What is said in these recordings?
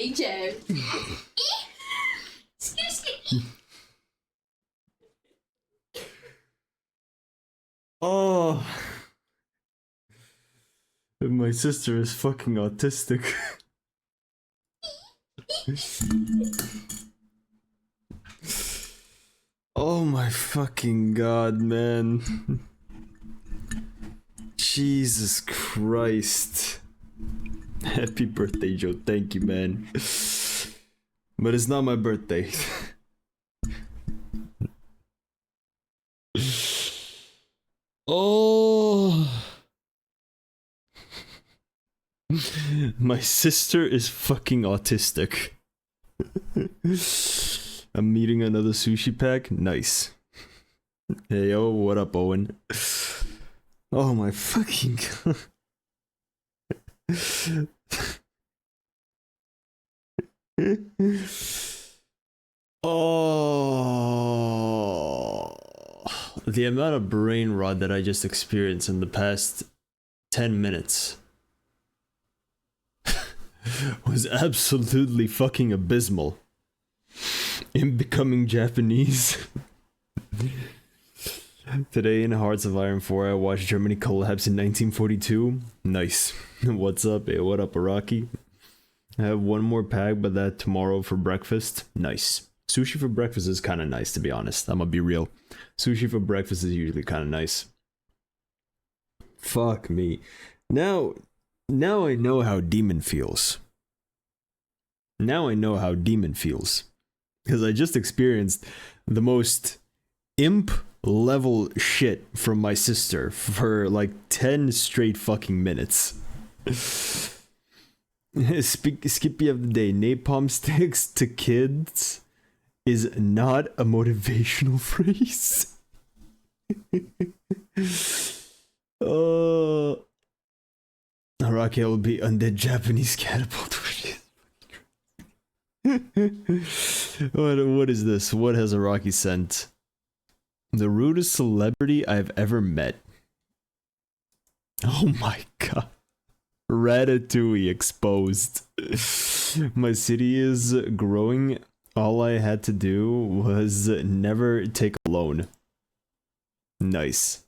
Joe. Excuse me. Oh, my sister is fucking autistic. Oh my fucking god, man. Jesus Christ. Happy birthday, Joe. Thank you, man. But it's not my birthday. Oh. My sister is fucking autistic. I'm meeting another sushi pack. Nice. Hey, yo, what up, Owen? Oh my fucking god. Oh, the amount of brain rot that I just experienced in the past 10 minutes was absolutely fucking abysmal. In becoming Japanese. Today in Hearts of Iron 4, I watched Germany collapse in 1942. Nice. What's up? Hey, what up, Araki? I have one more pack, but that tomorrow for breakfast. Nice. Sushi for breakfast is kind of nice, to be honest. I'm gonna be real. Sushi for breakfast is usually kind of nice. Fuck me. Now I know how demon feels. Now I know how demon feels. Because I just experienced the most imp level shit from my sister for like 10 straight fucking minutes. Skippy of the day, napalm sticks to kids is not a motivational phrase. Rocky will be undead Japanese catapult. What is this? What has Araki sent? The rudest celebrity I've ever met. Oh my god. Ratatouille exposed. My city is growing. All I had to do was never take a loan. Nice.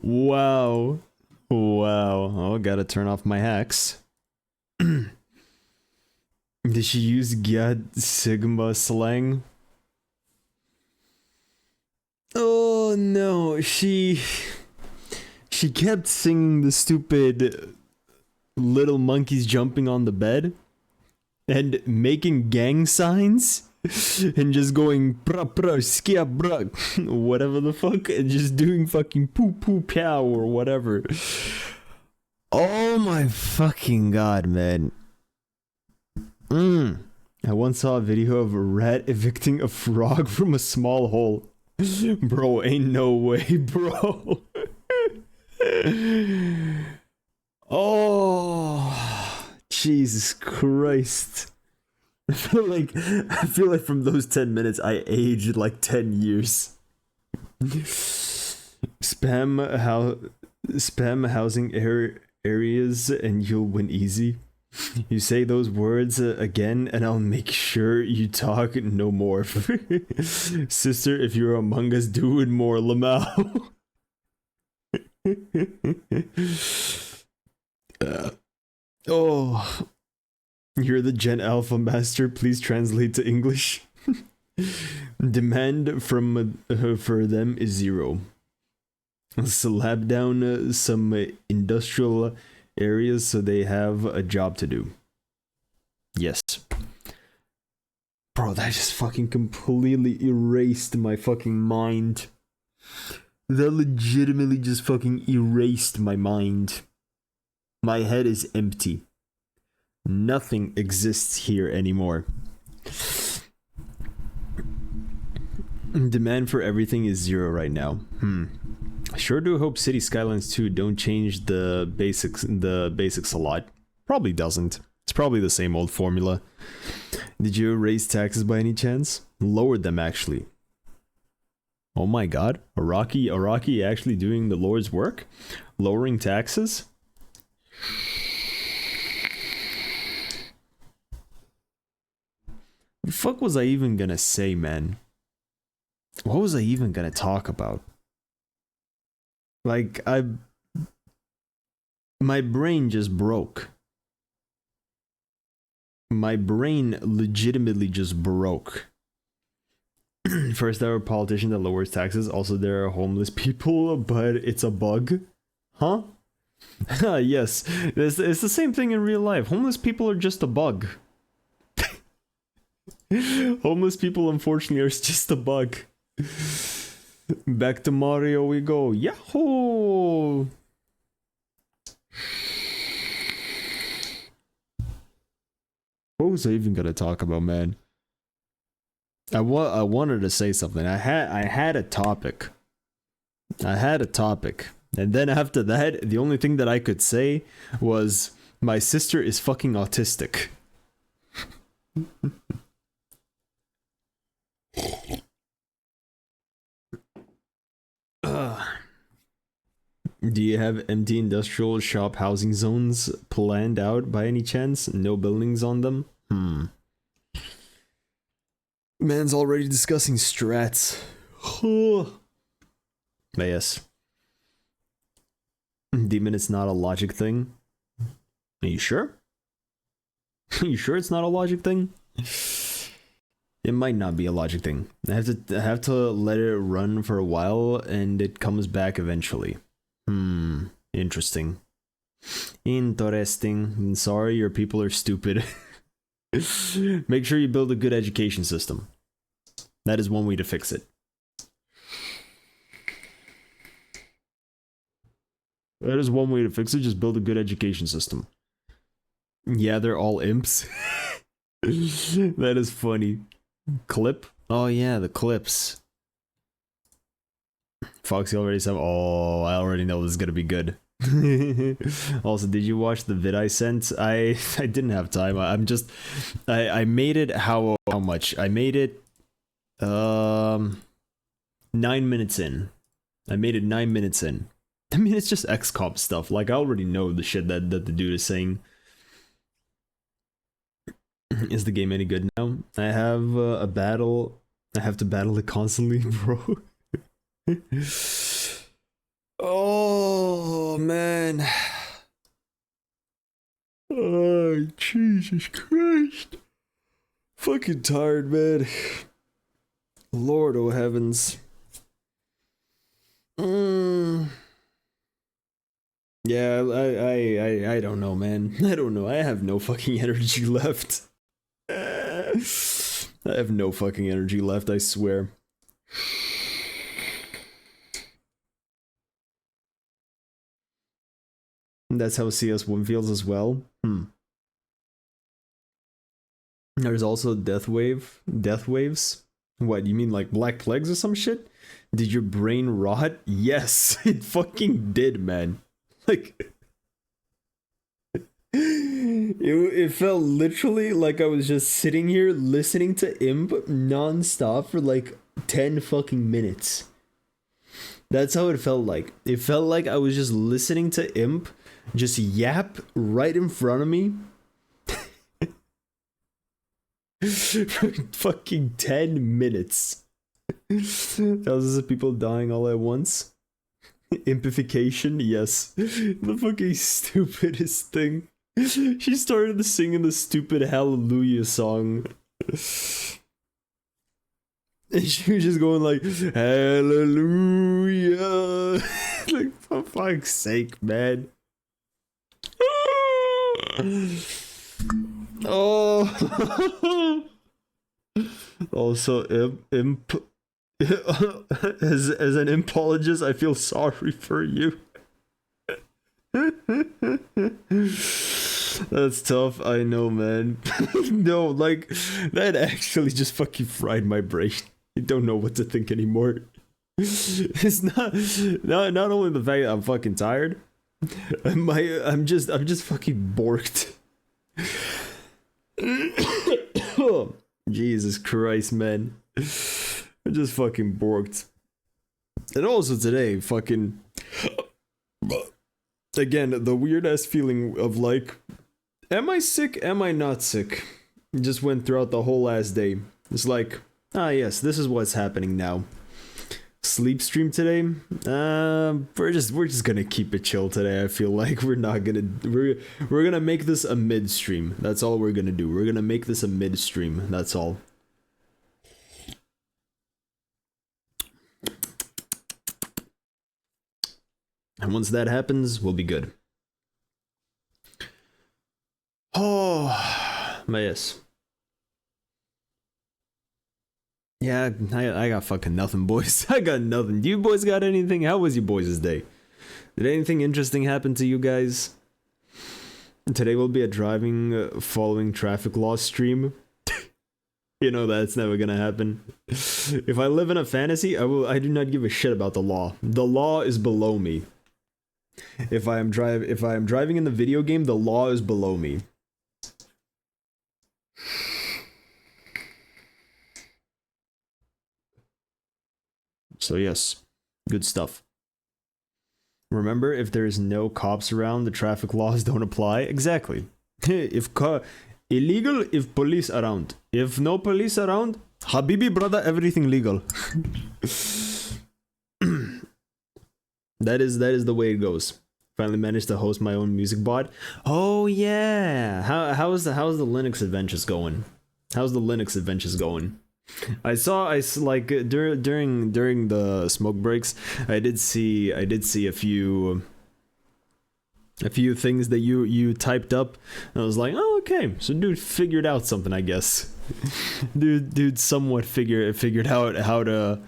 Wow. Wow. Oh, gotta turn off my hacks. Did she use Gyat Sigma slang? Oh no, she kept singing the stupid little monkeys jumping on the bed and making gang signs and just going pra pra skia bra whatever the fuck and just doing fucking poo poo pow or whatever. Oh my fucking god, man. I once saw a video of a rat evicting a frog from a small hole. Bro, ain't no way, bro. Oh, Jesus Christ. I feel like from those 10 minutes I aged like 10 years. Spam housing areas and you'll win easy. You say those words again and I'll make sure you talk no more. Sister, if you're among us, do it more, Lamau. Oh, you're the Gen Alpha Master. Please translate to English. Demand from for them is 0. Slap down some industrial areas so they have a job to do. Yes. Bro, that just fucking completely erased my fucking mind. That legitimately just fucking erased my mind. My head is empty. Nothing exists here anymore. Demand for everything is 0 right now. I sure do hope City Skylines 2 don't change the basics a lot. Probably doesn't. It's probably the same old formula. Did you raise taxes by any chance? Lowered them, actually. Oh my god. Iraqi actually doing the Lord's work? Lowering taxes? What the fuck was I even gonna say, man? What was I even gonna talk about? Like, my brain just broke. My brain legitimately just broke. First, there are politicians that lowers taxes. Also, there are homeless people, but it's a bug. Huh? Yes, it's the same thing in real life. Homeless people are just a bug. Homeless people, unfortunately, are just a bug. Back to Mario we go. Yahoo! What was I even gonna talk about, man? I wanted to say something. I had a topic. And then after that, the only thing that I could say was my sister is fucking autistic. Do you have empty industrial shop housing zones planned out by any chance? No buildings on them? Man's already discussing strats. But yes. Demon, it's not a logic thing. Are you sure? Are you sure it's not a logic thing? It might not be a logic thing. I have to let it run for a while and it comes back eventually. Interesting. Interesting. Sorry, your people are stupid. Make sure you build a good education system. That is one way to fix it. That is one way to fix it. Just build a good education system. Yeah, they're all imps. That is funny. Clip? Oh yeah, the clips. Foxy already said, oh, I already know this is gonna be good. Also, did you watch the vid I sent? I didn't have time. I made it how much? I made it 9 minutes in. I made it 9 minutes in. I mean, it's just XCOM stuff. Like, I already know the shit that the dude is saying. Is the game any good now? I have a battle. I have to battle it constantly, bro. Oh, man. Oh, Jesus Christ. Fucking tired, man. Lord, oh heavens. Yeah, I don't know, man. I don't know. I have no fucking energy left. I have no fucking energy left, I swear. That's how CS1 feels as well. There's also death waves. What, you mean like black plagues or some shit? Did your brain rot? Yes, it fucking did, man. Like, it felt literally like I was just sitting here listening to Imp non-stop for like 10 fucking minutes. That's how it felt like. It felt like I was just listening to Imp just yap right in front of me for fucking 10 minutes. Thousands of people dying all at once. Impification, yes. The fucking stupidest thing. She started singing the stupid Hallelujah song. And she was just going like, Hallelujah. Like, for fuck's sake, man. Oh. Also, imp. As an impologist, I feel sorry for you. That's tough, I know, man. No, like, that actually just fucking fried my brain. I don't know what to think anymore. It's not only the fact that I'm fucking tired. I'm just fucking borked. Jesus Christ, man. I'm just fucking borked. And also today, fucking... Again, the weird-ass feeling of like, am I sick? Am I not sick? It just went throughout the whole last day. It's like, ah yes, this is what's happening now. Sleep stream today? We're just gonna keep it chill today. I feel like we're gonna make this a mid stream. That's all we're gonna do. We're gonna make this a mid stream. That's all. And once that happens, we'll be good. Oh, but yes. Yeah, I got fucking nothing, boys. I got nothing. Do you boys got anything? How was your boys' day? Did anything interesting happen to you guys? Today will be a driving, following traffic laws stream. You know that's never gonna happen. If I live in a fantasy, I do not give a shit about the law. The law is below me. If I am driving in the video game, the law is below me. So yes, good stuff. Remember, if there's no cops around, the traffic laws don't apply. Exactly. Illegal if police around. If no police around, Habibi brother, everything legal. That is the way it goes. Finally managed to host my own music bot. Oh yeah. How's the Linux adventures going? How's the Linux adventures going? I like during the smoke breaks, I did see a few things that you typed up, and I was like, oh okay, so dude figured out something, I guess. dude somewhat figured out how to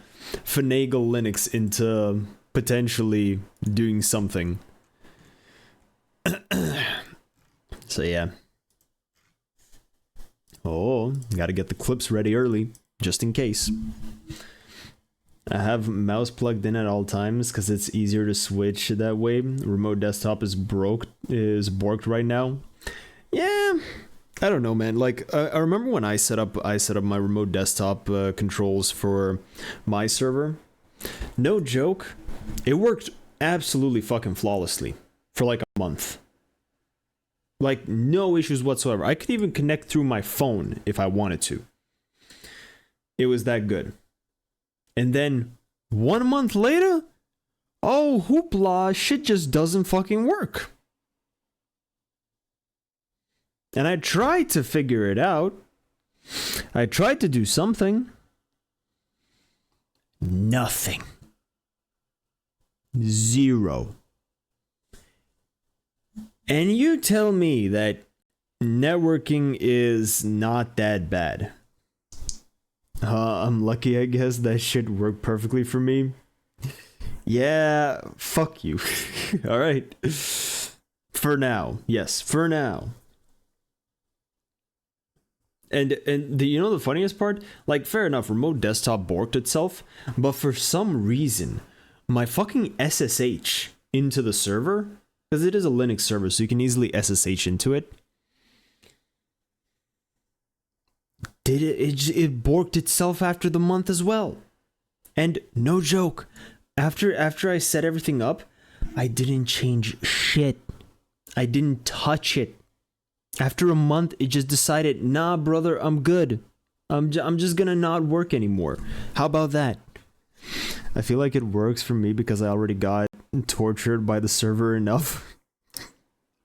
finagle Linux into potentially doing something. So yeah. Oh, gotta get the clips ready early, just in case. I have mouse plugged in at all times because it's easier to switch that way. Remote desktop is borked right now. Yeah, I don't know, man. Like I remember when I set up my remote desktop controls for my server. No joke, it worked absolutely fucking flawlessly for like a month. Like, no issues whatsoever. I could even connect through my phone if I wanted to. It was that good. And then 1 month later, oh hoopla, shit just doesn't fucking work. And I tried to figure it out. I tried to do something. Nothing. Zero. And you tell me that networking is not that bad. I'm lucky, I guess. That shit worked perfectly for me. Yeah, fuck you. Alright. For now. Yes, for now. And the funniest part? Like, fair enough, remote desktop borked itself, but for some reason, my fucking SSH into the server, because it is a Linux server, so you can easily SSH into it. It borked itself after the month as well. And no joke, after I set everything up, I didn't change shit. I didn't touch it. After a month, it just decided, nah, brother, I'm good. I'm just gonna not work anymore. How about that? I feel like it works for me because I already got tortured by the server enough.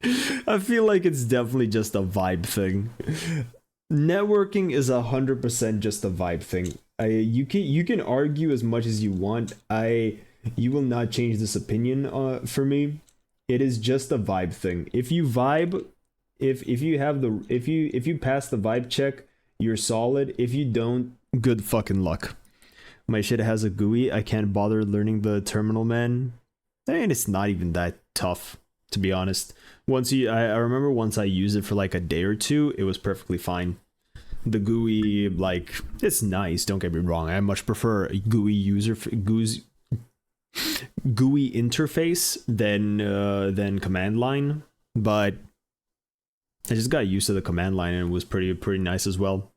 I feel like it's definitely just a vibe thing. Networking is 100% just a vibe thing. You can argue as much as you want. You will not change this opinion for me. It is just a vibe thing. If you vibe, if you pass the vibe check, you're solid. If you don't, good fucking luck. My shit has a GUI. I can't bother learning the terminal, man. And it's not even that tough, to be honest. I remember once I used it for like a day or two, it was perfectly fine. The GUI, like, it's nice, don't get me wrong. I much prefer a GUI interface than command line, but I just got used to the command line and it was pretty nice as well.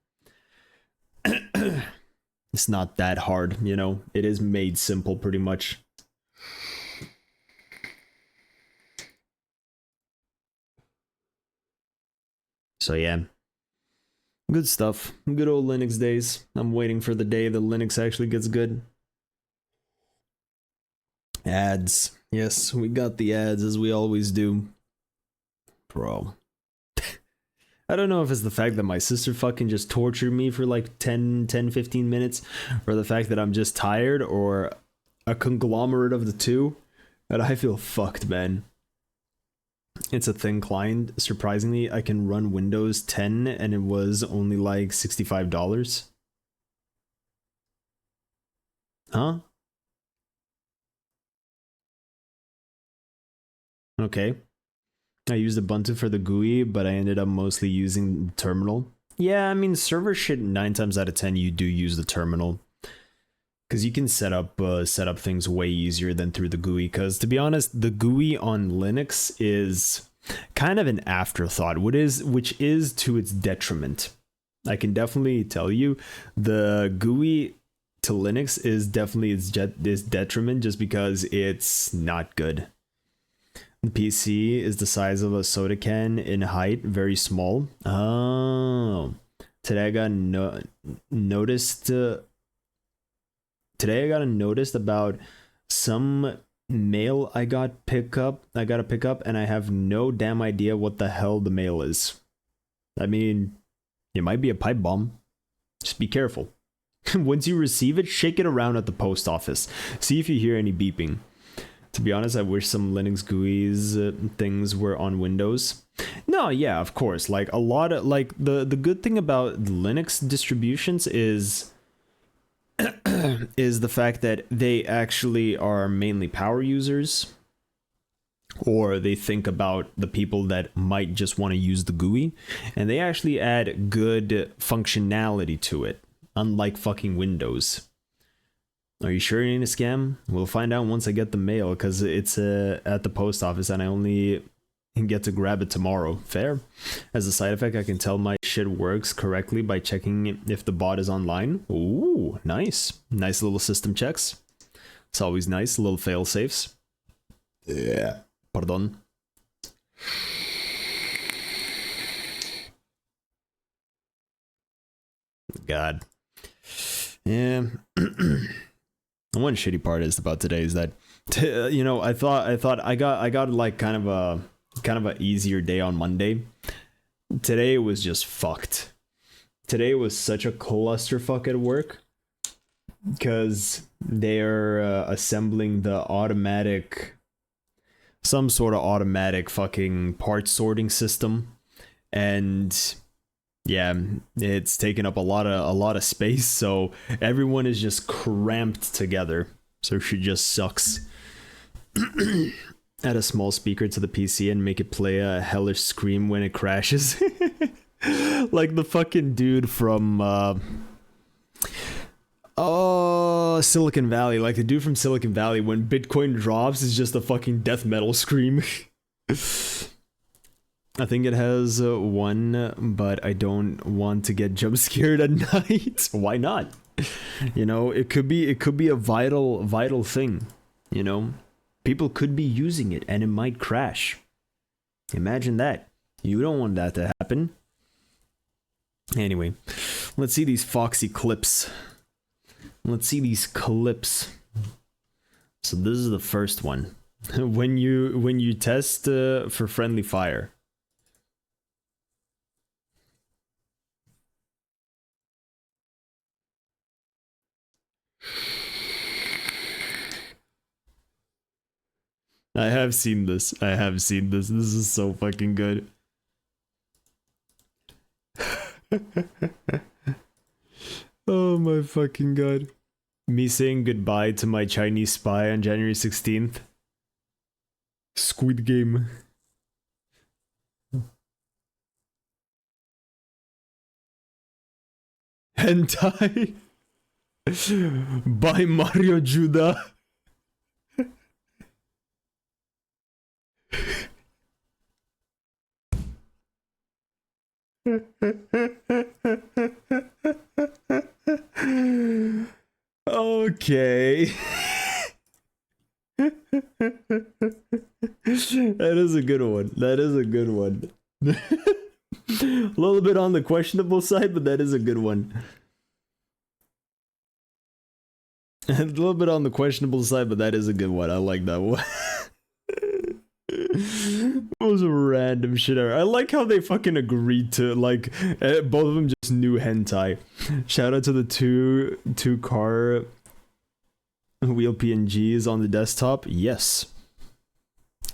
It's not that hard, you know? It is made simple pretty much. So yeah. Good stuff. Good old Linux days. I'm waiting for the day that Linux actually gets good. Ads. Yes, we got the ads as we always do. Bro. I don't know if it's the fact that my sister fucking just tortured me for like 15 minutes, or the fact that I'm just tired, or a conglomerate of the two, but I feel fucked, man. It's a thin client. Surprisingly, I can run Windows 10 and it was only like $65. Huh? Okay. I used Ubuntu for the GUI, but I ended up mostly using the terminal. Yeah, I mean, server shit, 9 times out of 10, you do use the terminal. Because you can set up things way easier than through the GUI. Because to be honest, the GUI on Linux is kind of an afterthought, which is to its detriment. I can definitely tell you, the GUI to Linux is definitely its detriment, just because it's not good. The PC is the size of a soda can in height, very small. Oh, today I got noticed. Today I got a notice about some mail I got to pick up, and I have no damn idea what the hell the mail is. I mean, it might be a pipe bomb. Just be careful. Once you receive it, shake it around at the post office. See if you hear any beeping. To be honest, I wish some Linux GUIs things were on Windows. No, yeah, of course. Like a lot of the good thing about Linux distributions is is the fact that they actually are mainly power users, or they think about the people that might just want to use the GUI, and they actually add good functionality to it, unlike fucking Windows. Are you sure it ain't a scam? We'll find out once I get the mail, because it's at the post office and I only get to grab it tomorrow. Fair. As a side effect, I can tell my shit works correctly by checking if the bot is online. Ooh, nice. Nice little system checks. It's always nice, little fail safes. Yeah. Pardon. God. Yeah. One shitty part is about today is that, you know, I thought I got like kind of a easier day on Monday. Today was just fucked. Today was such a clusterfuck at work, because they're assembling the some sort of automatic fucking part sorting system, and yeah, it's taken up a lot of space, so everyone is just cramped together. So she just sucks. Add a small speaker to the PC and make it play a hellish scream when it crashes. Like the fucking dude from Silicon Valley. Like the dude from Silicon Valley, when Bitcoin drops, is just a fucking death metal scream. I think it has one, but I don't want to get jump scared at night. Why not? You know, it could be a vital thing. You know, people could be using it and it might crash. Imagine that. You don't want that to happen. Anyway, let's see these foxy clips. Let's see these clips. So this is the first one. when you test for friendly fire. I have seen this. This is so fucking good. Oh my fucking god. Me saying goodbye to my Chinese spy on January 16th. Squid Game. Hentai. By Mario Judah. Okay. That is a good one. That is a good one. A little bit on the questionable side, but that is a good one. A little bit on the questionable side, but that is a good one. I like that one. It was random shit. I like how they fucking agreed to, like, both of them just knew hentai. Shout out to the two car wheel PNGs on the desktop. Yes.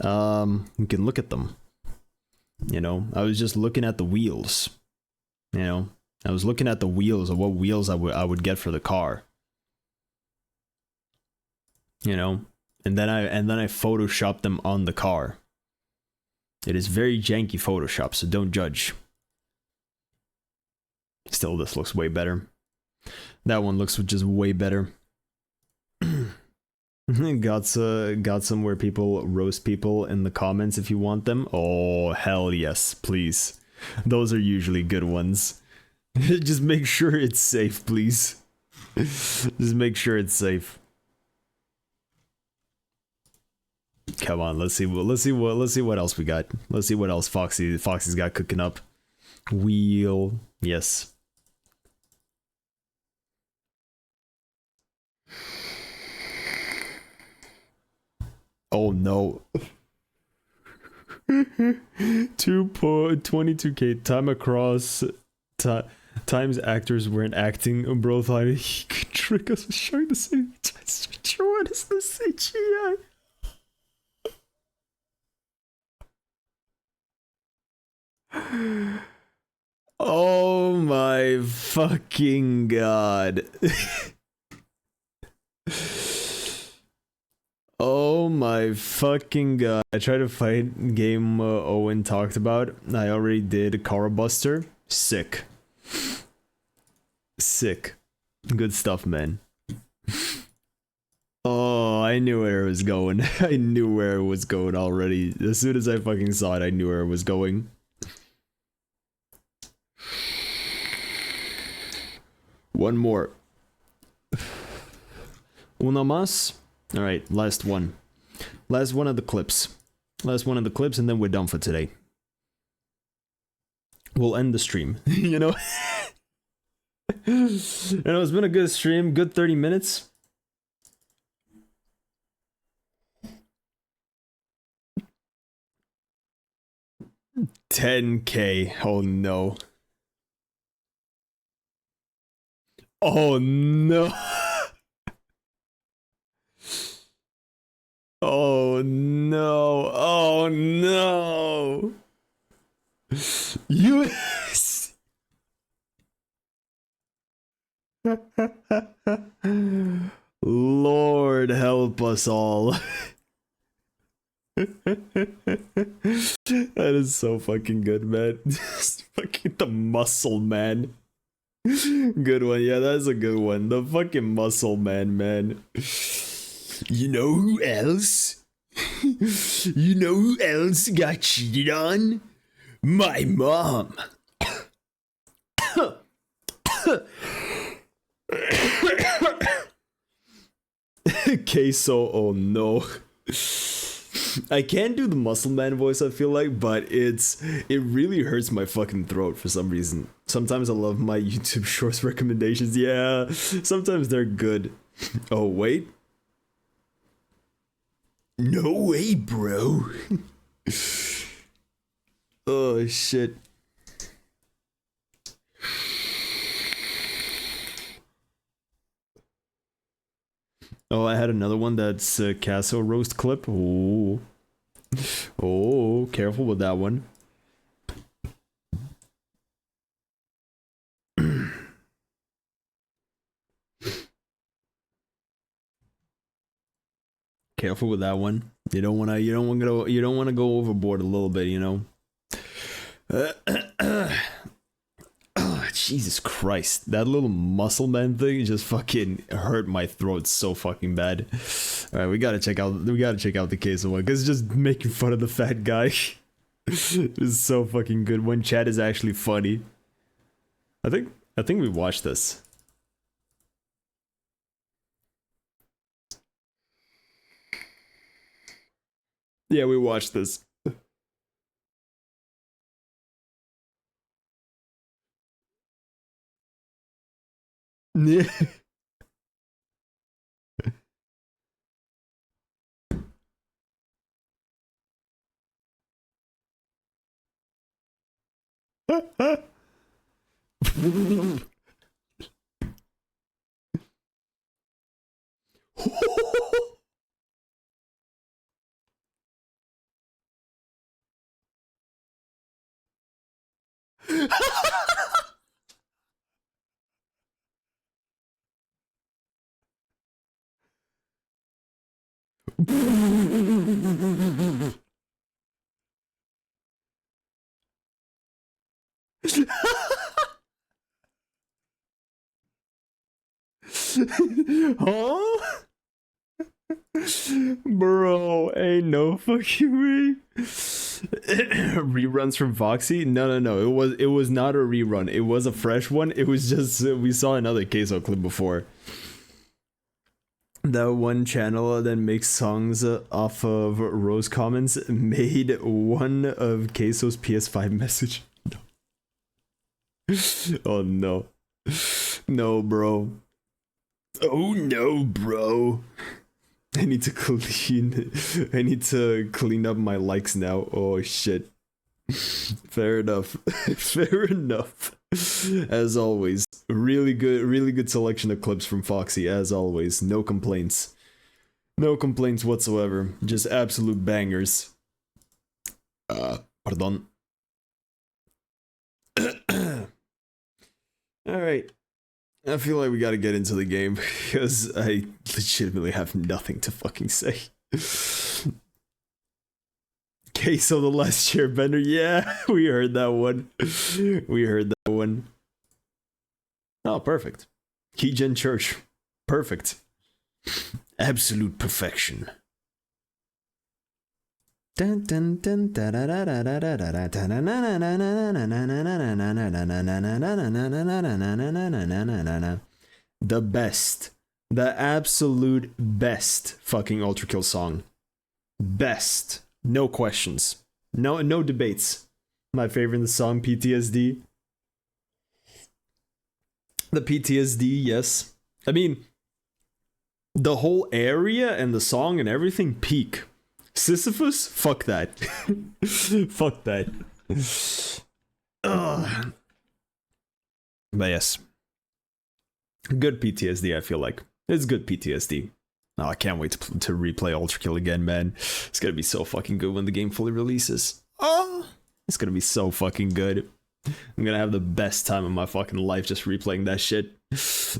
You can look at them. You know, I was just looking at the wheels. You know, I was looking at the wheels of what wheels I would get for the car. You know, and then I photoshopped them on the car. It is very janky Photoshop, so don't judge. Still, this looks way better. That one looks just way better. Got some where people roast people in the comments if you want them. Oh, hell yes, please. Those are usually good ones. Just make sure it's safe, please. Just make sure it's safe. Come on, let's see what else we got. Let's see what else Foxy's got cooking up. Wheel, yes. Oh no. 22k time across times actors weren't acting, bro thought he could trick us with showing the same. What is the CGI? Oh my fucking god. Oh my fucking god. I tried to fight game Owen talked about. I already did Car Buster. Sick. Sick. Good stuff, man. Oh, I knew where it was going. I knew where it was going already. As soon as I fucking saw it, I knew where it was going. One more. Una más. Alright, last one. Last one of the clips. Last one of the clips, and then we're done for today. We'll end the stream, you know? You know, it's been a good stream, good 30 minutes. $10K. Oh no. Oh no. Oh no. Oh no. You. Lord help us all. That is so fucking good, man. Fucking the muscle man. Good one, yeah, that's a good one. The fucking muscle man. You know who else? You know who else got cheated on? My mom. Queso, oh no. I can't do the muscle man voice, I feel like, but it really hurts my fucking throat for some reason. Sometimes I love my YouTube Shorts recommendations. Yeah, sometimes they're good. Oh, wait. No way, bro. Oh, shit. Oh, I had another one that's a Casso roast clip. Oh. Oh, careful with that one. Careful with that one. You don't want to go overboard a little bit, you know. Oh, Jesus Christ, that little muscle man thing just fucking hurt my throat so fucking bad. All right, we gotta check out the case of one because it's just making fun of the fat guy. It's so fucking good when chat is actually funny. I think we watched this. Yeah, we watched this. Yeah. Huh? Bro, ain't no fucking way. Reruns from Foxy? No. It was not a rerun. It was a fresh one. It was just we saw another Queso clip before. That one channel that makes songs off of Rose comments made one of Queso's PS5 message. Oh no. No, bro. Oh no, bro. I need to clean up my likes now. Oh shit. Fair enough. Fair enough. As always, really good selection of clips from Foxy as always. No complaints. No complaints whatsoever. Just absolute bangers. Pardon. All right. I feel like we gotta get into the game because I legitimately have nothing to fucking say. Queso the last chair bender. Yeah, we heard that one. We heard that one. Oh, perfect. Keygen Church. Perfect. Absolute perfection. The best. The absolute best fucking Ultra Kill song. Best. No questions. No debates. My favorite in the song, PTSD. The PTSD, yes. I mean, the whole area and the song and everything, peak. Sisyphus? Fuck that. Fuck that. Ugh. But yes. Good PTSD, I feel like. It's good PTSD. Oh, I can't wait to replay Ultra Kill again, man. It's gonna be so fucking good when the game fully releases. Oh, it's gonna be so fucking good. I'm gonna have the best time of my fucking life just replaying that shit.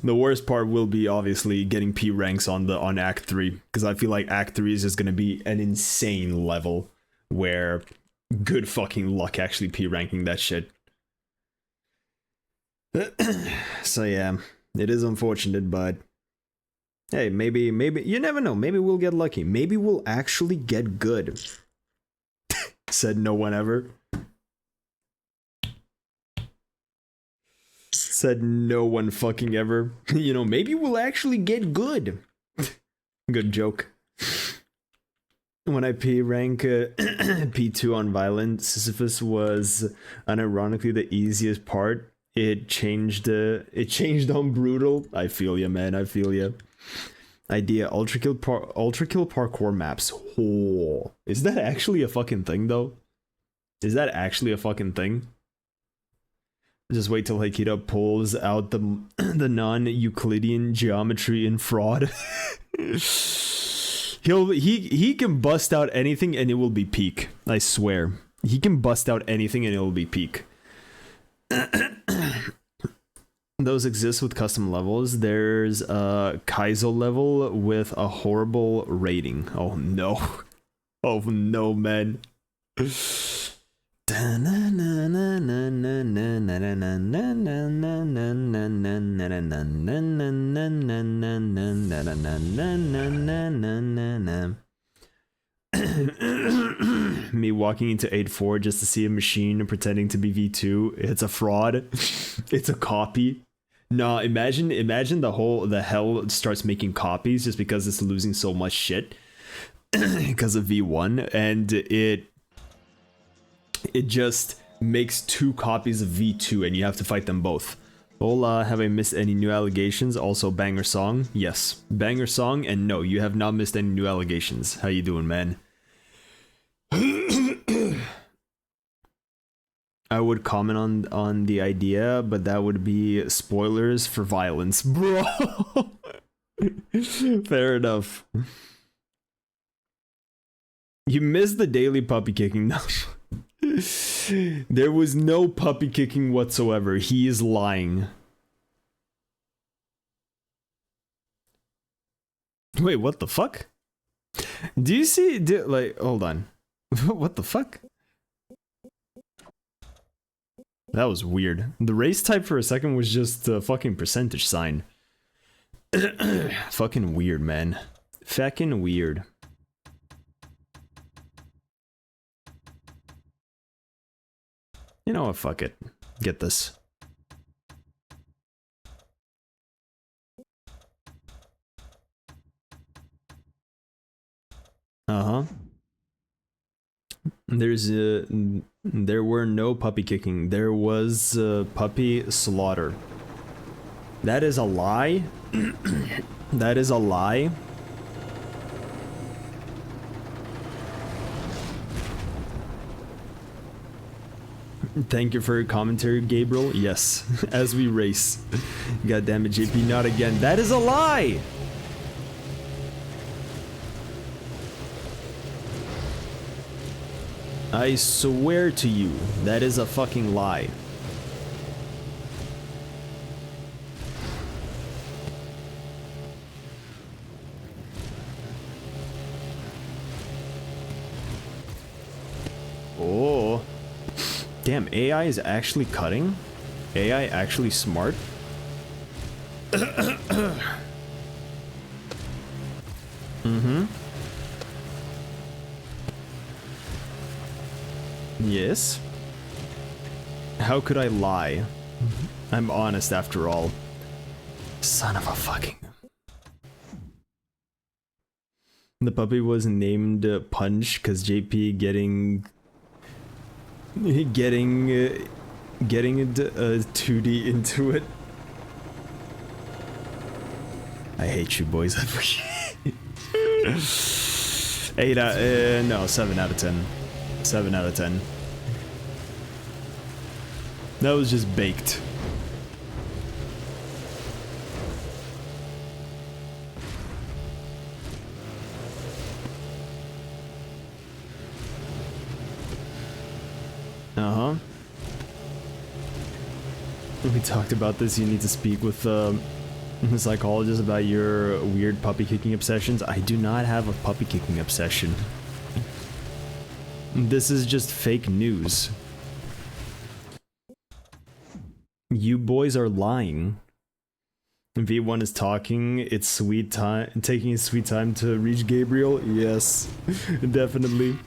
The worst part will be obviously getting P ranks on Act 3, because I feel like Act 3 is just gonna be an insane level where good fucking luck actually P ranking that shit. So yeah, it is unfortunate, but hey, maybe you never know. Maybe we'll get lucky. Maybe we'll actually get good. Said no one ever. Said no one fucking ever. You know, maybe we'll actually get good. Good joke. When I P rank P2 on Violent, Sisyphus was unironically the easiest part. It changed on Brutal. I feel ya, man. I feel ya. Idea Ultra Kill parkour maps. Oh, is that actually a fucking thing though? Is that actually a fucking thing? Just wait till Hikita pulls out the non-Euclidean geometry in fraud. he can bust out anything and it will be peak. I swear. He can bust out anything and it will be peak. Those exist with custom levels. There's a Kaizo level with a horrible rating. Oh no. Oh no, man. Me walking into 8.4 just to see a machine pretending to be V2. It's a fraud. It's a copy. No, imagine the hell starts making copies just because it's losing so much shit. because of V1, and it just makes 2 copies of V2, and you have to fight them both. Hola, have I missed any new allegations? Also, banger song? Yes, banger song, and no, you have not missed any new allegations. How you doing, man? I would comment on the idea, but that would be spoilers for violence, bro. Fair enough. You missed the daily puppy kicking. No. There was no puppy kicking whatsoever. He is lying. Wait, what the fuck? Do you see? Like, hold on. What the fuck? That was weird. The race type for a second was just a fucking percentage sign. Fucking weird, man. Fucking weird. You know what? Fuck it. Get this. Uh-huh. There were no puppy kicking. There was puppy slaughter. That is a lie. That is a lie. Thank you for your commentary, Gabriel. Yes, as we race. God damn it, JP, not again. That is a lie! I swear to you, that is a fucking lie. Oh. Damn, AI is actually cutting? AI actually smart? Mm-hmm. Yes. How could I lie? I'm honest after all. Son of a fucking... The puppy was named Punch because JP getting a 2D into it. I hate you boys. 7 out of 10. 7 out of 10. That was just baked. Uh-huh. We talked about this. You need to speak with a psychologist about your weird puppy kicking obsessions. I do not have a puppy kicking obsession. This is just fake news. You boys are lying. V1 is talking. It's sweet time, taking his sweet time to reach Gabriel. Yes, definitely.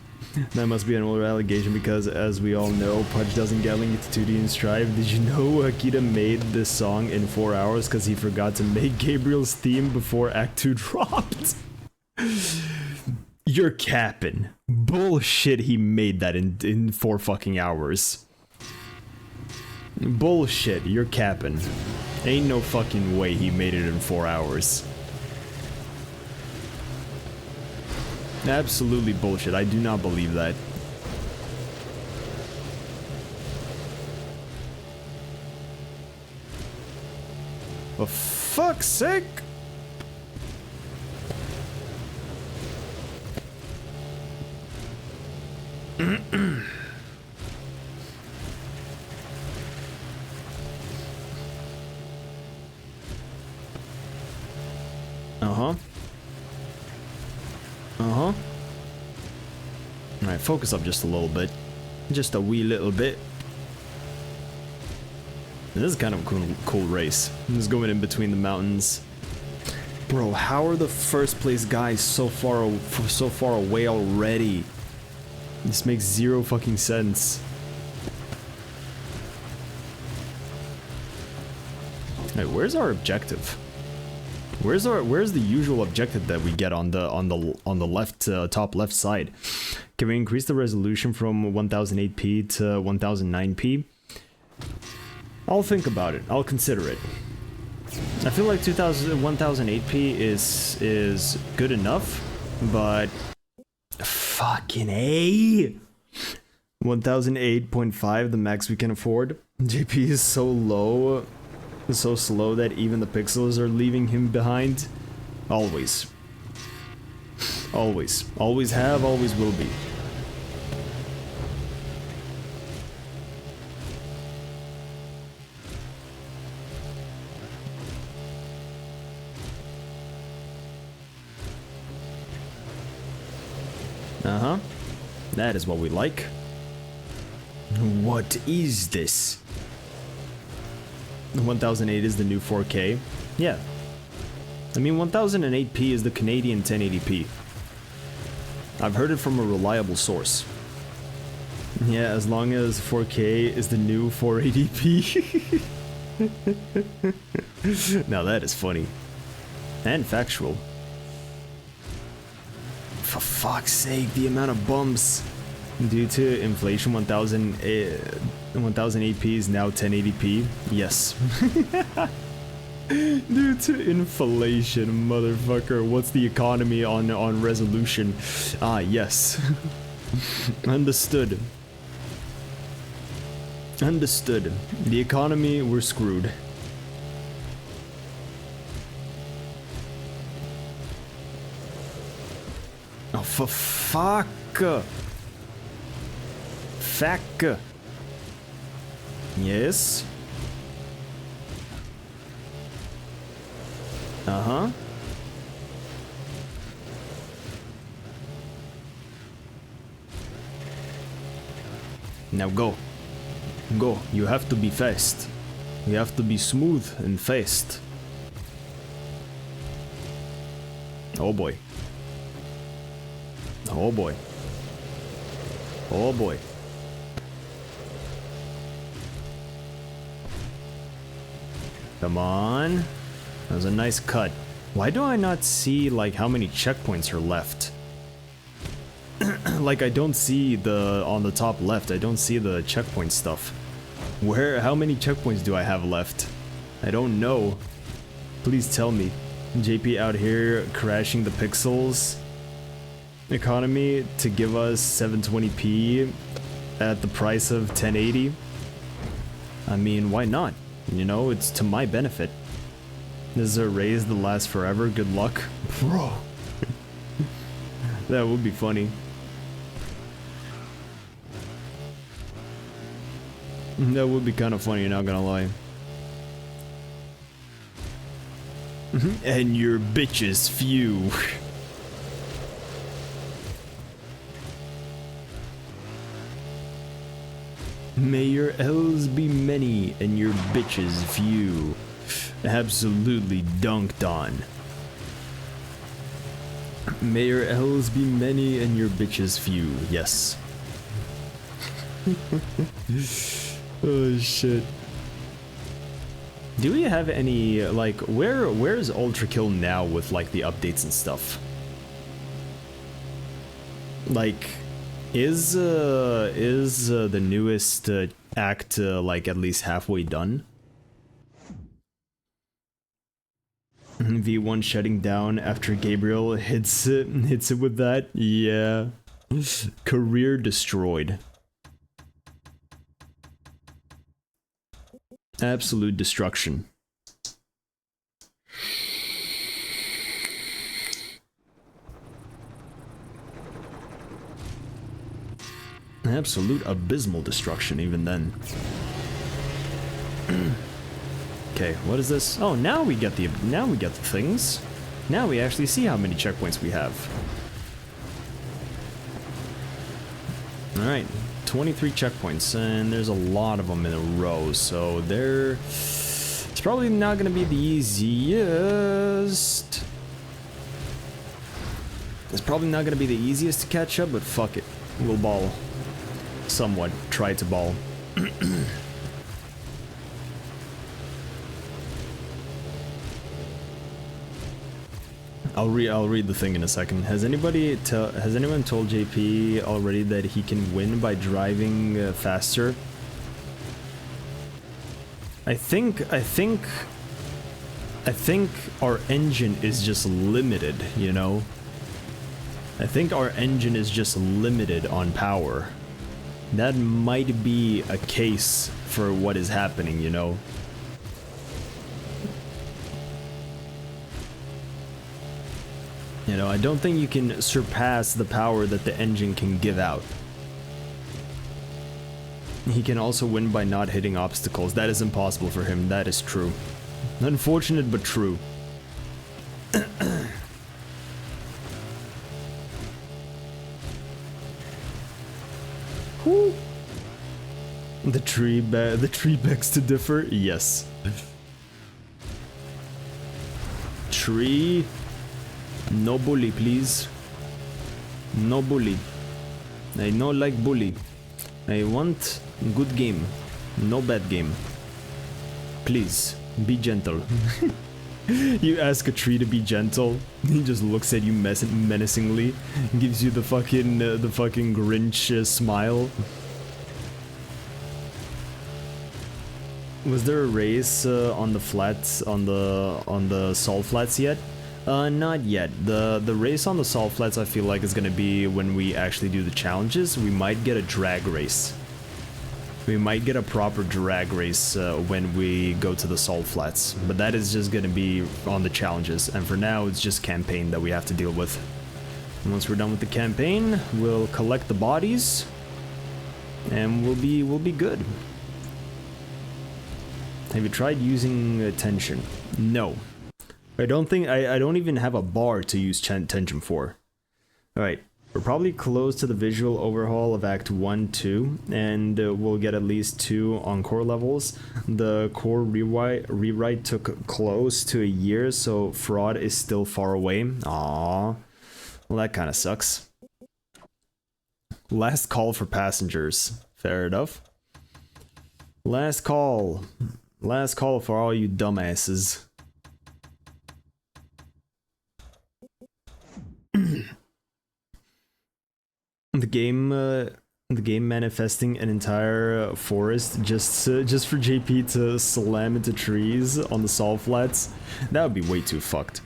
That must be an older allegation because, as we all know, Pudge doesn't get Link to 2D in Strive. Did you know Akita made this song in 4 hours because he forgot to make Gabriel's theme before Act 2 dropped? You're capping. Bullshit, he made that in 4 fucking hours. Bullshit, you're capping. Ain't no fucking way he made it in 4 hours. Absolutely bullshit, I do not believe that. For fuck's sake! Uh-huh. Uh-huh. Alright, focus up just a little bit. Just a wee little bit. This is kind of a cool race. I'm just going in between the mountains. Bro, how are the first place guys so far away already? This makes zero fucking sense. Wait, where's our objective? Where's the usual objective that we get on the left top left side? Can we increase the resolution from 1008p to 1009p? I'll think about it. I'll consider it. I feel like 1008p is good enough, but fucking A. 1008.5, the max we can afford. JP is so low, so slow that even the pixels are leaving him behind. Always. Always. Always have, always will be. Uh-huh. That is what we like. What is this? 1008 is the new 4K. Yeah. I mean, 1008p is the Canadian 1080p. I've heard it from a reliable source. Yeah, as long as 4K is the new 480p. Now that is funny. And factual. For fuck's sake, the amount of bumps. Due to inflation, 1008p is now 1080p. Yes. Due to inflation, motherfucker. What's the economy on resolution? Ah, yes. Understood. Understood. The economy, we're screwed. Oh, for fuck. Fuck. Yes. Uh-huh. Now go. Go. You have to be fast. You have to be smooth and fast. Oh boy. Oh boy. Oh boy. Come on. That was a nice cut. Why do I not see, like, how many checkpoints are left? Like, I don't see on the top left, I don't see the checkpoint stuff. How many checkpoints do I have left? I don't know. Please tell me. JP out here crashing the pixels economy to give us 720p at the price of 1080. I mean, why not? You know, it's to my benefit. This is a raise that lasts forever. Good luck. Bro. That would be funny. That would be kind of funny, not gonna lie. And your bitches few. May your L's be many and your bitches few. Absolutely dunked on. May your L's be many and your bitches few. Yes. Oh shit. Do we have any, like, where is Ultra Kill now with, like, the updates and stuff? Like, is the newest act like at least halfway done? V1 shutting down after Gabriel hits it with that. Yeah. Career destroyed. Absolute destruction. Absolute abysmal destruction even then. Okay, what is this? Oh, now we get the things. Now we actually see how many checkpoints we have. All right, 23 checkpoints, and there's a lot of them in a row, so it's probably not gonna be the easiest. It's probably not gonna be the easiest to catch up, but fuck it, we'll ball. Somewhat try to ball. I'll read the thing in a second. Has anyone told JP already that he can win by driving faster? I think our engine is just limited, you know? I think our engine is just limited on power. That might be a case for what is happening, you know? You know, I don't think you can surpass the power that the engine can give out. He can also win by not hitting obstacles. That is impossible for him. That is true. Unfortunate, but true. Whew. The tree begs to differ. Yes. Tree. No bully, please. No bully. I no like bully. I want good game. No bad game. Please, be gentle. You ask a tree to be gentle, he just looks at you menacingly, gives you the fucking Grinch smile. Was there a race on the flats, on the salt flats yet? Not yet. The race on the salt flats I feel like is gonna be when we actually do the challenges. We might get a drag race. We might get a proper drag race when we go to the salt flats, but that is just gonna be on the challenges, and for now it's just campaign that we have to deal with. And once we're done with the campaign, we'll collect the bodies, and we'll be good. Have you tried using tension? No. I don't think I don't even have a bar to use tension for. Alright, we're probably close to the visual overhaul of Act 1, 2, and we'll get at least 2 encore levels. The core rewrite took close to a year, so fraud is still far away. Aww. Well, that kind of sucks. Last call for passengers. Fair enough. Last call. Last call for all you dumbasses. The game manifesting an entire forest just for JP to slam into trees on the salt flats. That would be way too fucked.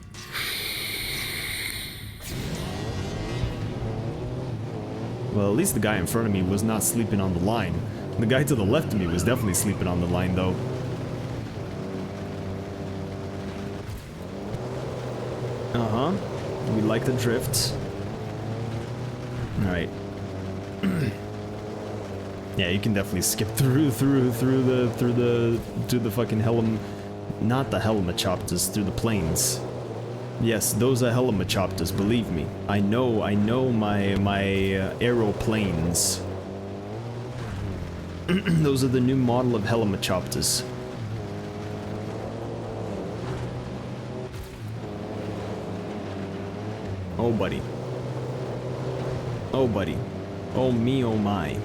Well, at least the guy in front of me was not sleeping on the line. The guy to the left of me was definitely sleeping on the line, though. Uh-huh. We like the drift. Alright. Yeah, you can definitely skip through the fucking not the Hellamachoptas, through the plains. Yes, those are Hellamachoptas, believe me. I know my aeroplanes. Those are the new model of Hellamachoptas. Oh, buddy. Oh, buddy. Oh, me, oh, my.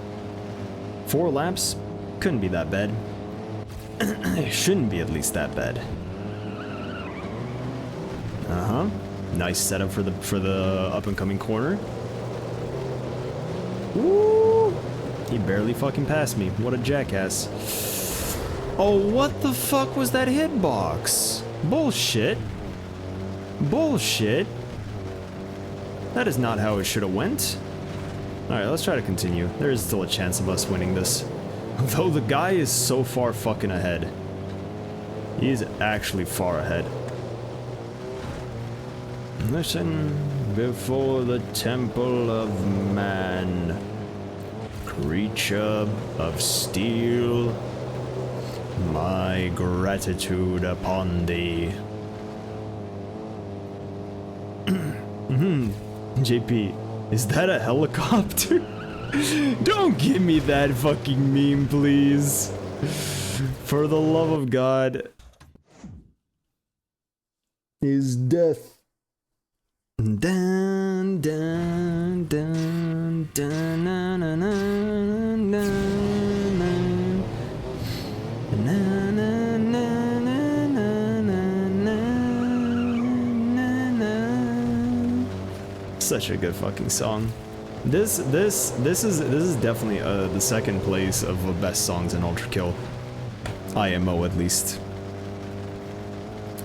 4 laps? Couldn't be that bad. It shouldn't be at least that bad. Uh-huh. Nice setup for the up-and-coming corner. Woo! He barely fucking passed me. What a jackass. Oh, what the fuck was that hitbox? Bullshit. Bullshit. That is not how it should have went. Alright, let's try to continue. There is still a chance of us winning this. Though the guy is so far fucking ahead. He is actually far ahead. Listen before the temple of man. Creature of steel. My gratitude upon thee. JP, is that a helicopter? Don't give me that fucking meme, please. For the love of God. Is death. Dun, dun, dun, dun, na, na, na, na, na, na, na, na, na, na, na, na, na. such a good fucking song. This is definitely the second place of the best songs in Ultra Kill. IMO at least.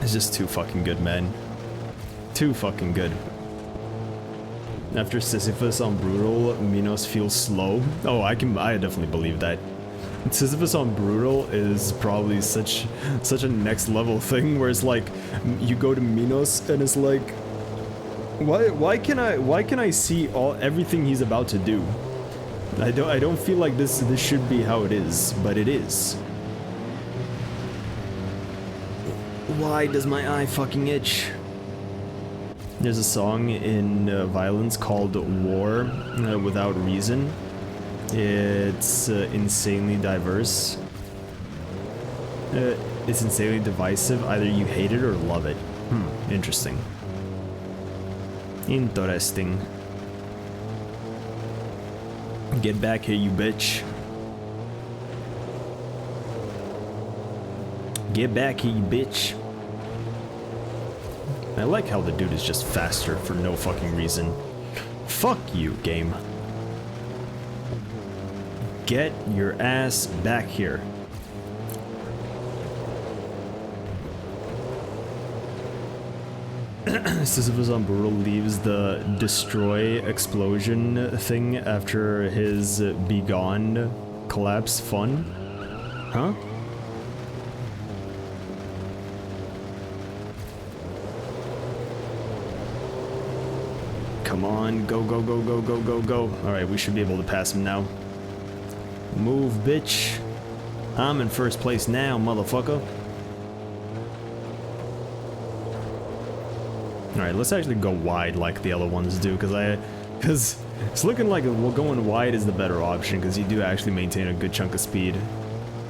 It's just too fucking good, man. Too fucking good. After Sisyphus on Brutal, Minos feels slow. Oh, I definitely believe that. Sisyphus on Brutal is probably such a next level thing where it's like you go to Minos and it's like why can I see everything he's about to do? I don't feel like this should be how it is, but it is. Why does my eye fucking itch? There's a song in Violence called War Without Reason. It's insanely diverse. It's insanely divisive. Either you hate it or love it. Interesting. Interesting. Get back here, you bitch. Get back here, you bitch. I like how the dude is just faster for no fucking reason. Fuck you, game. Get your ass back here. Sisyphus on Brutal leaves the destroy explosion thing after his Be Gone collapse fun. Huh? Come on, go, go, go, go, go, go, go. Alright, we should be able to pass him now. Move, bitch. I'm in first place now, motherfucker. Alright, let's actually go wide like the other ones do, because it's looking like going wide is the better option, because you do actually maintain a good chunk of speed.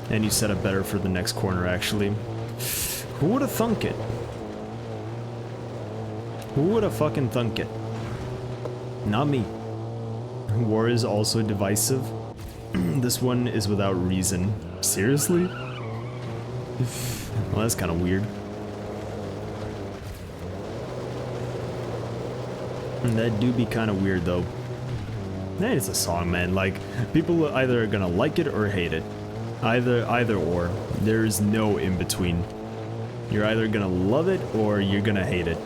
And you set up better for the next corner, actually. Who would have thunk it? Who would have fucking thunk it? Not me. War is also divisive. This one is without reason. Seriously? Well, that's kind of weird. That do be kind of weird, though. That is a song, man. Like, people either are gonna like it or hate it. Either or. There's no in between. You're either gonna love it or you're gonna hate it.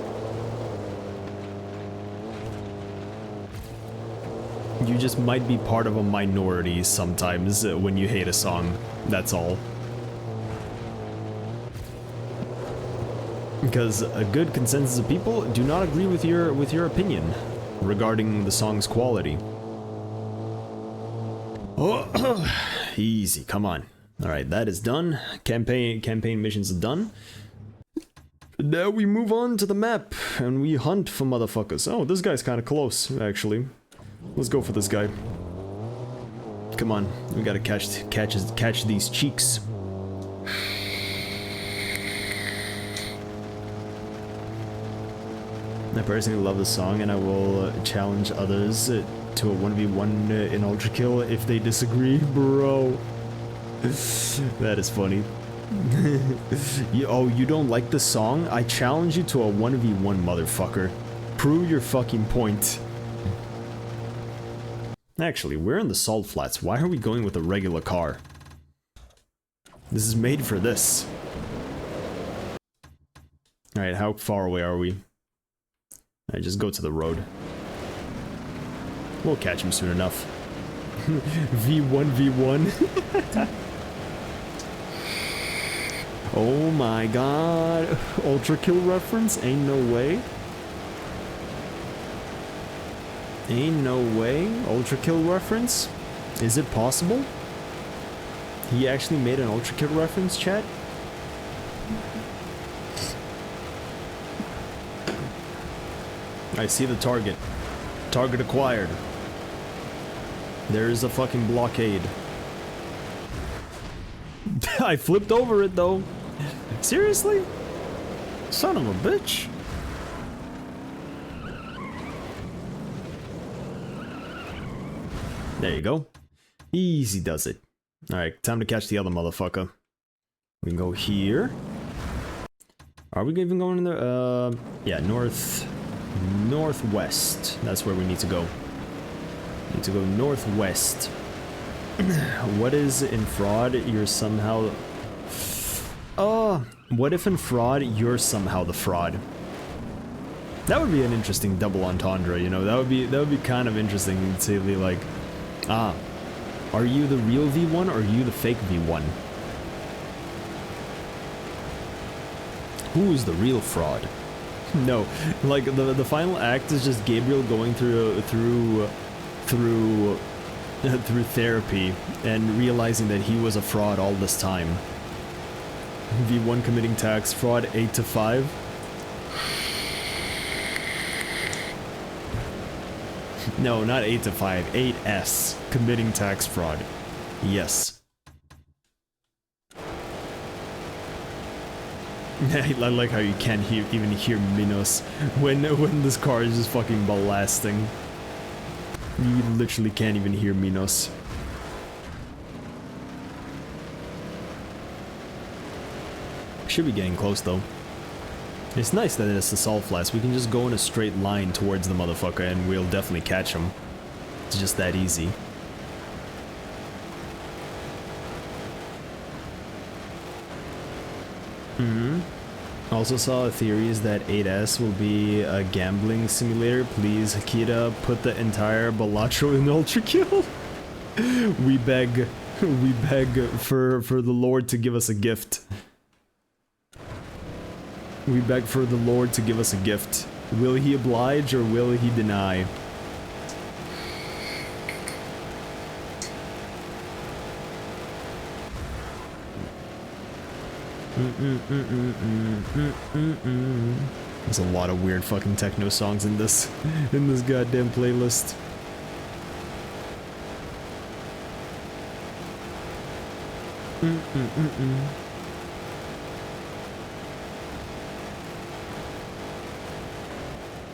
You just might be part of a minority sometimes when you hate a song. That's all. Because a good consensus of people do not agree with your opinion regarding the song's quality. Oh, easy, come on. Alright, that is done. Campaign missions are done. Now we move on to the map and we hunt for motherfuckers. Oh, this guy's kind of close, actually. Let's go for this guy. Come on, we gotta catch these cheeks. I personally love the song, and I will challenge others to a 1v1 in Ultra Kill if they disagree, bro. That is funny. Oh, you don't like the song? I challenge you to a 1v1, motherfucker. Prove your fucking point. Actually, we're in the Salt Flats. Why are we going with a regular car? This is made for this. Alright, how far away are we? Alright, just go to the road. We'll catch him soon enough. V1, V1. Oh my god. Ultra Kill reference? Ain't no way. Ain't no way. Ultra Kill reference? Is it possible? He actually made an Ultra Kill reference, chat? I see the target. Target acquired. There is a fucking blockade. I flipped over it though. Seriously? Son of a bitch. There you go. Easy does it. Alright, time to catch the other motherfucker. We can go here. Are we even going in there? Yeah, north. Northwest. That's where we need to go. Need to go northwest. What is in fraud? You're somehow... Oh, what if in fraud you're somehow the fraud? That would be an interesting double entendre, you know. That would be kind of interesting to be like, ah, are you the real V1 or are you the fake V1? Who's the real fraud? No, like the final act is just Gabriel going through therapy and realizing that he was a fraud all this time. V1 committing tax fraud 8 to 5. No, not 8 to 5. 8S committing tax fraud. Yes. I like how you can't even hear Minos when this car is just fucking blasting. You literally can't even hear Minos. Should be getting close though. It's nice that it's a salt flats. We can just go in a straight line towards the motherfucker and we'll definitely catch him. It's just that easy. Also saw theories that 8S will be a gambling simulator. Please, Akita, put the entire Balatro in Ultra Kill. We beg for the Lord to give us a gift. We beg for the Lord to give us a gift. Will he oblige or will he deny? There's a lot of weird fucking techno songs in this goddamn playlist.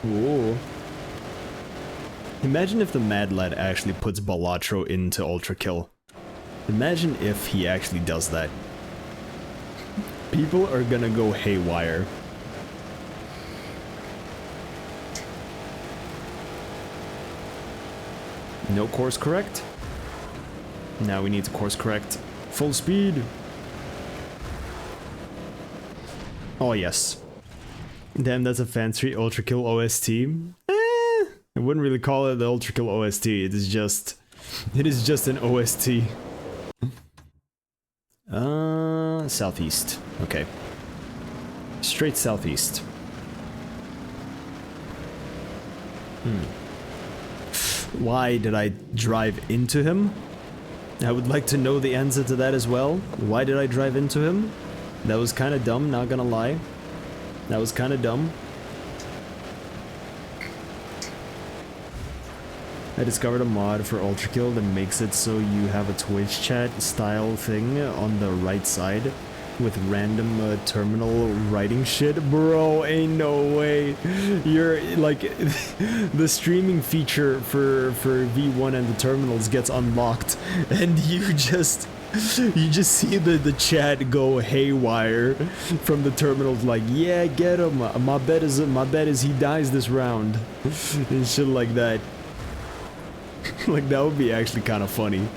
Whoa. Imagine if the Mad Lad actually puts Balatro into Ultra Kill. Imagine if he actually does that. People are gonna go haywire. No course correct? Now we need to course correct. Full speed! Oh yes. Damn, that's a fancy Ultra Kill OST. I wouldn't really call it the Ultra Kill OST, it is just an OST. Southeast. Okay. Straight southeast. Why did I drive into him? I would like to know the answer to that as well. Why did I drive into him? That was kind of dumb, not gonna lie. That was kind of dumb. I discovered a mod for Ultra Kill that makes it so you have a Twitch chat style thing on the right side with random terminal writing shit. Bro, ain't no way. You're like the streaming feature for V1 and the terminals gets unlocked and you just see the chat go haywire from the terminals like, yeah, get him. My bet is he dies this round and shit like that. Like, that would be actually kind of funny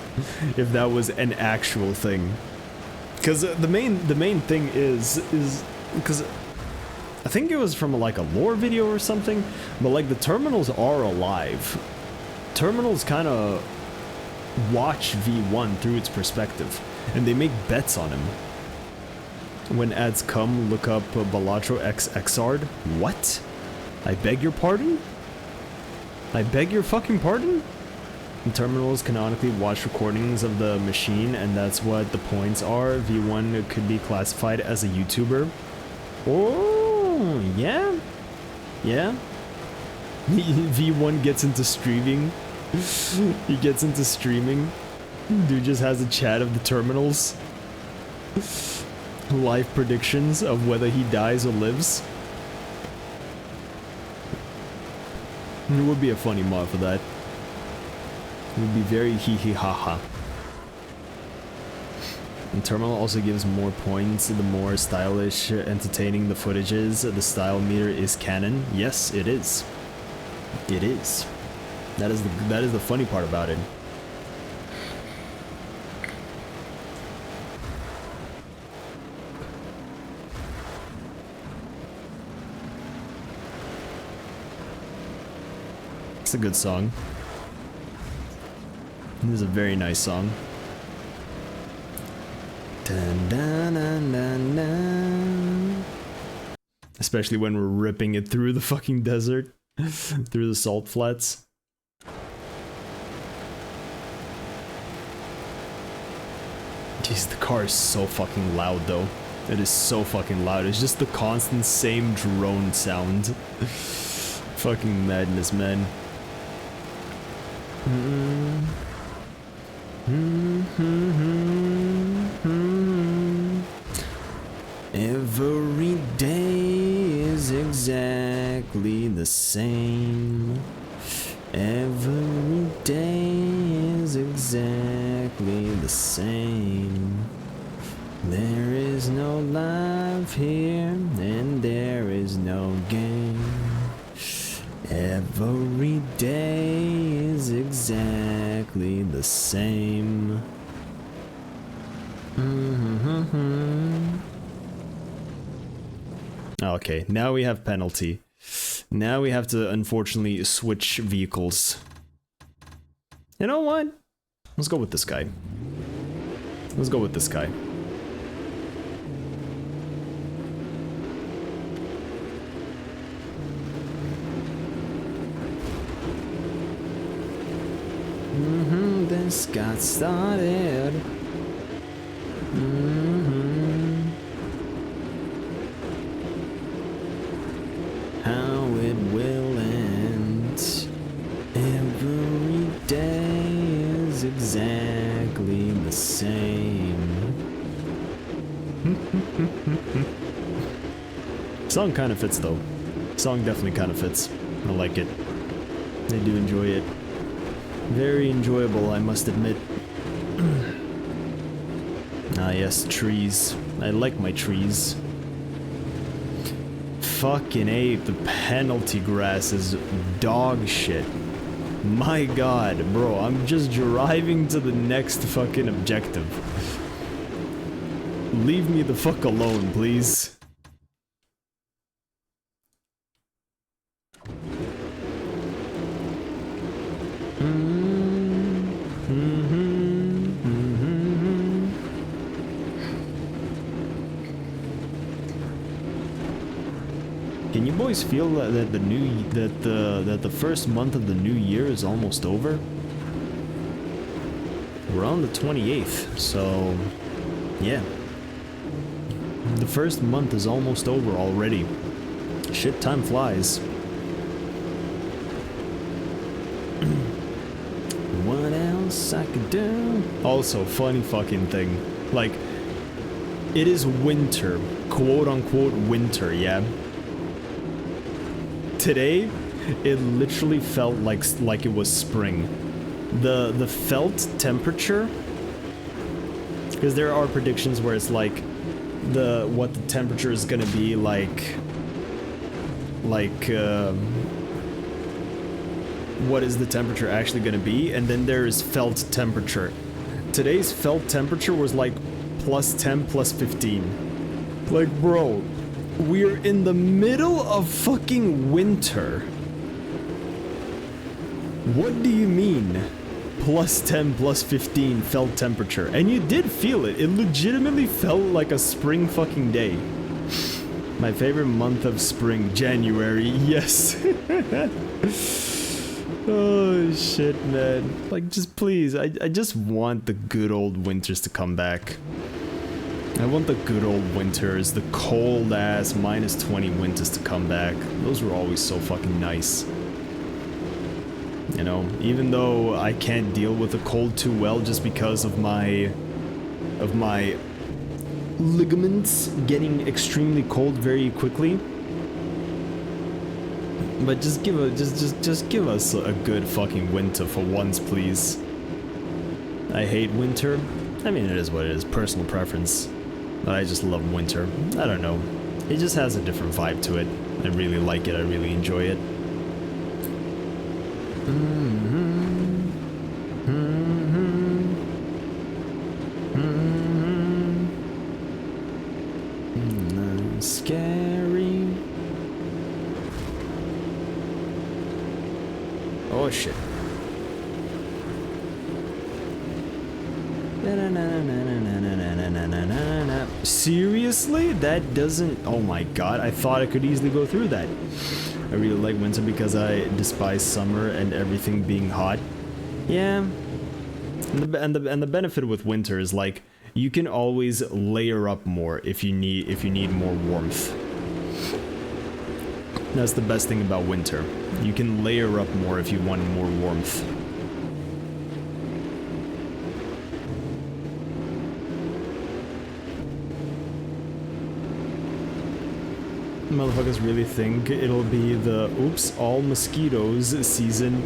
if that was an actual thing. Because the main thing is because I think it was from like a lore video or something, but like the terminals are alive. Terminals kind of watch V1 through its perspective, and they make bets on him. When ads come, look up Balatro X Xrd. What? I beg your pardon? I beg your fucking pardon? The terminals canonically watch recordings of the machine, and that's what the points are. V1 could be classified as a YouTuber. Oh, yeah? Yeah? V1 gets into streaming. He gets into streaming. Dude just has a chat of the terminals. Live predictions of whether he dies or lives. It would be a funny mod for that. It would be very hee-hee-ha-ha. And Terminal also gives more points the more stylish, entertaining the footage is. The style meter is canon. Yes, it is. It is. That is the funny part about it. It's a good song. This is a very nice song. Dun, dun, dun, dun, dun. Especially when we're ripping it through the fucking desert, through the salt flats. Jeez, the car is so fucking loud though. It is so fucking loud. It's just the constant same drone sound. Fucking madness, man. Every day is exactly the same. Every day is exactly the same. There is no life here, and there is no game. Every day is exactly the same. Okay, now we have penalty. Now we have to unfortunately switch vehicles. You know what? Let's go with this guy. Let's go with this guy. This got started. How it will end. Every day is exactly the same. Song kind of fits though. Song definitely kind of fits. I like it. I do enjoy it. Very enjoyable, I must admit. Ah yes, trees. I like my trees. Fucking A, the penalty grass is dog shit. My god, bro, I'm just driving to the next fucking objective. Leave me the fuck alone, please. Can you boys feel that the first month of the new year is almost over? We're on the 28th, so yeah. The first month is almost over already. Shit, time flies. What else I could do? Also, funny fucking thing. Like, it is winter. Quote unquote winter, yeah? Today, it literally felt like it was spring. The felt temperature, because there are predictions where it's like what the temperature is gonna be what is the temperature actually gonna be, and then there is felt temperature. Today's felt temperature was like +10, +15. Like, bro, we're in the middle of fucking winter. What do you mean? +10, +15 felt temperature. And you did feel it. It legitimately felt like a spring fucking day. My favorite month of spring, January. Yes. Oh shit, man. Like, just please, I just want the good old winters to come back. I want the good old winters, the cold ass -20 winters to come back. Those were always so fucking nice. You know, even though I can't deal with the cold too well just because of my ligaments getting extremely cold very quickly. But just give us a good fucking winter for once, please. I hate winter. I mean, it is what it is, personal preference. But I just love winter. I don't know. It just has a different vibe to it. I really like it. I really enjoy it. Scary. Oh shit. Seriously? That doesn't... Oh my god, I thought I could easily go through that. I really like winter because I despise summer and everything being hot. Yeah. And the benefit with winter is like you can always layer up more if you need more warmth. That's the best thing about winter. You can layer up more if you want more warmth. Motherfuckers really think it'll be the oops, all mosquitoes season.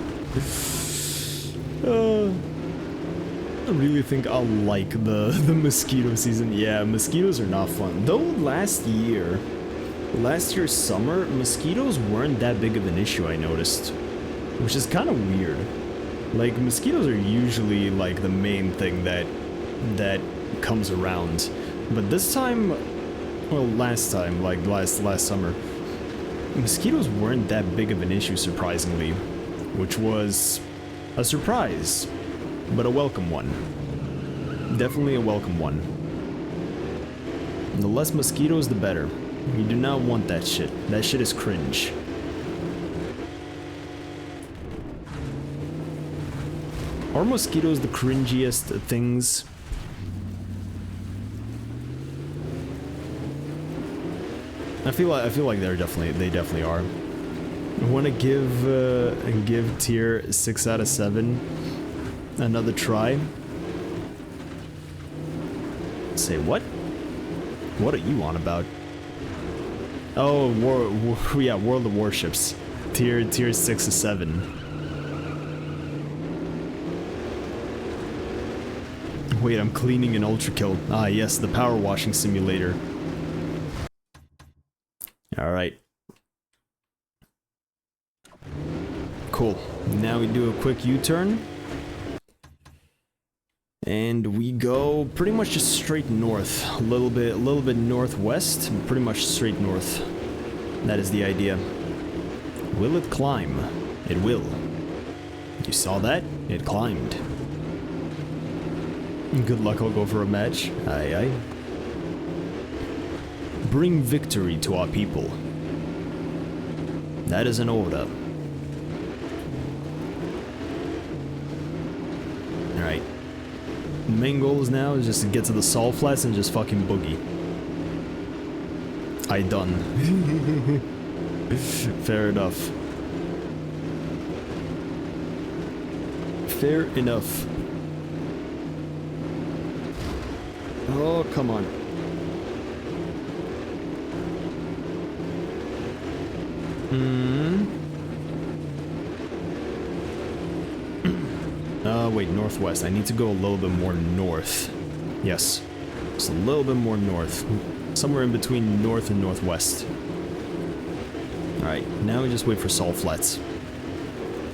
I really think I'll like the mosquito season. Yeah, mosquitoes are not fun. Though last year's summer, mosquitoes weren't that big of an issue, I noticed. Which is kind of weird. Like, mosquitoes are usually like the main thing that comes around. But this time, well, last time, like last summer, mosquitoes weren't that big of an issue, surprisingly, which was a surprise, but a welcome one. Definitely a welcome one. The less mosquitoes, the better. You do not want that shit. That shit is cringe. Are mosquitoes the cringiest things? I feel like they definitely are. I want to give tier 6 out of 7 another try. Say what? What are you on about? Oh, yeah, World of Warships, tier 6 of 7. Wait, I'm cleaning an ultra kill. Ah, yes, the power washing simulator. Alright. Cool. Now we do a quick U-turn. And we go pretty much just straight north. A little bit northwest, pretty much straight north. That is the idea. Will it climb? It will. You saw that? It climbed. Good luck, I'll go for a match. Aye aye. Bring victory to our people. That is an order. Alright. Main goals now is just to get to the salt flats and just fucking boogie. I done. Fair enough. Fair enough. Oh, come on. Wait, northwest. I need to go a little bit more north. Yes. Just a little bit more north. Somewhere in between north and northwest. Alright, now we just wait for salt flats.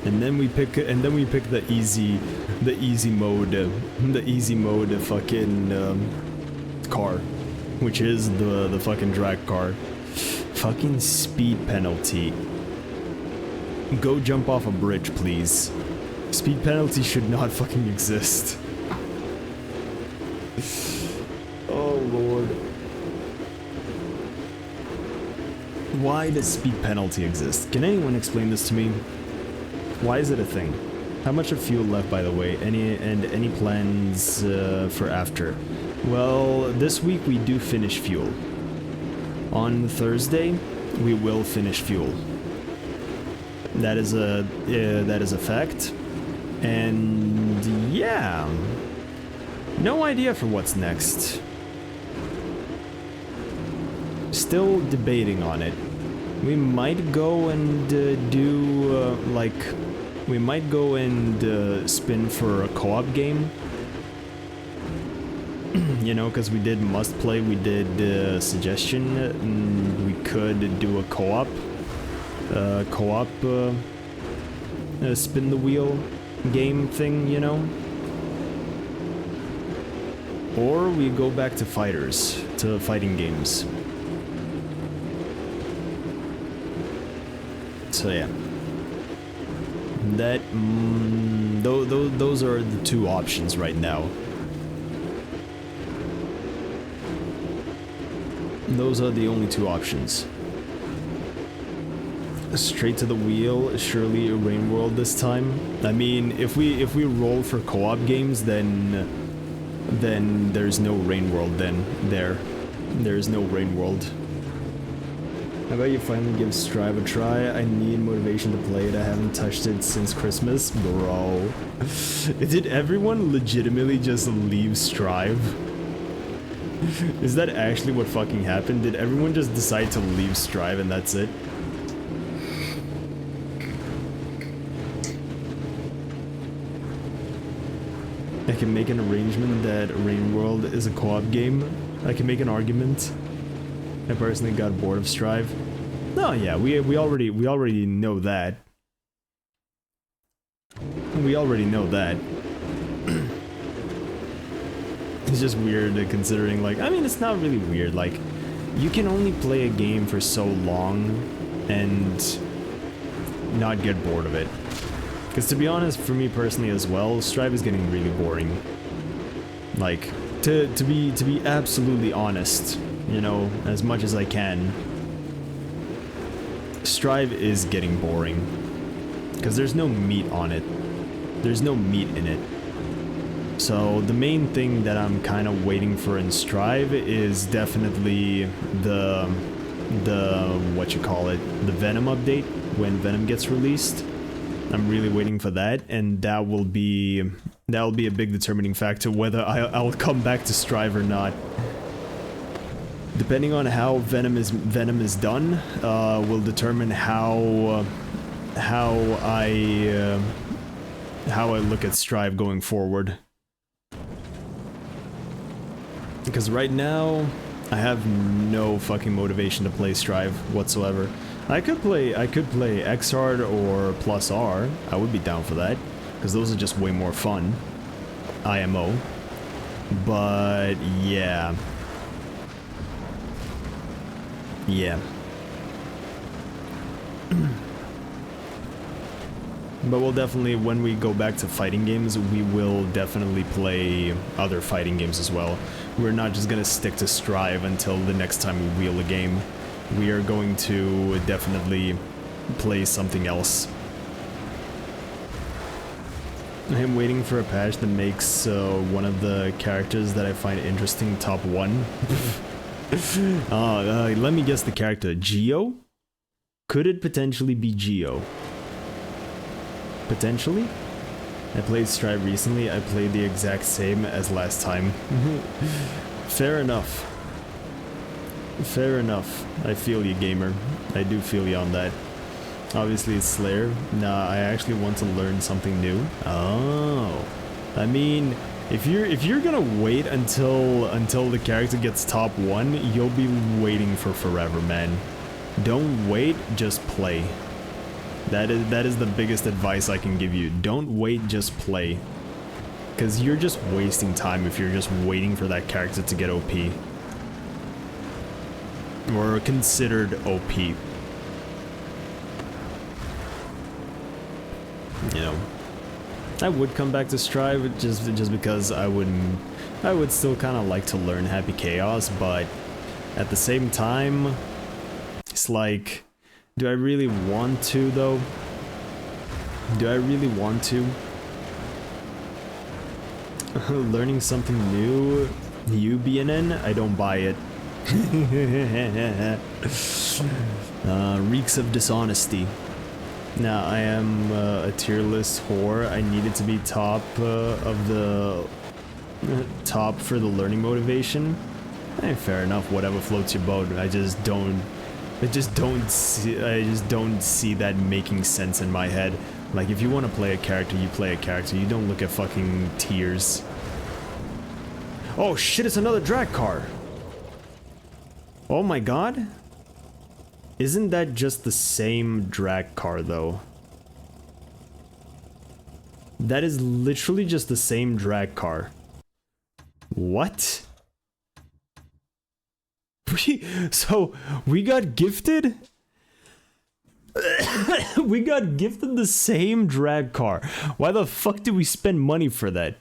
And then we pick the easy mode fucking car, which is the fucking drag car. Fucking speed penalty. Go jump off a bridge, please. Speed penalty should not fucking exist. Oh lord. Why does speed penalty exist? Can anyone explain this to me? Why is it a thing? How much of fuel left, by the way? Any plans for after? Well, this week we do finish fuel. On Thursday, we will finish fuel. That is a fact. And yeah, no idea for what's next. Still debating on it. We might go and we might go and spin for a co-op game. You know, because we did must play, we did suggestion, and we could do a co-op spin the wheel game thing, you know? Or we go back to fighters, to fighting games. So yeah. That, those are the two options right now. Those are the only two options. Straight to the wheel, surely a Rain World this time. I mean, if we roll for co-op games, then there's no Rain World. There's no Rain World. How about you finally give Strive a try? I need motivation to play it. I haven't touched it since Christmas, bro. Did everyone legitimately just leave Strive? Is that actually what fucking happened? Did everyone just decide to leave Strive and that's it? I can make an arrangement that Rain World is a co-op game. I can make an argument. I personally got bored of Strive. No, yeah, we already know that. We already know that. It's just weird considering, like, I mean, it's not really weird, like, you can only play a game for so long and not get bored of it. Because to be honest, for me personally as well, Strive is getting really boring. Like, to be absolutely honest, you know, as much as I can, Strive is getting boring. Because there's no meat on it. There's no meat in it. So the main thing that I'm kind of waiting for in Strive is definitely the what you call it, the Venom update, when Venom gets released. I'm really waiting for that, and that'll be a big determining factor whether I'll come back to Strive or not. Depending on how Venom is done, will determine how I look at Strive going forward. Because right now, I have no fucking motivation to play Strive whatsoever. I could play X-Hard or Plus R. I would be down for that, because those are just way more fun. IMO. But yeah. Yeah. But we'll definitely, when we go back to fighting games, we will definitely play other fighting games as well. We're not just gonna stick to Strive until the next time we wheel a game. We are going to definitely play something else. I'm waiting for a patch that makes one of the characters that I find interesting top 1. Let me guess the character. Geo? Could it potentially be Geo? Potentially? I played Strive recently. I played the exact same as last time. Fair enough. Fair enough. I feel you, gamer. I do feel you on that. Obviously it's Slayer. Nah, I actually want to learn something new. Oh. I mean, if you're gonna wait until the character gets top 1, you'll be waiting for forever, man. Don't wait, just play. That is the biggest advice I can give you. Don't wait, just play. Because you're just wasting time if you're just waiting for that character to get OP. Or considered OP. You know. I would come back to Strive just because I would still kind of like to learn Happy Chaos, but at the same time, it's like, do I really want to though? Do I really want to? Learning something new, UBNN? I don't buy it. Reeks of dishonesty. Now, I am a tier list whore. I needed to be top of the top for the learning motivation. Fair enough. Whatever floats your boat. I just don't see that making sense in my head. Like, if you want to play a character, you play a character. You don't look at fucking tiers. Oh shit! It's another drag car. Oh my god. Isn't that just the same drag car, though? That is literally just the same drag car. What? So, we got gifted? We got gifted the same drag car. Why the fuck did we spend money for that?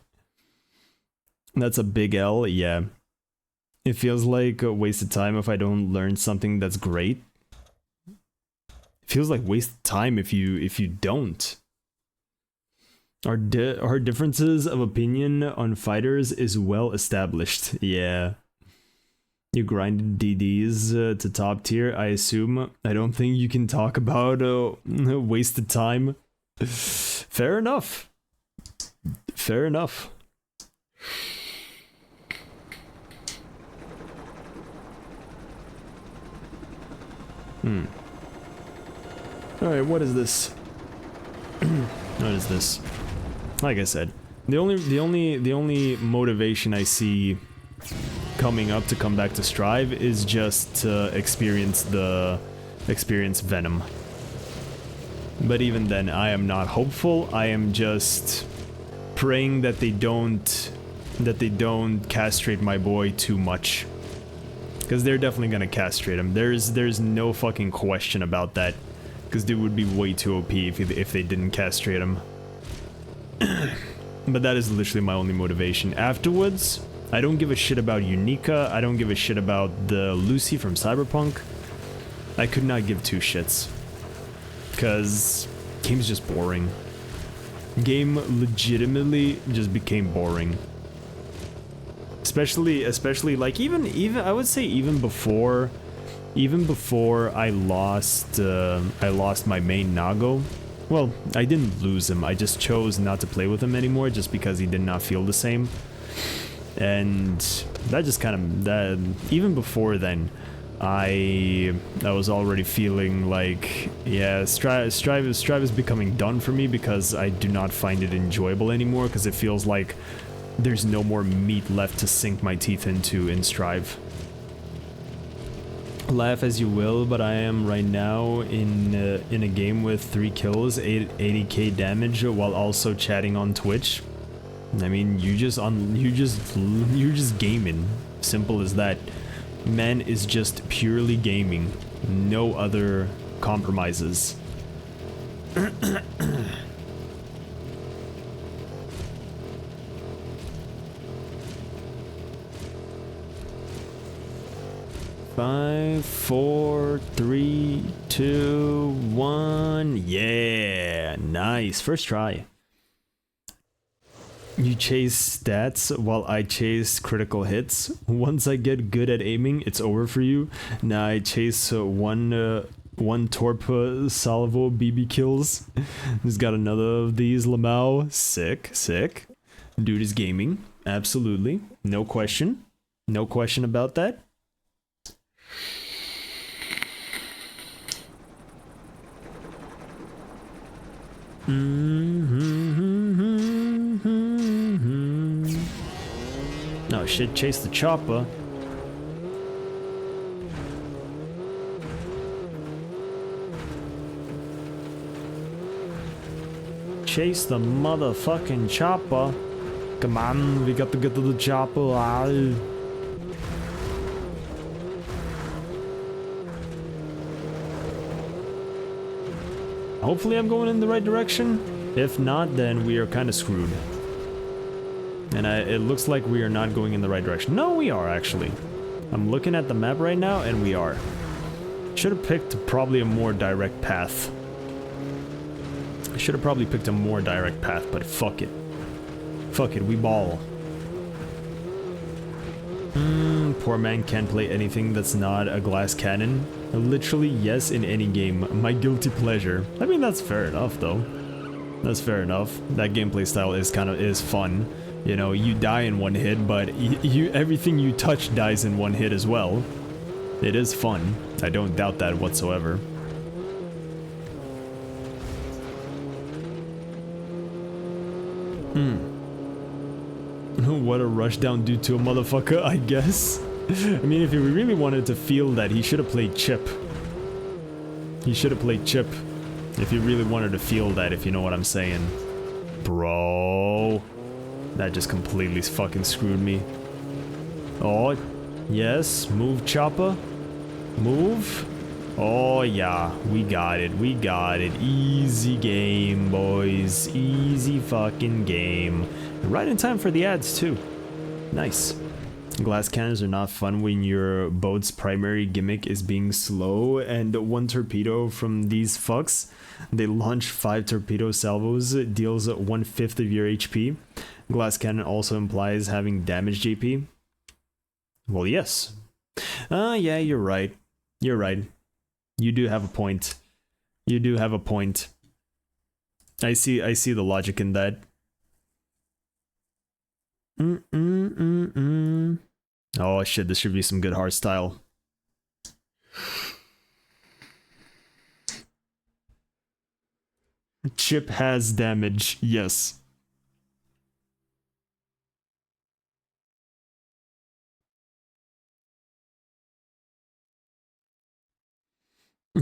That's a big L, yeah. It feels like a waste of time if I don't learn something that's great. It feels like wasted time if you don't. Our differences of opinion on fighters is well established. Yeah. You grinded DDs to top tier, I assume. I don't think you can talk about wasted time. Fair enough. Fair enough. Alright, what is this? What is this? Like I said, the only motivation I see coming up to come back to Strive is just to experience Venom. But even then, I am not hopeful. I am just praying that they don't castrate my boy too much. Because they're definitely gonna castrate him. There's no fucking question about that. Because dude would be way too OP if they didn't castrate him. But that is literally my only motivation. Afterwards, I don't give a shit about Unica. I don't give a shit about the Lucy from Cyberpunk. I could not give two shits. Because game's just boring. Game legitimately just became boring. Especially like even I would say even before I lost my main Nago. Well, I didn't lose him. I just chose not to play with him anymore just because he did not feel the same. And that just kind of even before then, I was already feeling like, yeah, Strive is becoming done for me because I do not find it enjoyable anymore because it feels like there's no more meat left to sink my teeth into in Strive. Laugh as you will, but I am right now in a game with 3 kills, 80k damage, while also chatting on Twitch. I mean, you're just gaming. Simple as that. Man is just purely gaming. No other compromises. Five, 4, 3, 2, 1. Yeah, nice. First try. You chase stats while I chase critical hits. Once I get good at aiming, it's over for you. Now I chase one Torp Salvo BB kills. He's got another of these Lamau. Sick, sick. Dude is gaming. Absolutely. No question. No question about that. Oh shit, chase the chopper. Chase the motherfucking chopper. Come on, we got to get to the chopper. Hopefully I'm going in the right direction. If not, then we are kind of screwed. And it looks like we are not going in the right direction. No, we are actually. I'm looking at the map right now and we are. Should have picked probably a more direct path. I should have probably picked a more direct path, but fuck it. Fuck it, we ball. Poor man can't play anything that's not a glass cannon. Literally, yes, in any game. My guilty pleasure. I mean, that's fair enough, though. That's fair enough. That gameplay style is fun. You know, you die in one hit, but everything you touch dies in one hit as well. It is fun. I don't doubt that whatsoever. What a rushdown due to a motherfucker, I guess. I mean, if he really wanted to feel that, he should have played Chip. He should have played Chip. If he really wanted to feel that, if you know what I'm saying. Bro. That just completely fucking screwed me. Oh, yes. Move, chopper. Move. Oh, yeah. We got it. We got it. Easy game, boys. Easy fucking game. Right in time for the ads, too. Nice. Glass cannons are not fun when your boat's primary gimmick is being slow, and one torpedo from these fucks, they launch 5 torpedo salvos, deals 1/5 of your HP. Glass cannon also implies having damage JP. Well, yes. Yeah, you're right. You're right. You do have a point. You do have a point. I see the logic in that. Oh shit, this should be some good hardstyle. Chip has damage, yes.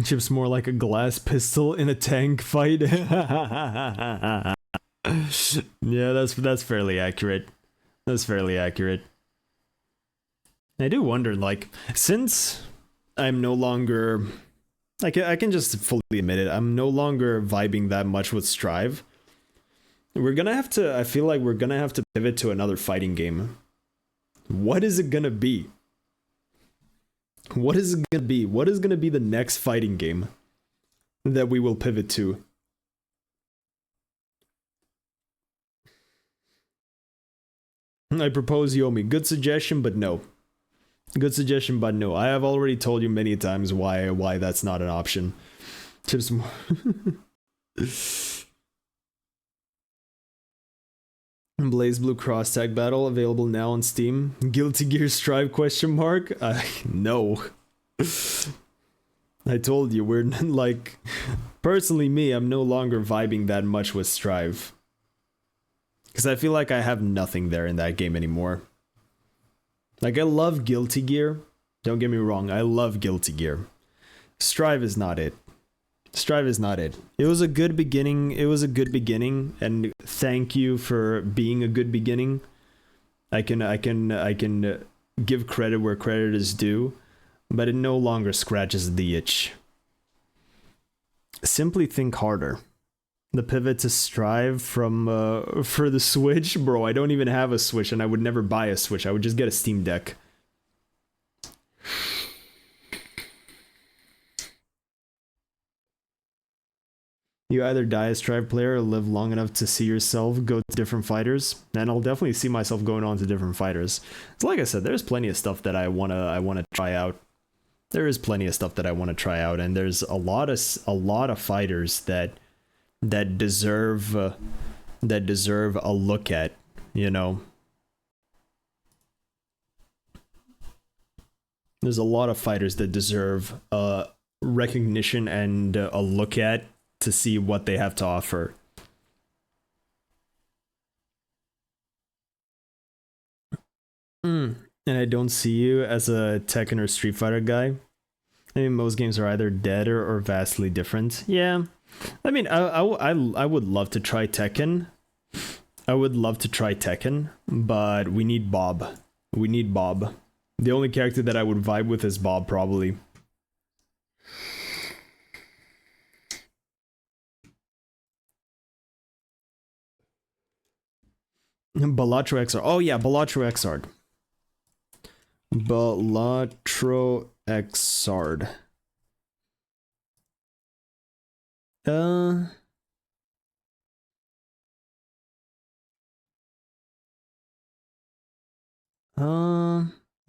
Chip's more like a glass pistol in a tank fight. Yeah, that's fairly accurate. That's fairly accurate. I do wonder, like, since I'm no longer... I can just fully admit it, I'm no longer vibing that much with Strive. We're gonna have to... I feel like we're gonna have to pivot to another fighting game. What is it gonna be? What is it gonna be? What is gonna be the next fighting game that we will pivot to? I propose Yomi. Good suggestion, but no. Good suggestion, but no. I have already told you many times why that's not an option. Chips more. Blaze Blue Cross Tag Battle available now on Steam. Guilty Gear Strive question mark? No. I told you, we're like... Personally, me, I'm no longer vibing that much with Strive. Because I feel like I have nothing there in that game anymore. Like, I love Guilty Gear. Don't get me wrong, I love Guilty Gear. Strive is not it. Strive is not it. It was a good beginning. It was a good beginning, and thank you for being a good beginning. I can give credit where credit is due, but it no longer scratches the itch. Simply think harder. The pivot to Strive from for the Switch, bro. I don't even have a Switch, and I would never buy a Switch. I would just get a Steam Deck. You either die a Strive player or live long enough to see yourself go to different fighters, and I'll definitely see myself going on to different fighters. So like I said, there's plenty of stuff that I wanna try out. There is plenty of stuff that I want to try out, and there's a lot of fighters that deserve a look at, you know. There's a lot of fighters that deserve recognition and a look at to see what they have to offer. And I don't see you as a Tekken or Street Fighter guy. I mean, most games are either dead or vastly different. Yeah. I mean, I would love to try Tekken. I would love to try Tekken, but we need Bob. We need Bob. The only character that I would vibe with is Bob, probably. Balatro Exard. Oh yeah, Balatro Exard. Balatro Exard.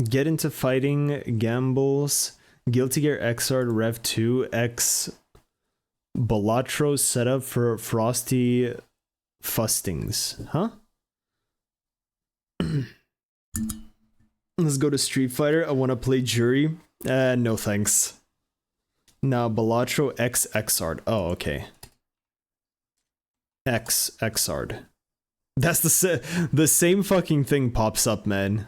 Get into fighting, gambles, Guilty Gear Xrd Rev 2 X Balatro setup for Frosty Fustings. Huh? Let's go to Street Fighter. I want to play Jury. No thanks. Now Balatro X Xrd. Oh, okay. X Xrd. That's the same fucking thing pops up, man.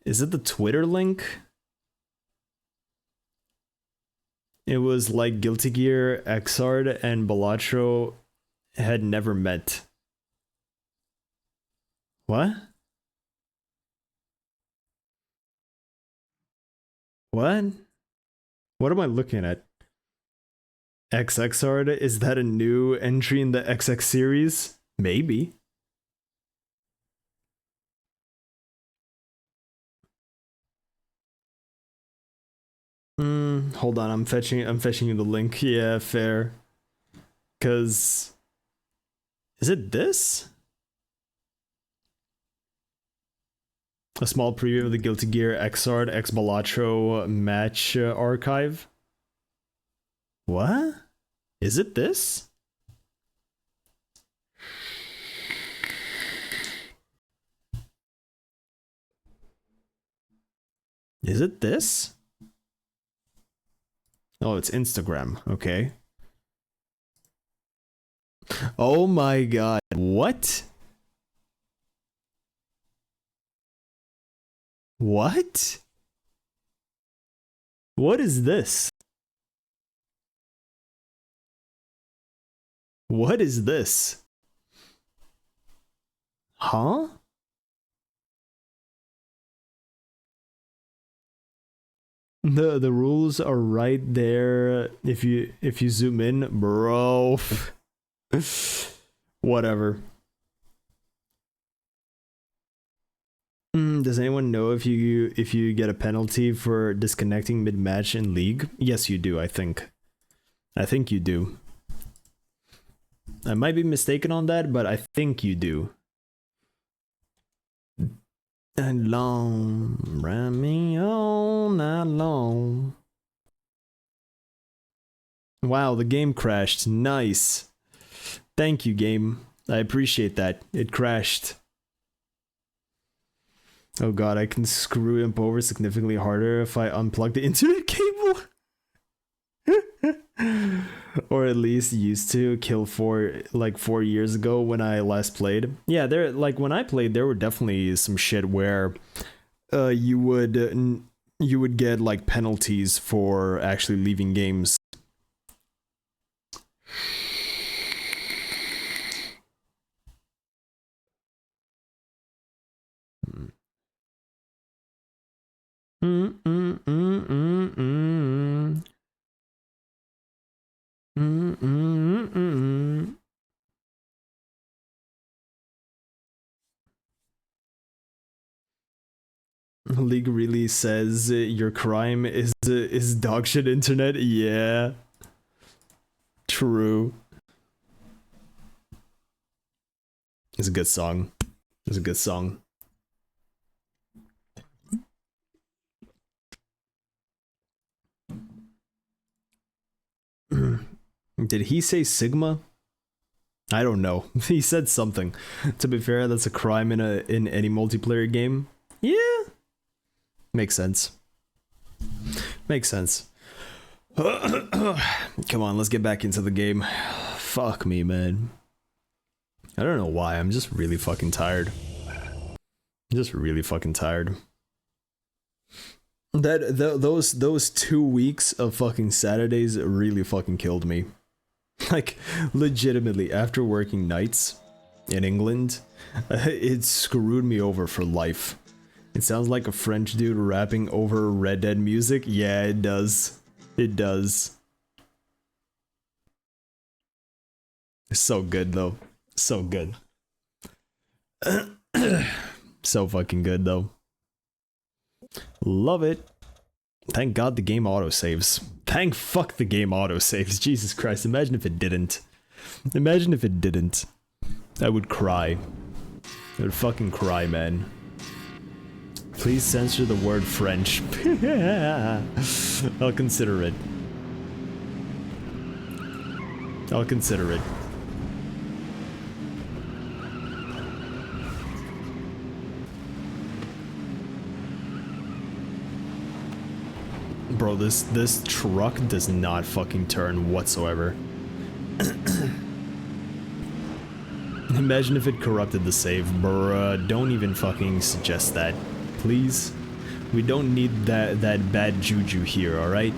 Is it the Twitter link? It was like Guilty Gear Xrd and Balatro had never met. What? What? What am I looking at? XX art? Is that a new entry in the XX series? Maybe. Hold on, I'm fetching you the link. Yeah, fair. Cause is it this? A small preview of the Guilty Gear Xrd X Balatro match archive. What? Is it this? Is it this? Oh, it's Instagram. Okay. Oh my god. What? What? What is this? What is this? Huh? The rules are right there if you zoom in, bro. Whatever. Does anyone know if you get a penalty for disconnecting mid-match in League? Yes, you do, I think. I think you do. I might be mistaken on that, but I think you do. And long, ran me all night long. Wow, the game crashed. Nice. Thank you, game. I appreciate that. It crashed. Oh god, I can screw Imp over significantly harder if I unplug the internet cable. Or at least used to kill 4 years ago when I last played. Yeah, there when I played there were definitely some shit where you would get like penalties for actually leaving games. League really says your crime is dogshit internet. Yeah, true. It's a good song. It's a good song. Did he say Sigma? I don't know. He said something. To be fair, that's a crime in any multiplayer game. Yeah. Makes sense. Makes sense. Come on, let's get back into the game. Fuck me, man. I don't know why. I'm just really fucking tired. I'm just really fucking tired. Those 2 weeks of fucking Saturdays really fucking killed me. Like, legitimately, after working nights in England, it screwed me over for life. It sounds like a French dude rapping over Red Dead music. Yeah, it does. It does. It's so good, though. So good. So fucking good, though. Love it. Thank God the game autosaves. Thank fuck the game autosaves. Jesus Christ, imagine if it didn't. Imagine if it didn't. I would cry. I would fucking cry, man. Please censor the word French. I'll consider it. I'll consider it. Bro, this truck does not fucking turn whatsoever. Imagine if it corrupted the save, bruh. Don't even fucking suggest that. Please? We don't need that bad juju here, alright?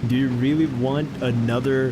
Do you really want another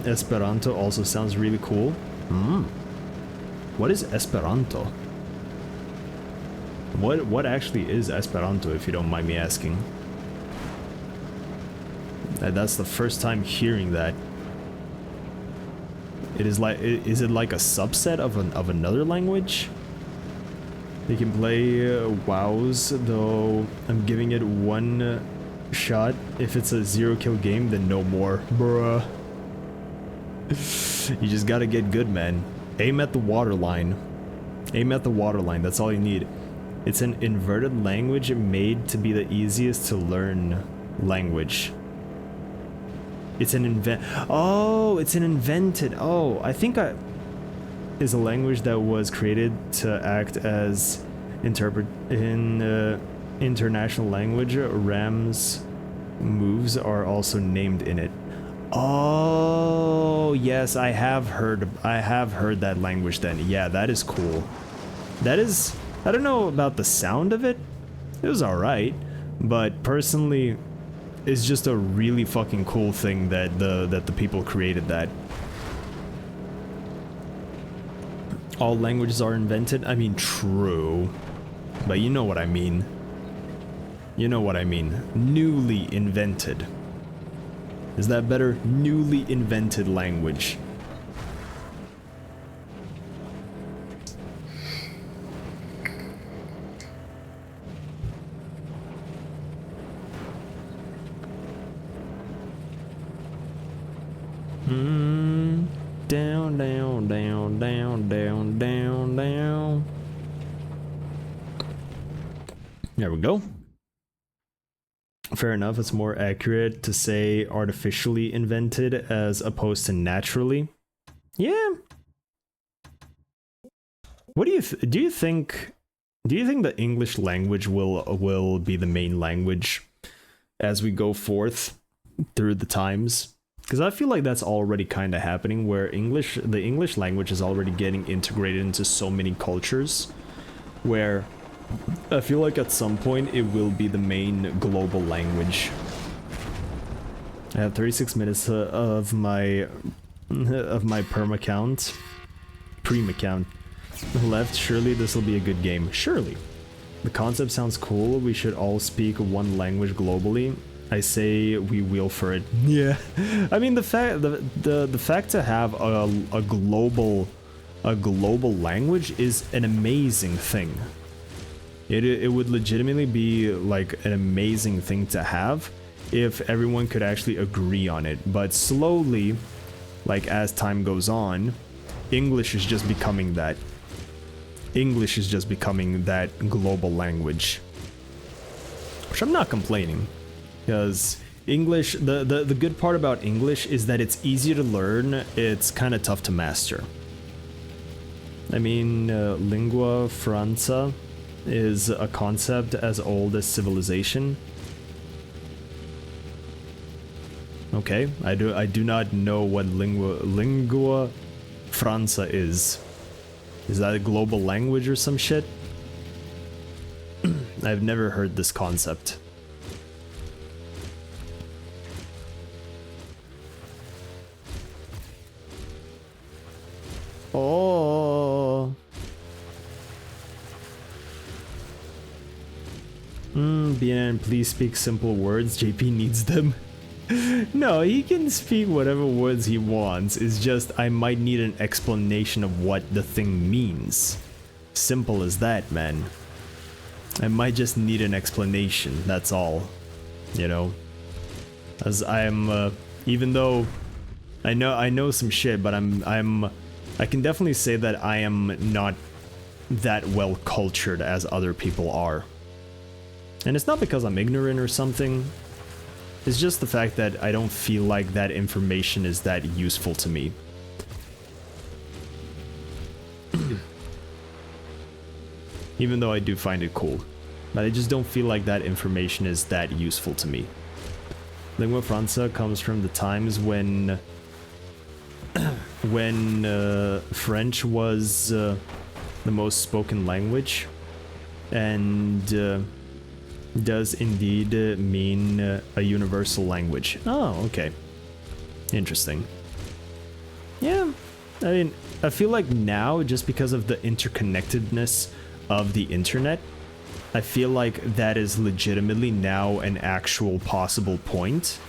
Esperanto also sounds really cool. What is Esperanto? What actually is Esperanto, if you don't mind me asking? That's the first time hearing that. Is it like a subset of another language? You can play WoWs, though I'm giving it one shot. If it's a 0-kill game, then no more. Bruh. You just gotta get good, man. Aim at the waterline. Aim at the waterline, that's all you need. It's an inverted language made to be the easiest to learn language. It's an it's an invented. Oh, I think is a language that was created to act as international language. Ram's moves are also named in it. Oh, yes, I have heard that language then. Yeah, that is cool. That is, I don't know about the sound of it. It was all right, but personally, it's just a really fucking cool thing that the people created that. All languages are invented? I mean, true. But you know what I mean. You know what I mean. Newly invented. Is that better? Newly invented language. Down, down, down, down, down, down, down. There we go. Fair enough, it's more accurate to say artificially invented as opposed to naturally. Yeah. What do you think the English language will be the main language as we go forth through the times? Because I feel like that's already kind of happening, where the English language is already getting integrated into so many cultures, where I feel like at some point it will be the main global language. I have 36 minutes of my perm account left. Surely this will be a good game. Surely. The concept sounds cool. We should all speak one language globally. I say we wheel for it. Yeah. I mean, the fact to have a global language is an amazing thing. It would legitimately be like an amazing thing to have if everyone could actually agree on it. But slowly, like as time goes on, English is just becoming that. English is just becoming that global language. Which I'm not complaining. Because English, the good part about English is that it's easy to learn, it's kind of tough to master. I mean, lingua franca is a concept as old as civilization. Okay, I do not know what lingua franca is. Is that a global language or some shit? I've never heard this concept. Oh. BNN, please speak simple words. JP needs them. No, he can speak whatever words he wants. It's just I might need an explanation of what the thing means. Simple as that, man. I might just need an explanation, that's all. You know? As I'm even though I know some shit, but I can definitely say that I am not that well cultured as other people are. And it's not because I'm ignorant or something. It's just the fact that I don't feel like that information is that useful to me. Even though I do find it cool. But I just don't feel like that information is that useful to me. Lingua franca comes from the times when French was the most spoken language, and does indeed mean a universal language. Oh, okay. Interesting. Yeah, I mean, I feel like now, just because of the interconnectedness of the internet, I feel like that is legitimately now an actual possible point.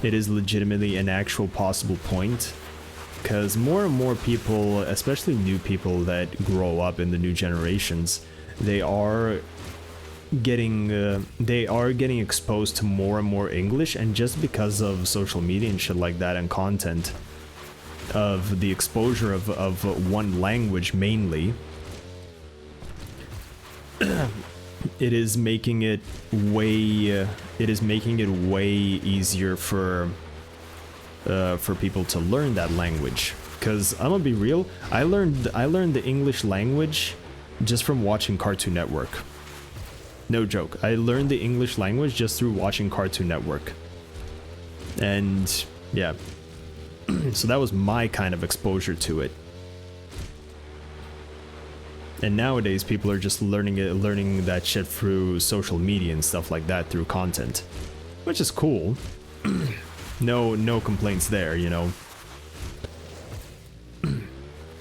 It is legitimately an actual possible point, because more and more people, especially new people that grow up in the new generations, they are getting exposed to more and more English, and just because of social media and shit like that and content, of the exposure of one language mainly, it is making it way easier for people to learn that language. Because I'm gonna be real, I learned the English language just from watching Cartoon Network. No joke, I learned the English language just through watching Cartoon Network. And yeah, so that was my kind of exposure to it. And nowadays people are just learning that shit through social media and stuff like that, through content, which is cool. No complaints there, you know.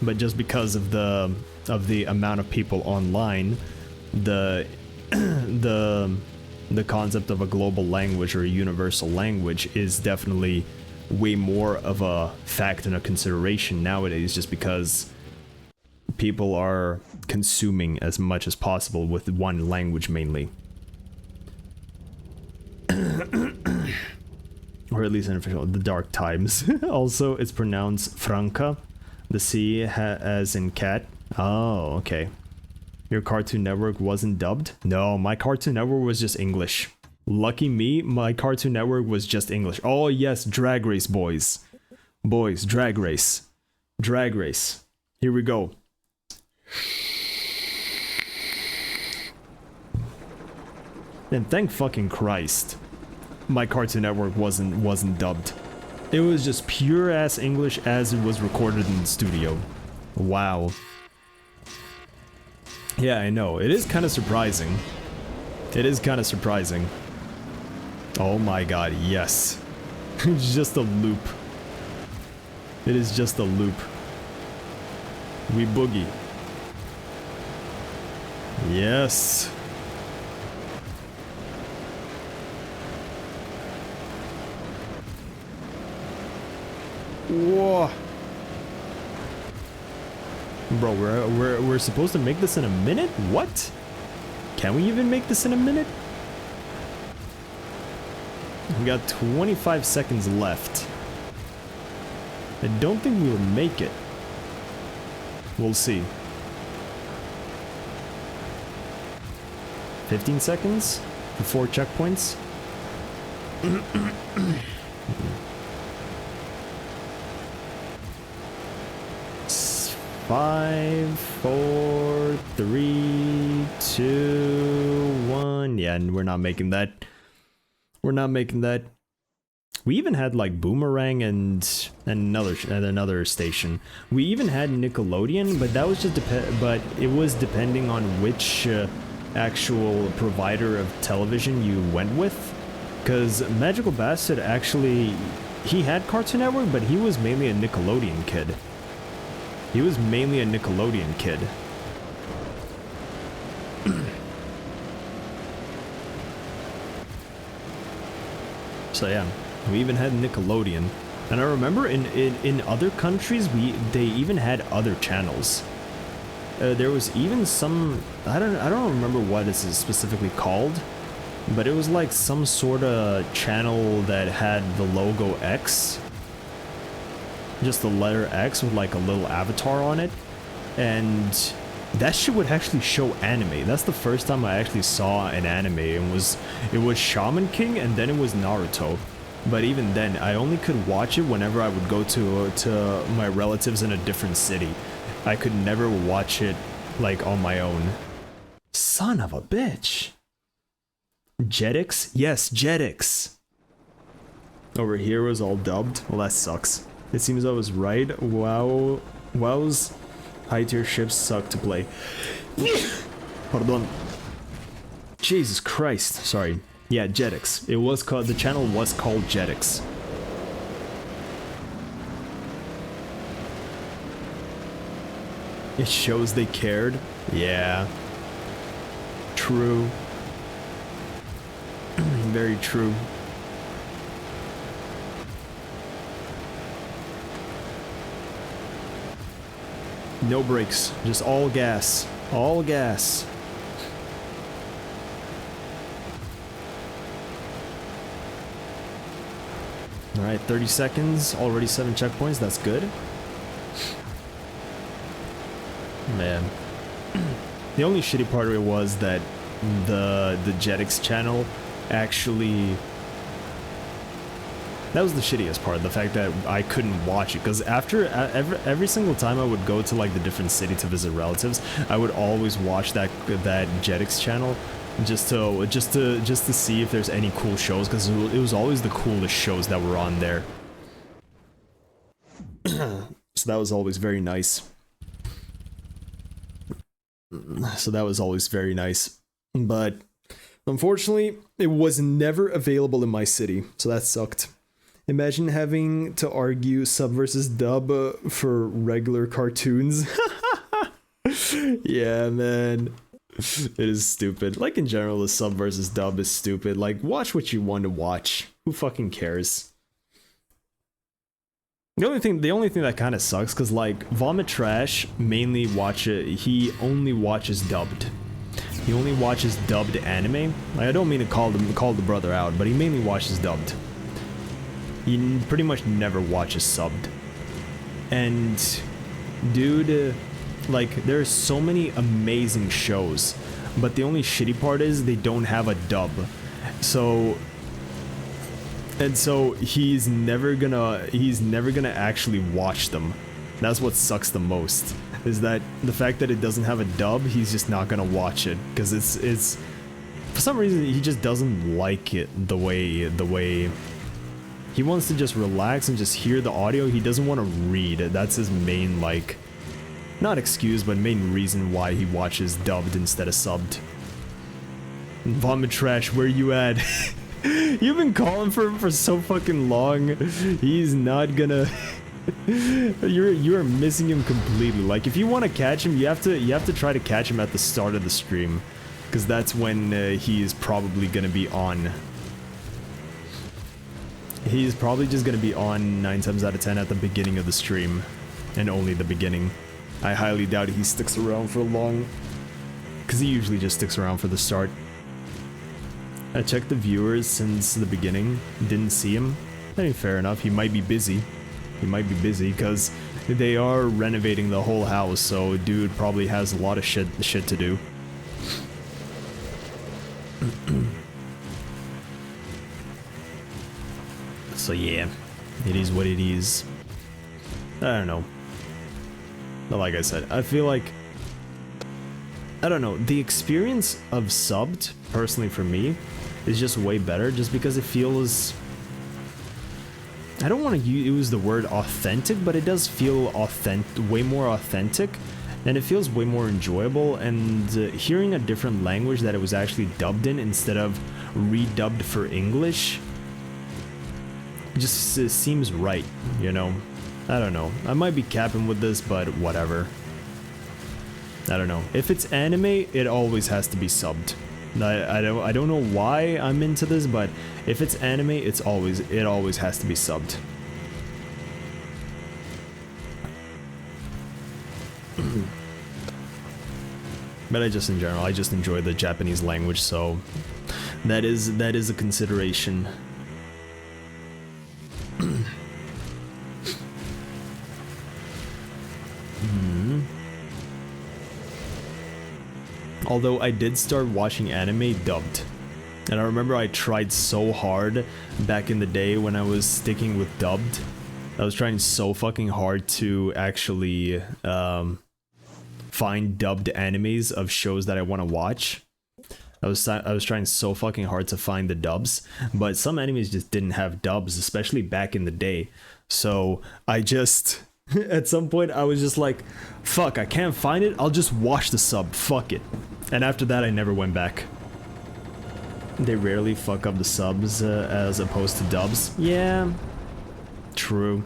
But just because of the amount of people online, the concept of a global language or a universal language is definitely way more of a fact and a consideration nowadays, just because people are consuming as much as possible with one language mainly. Or at least in official, the Dark Times. Also, it's pronounced Franca, the C as in cat. Oh, okay. Your Cartoon Network wasn't dubbed? No, my Cartoon Network was just English. Lucky me, my Cartoon Network was just English. Oh yes, Drag Race, boys. Boys, Drag Race. Drag Race. Here we go. And thank fucking Christ, my Cartoon Network wasn't dubbed. It was just pure ass English as it was recorded in the studio. Wow. Yeah, I know. It is kind of surprising. It is kind of surprising. Oh my god, yes. It's just a loop. It is just a loop. We boogie. Yes. Whoa. Bro, we're supposed to make this in a minute? What? Can we even make this in a minute? We got 25 seconds left. I don't think we will make it. We'll see. 15 seconds for 4 checkpoints. 5, 4, 3, 2, 1. Yeah, and we're not making that. We're not making that. We even had like Boomerang and another station. We even had Nickelodeon, but that was just but it was depending on which actual provider of television you went with. Because Magical Bastard actually, he had Cartoon Network, but he was mainly a Nickelodeon kid. He was mainly a Nickelodeon kid. So yeah, we even had Nickelodeon. And I remember in other countries, they even had other channels. There was even some, I don't remember what this is specifically called, but it was like some sort of channel that had the logo X. Just the letter X with like a little avatar on it, and that shit would actually show anime. That's the first time I actually saw an anime. It was Shaman King, and then it was Naruto. But even then, I only could watch it whenever I would go to my relatives in a different city. I could never watch it like on my own. Son of a bitch. Jetix? Yes, Jetix. Over here was all dubbed. Well, that sucks. It seems I was right. Wow. Wow's high-tier ships suck to play. Pardon. Jesus Christ. Sorry. Yeah, Jetix. It was called, the channel was called Jetix. It shows they cared. Yeah. True. Very true. No brakes, just all gas. All gas. Alright, 30 seconds, already 7 checkpoints, that's good. Man. The only shitty part of it was that the Jetix channel actually... That was the shittiest part, the fact that I couldn't watch it, because after every single time I would go to like the different city to visit relatives, I would always watch that Jetix channel just to see if there's any cool shows, because it was always the coolest shows that were on there. So that was always very nice. But unfortunately, it was never available in my city, so that sucked. Imagine having to argue sub versus dub for regular cartoons. Yeah, man. It is stupid. Like, in general, the sub versus dub is stupid. Like, watch what you want to watch. Who fucking cares? The only thing that kind of sucks, because, like, Vomit Trash mainly he only watches dubbed. He only watches dubbed anime. Like, I don't mean to call the brother out, but he mainly watches dubbed. He pretty much never watches subbed. And, dude, like, there are so many amazing shows, but the only shitty part is they don't have a dub. So he's never gonna actually watch them. That's what sucks the most, is that the fact that it doesn't have a dub, he's just not gonna watch it, because it's for some reason he just doesn't like it the way he wants to just relax and just hear the audio. He doesn't want to read. That's his main, like, not excuse, but main reason why he watches dubbed instead of subbed. Vomit Trash, where you at? You've been calling for him for so fucking long. He's not gonna... You are missing him completely. Like, if you want to catch him, you have to try to catch him at the start of the stream, because that's when he is probably gonna be on. He's probably just gonna be on 9 times out of 10 at the beginning of the stream, and only the beginning. I highly doubt he sticks around for long, because he usually just sticks around for the start. I checked the viewers since the beginning, didn't see him. I mean, fair enough, he might be busy. He might be busy, because they are renovating the whole house, so dude probably has a lot of shit to do. So yeah, it is what it is. I don't know. But like I said, I feel like... I don't know, the experience of subbed, personally for me, is just way better, just because it feels... I don't want to use the word authentic, but it does feel way more authentic, and it feels way more enjoyable, and hearing a different language that it was actually dubbed in instead of redubbed for English just seems right, you know? I don't know. I might be capping with this, but whatever. I don't know. If it's anime, it always has to be subbed. I don't know why I'm into this, but if it's anime, it always has to be subbed. But in general, I just enjoy the Japanese language, so that is a consideration. Although I did start watching anime dubbed, and I remember I tried so hard back in the day when I was sticking with dubbed. I was trying so fucking hard to actually find dubbed animes of shows that I want to watch. I was trying so fucking hard to find the dubs, but some animes just didn't have dubs, especially back in the day. So I just... at some point I was just like, fuck, I can't find it, I'll just watch the sub, fuck it. And after that I never went back. They rarely fuck up the subs as opposed to dubs. Yeah, true.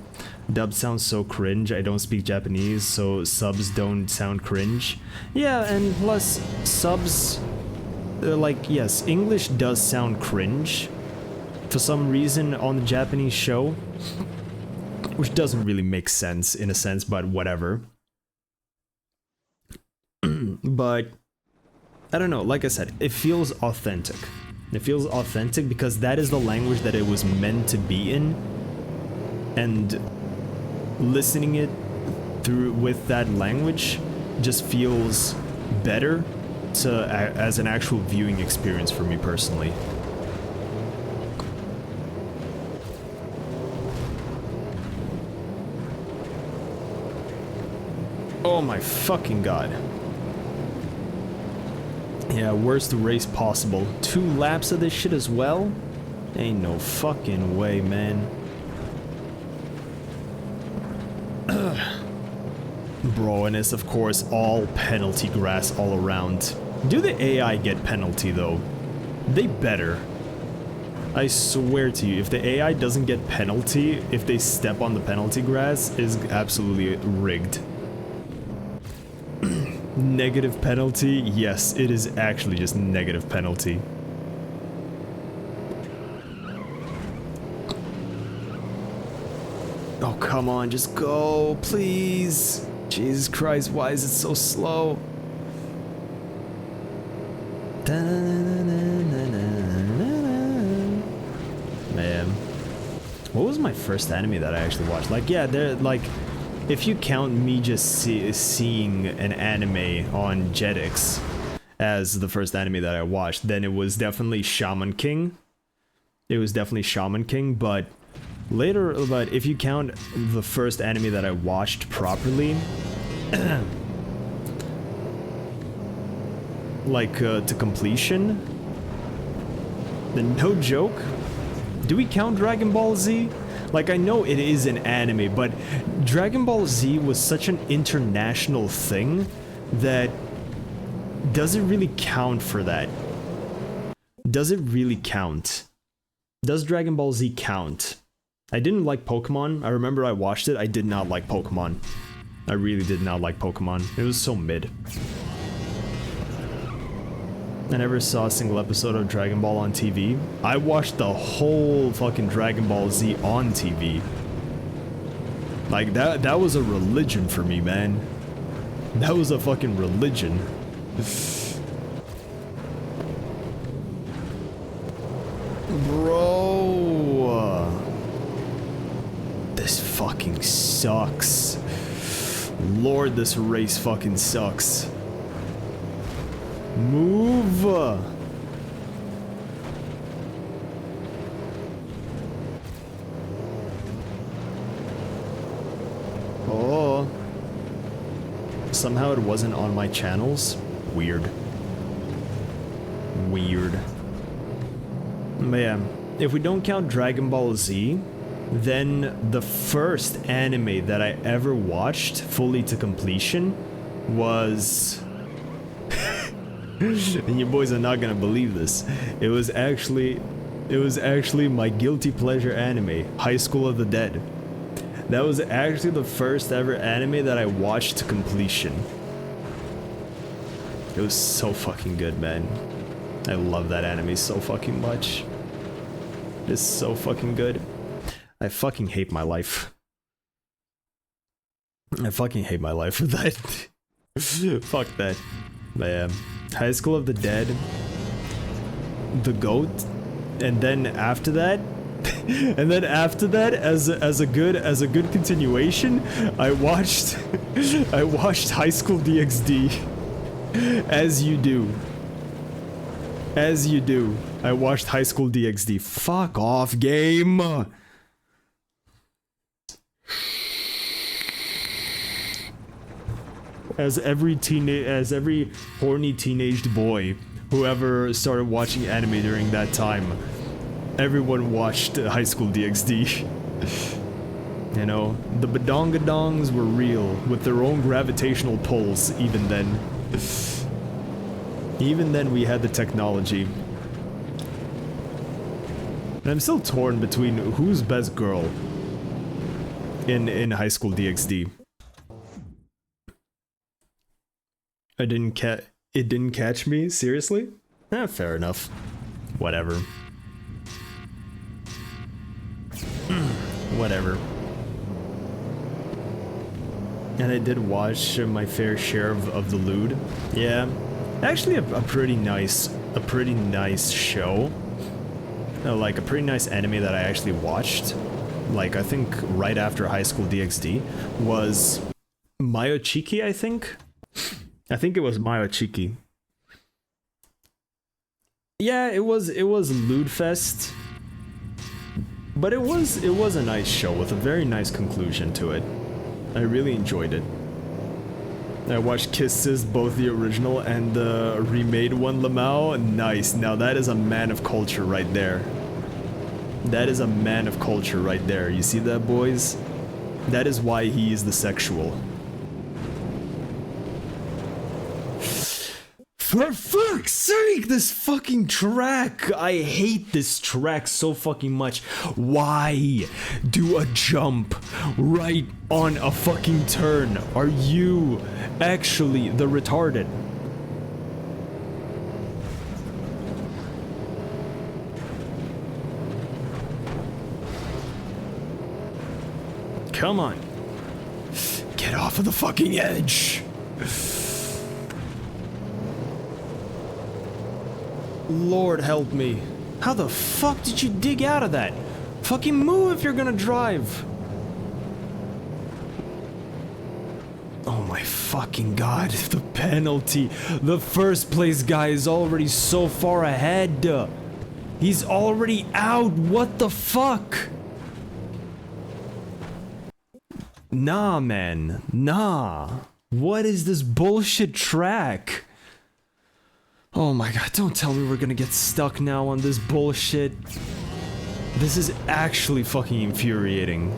Dub sounds so cringe. I don't speak Japanese, so subs don't sound cringe. Yeah, and plus subs, like, yes, English does sound cringe for some reason on the Japanese show, which doesn't really make sense in a sense, but whatever. But I don't know, like I said, it feels authentic. It feels authentic because that is the language that it was meant to be in, and listening it through with that language just feels better as an actual viewing experience for me personally. Oh my fucking god. Yeah, worst race possible. 2 laps of this shit as well? Ain't no fucking way, man. Bro, and it's of course all penalty grass all around. Do the AI get penalty though? They better. I swear to you, if the AI doesn't get penalty, if they step on the penalty grass, is absolutely rigged. Negative penalty? Yes, it is actually just negative penalty. Oh, come on, just go, please. Jesus Christ, why is it so slow? Man. What was my first anime that I actually watched? Like, yeah, they're like, if you count me just seeing an anime on Jetix as the first anime that I watched, then it was definitely Shaman King. It was definitely Shaman King, but later, but if you count the first anime that I watched properly, like to completion, then no joke. Do we count Dragon Ball Z? Like, I know it is an anime, but Dragon Ball Z was such an international thing that does it really count for that? Does it really count? Does Dragon Ball Z count? I didn't like Pokemon. I remember I watched it. I did not like Pokemon. I really did not like Pokemon. It was so mid. I never saw a single episode of Dragon Ball on TV. I watched the whole fucking Dragon Ball Z on TV. Like, that was a religion for me, man. That was a fucking religion. Bro. This fucking sucks. Lord, this race fucking sucks. Move! Oh. Somehow it wasn't on my channels? Weird. Weird. Man, if we don't count Dragon Ball Z, then the first anime that I ever watched fully to completion was... and you boys are not gonna believe this. It was actually my guilty pleasure anime, High School of the Dead. That was actually the first ever anime that I watched to completion. It was so fucking good, man. I love that anime so fucking much. It's so fucking good. I fucking hate my life. I fucking hate my life for that. Fuck that. Man. High School of the Dead, The Goat, and then after that, as a good continuation, I watched High School DxD. As you do. I watched High School DxD. Fuck off, game. As every horny teenaged boy who ever started watching anime during that time, everyone watched High School DxD. You know, the badongadongs were real, with their own gravitational pulls, even then. Even then we had the technology. And I'm still torn between who's best girl. in high school DxD. It didn't catch me, seriously? Fair enough. Whatever. Whatever. And I did watch my fair share of the lewd. Yeah. Actually a pretty nice show. Like a pretty nice anime that I actually watched. Like I think right after high school DxD was Mayochiki, I think. I think it was Mayochiki. Yeah, it was Lewdfest. But it was a nice show with a very nice conclusion to it. I really enjoyed it. I watched Kisses, both the original and the remade one, Lamau. Nice. Now that is a man of culture right there. That is a man of culture right there. You see that, boys? That is why he is the sexual. For fuck's sake, this fucking track! I hate this track so fucking much. Why do a jump right on a fucking turn? Are you actually the retarded? Come on. Get off of the fucking edge! Lord help me. How the fuck did you dig out of that? Fucking move if you're gonna drive. Oh my fucking god, the penalty. The first place guy is already so far ahead. He's already out. What the fuck? Nah, man. Nah. What is this bullshit track? Oh my god, don't tell me we're gonna get stuck now on this bullshit. This is actually fucking infuriating.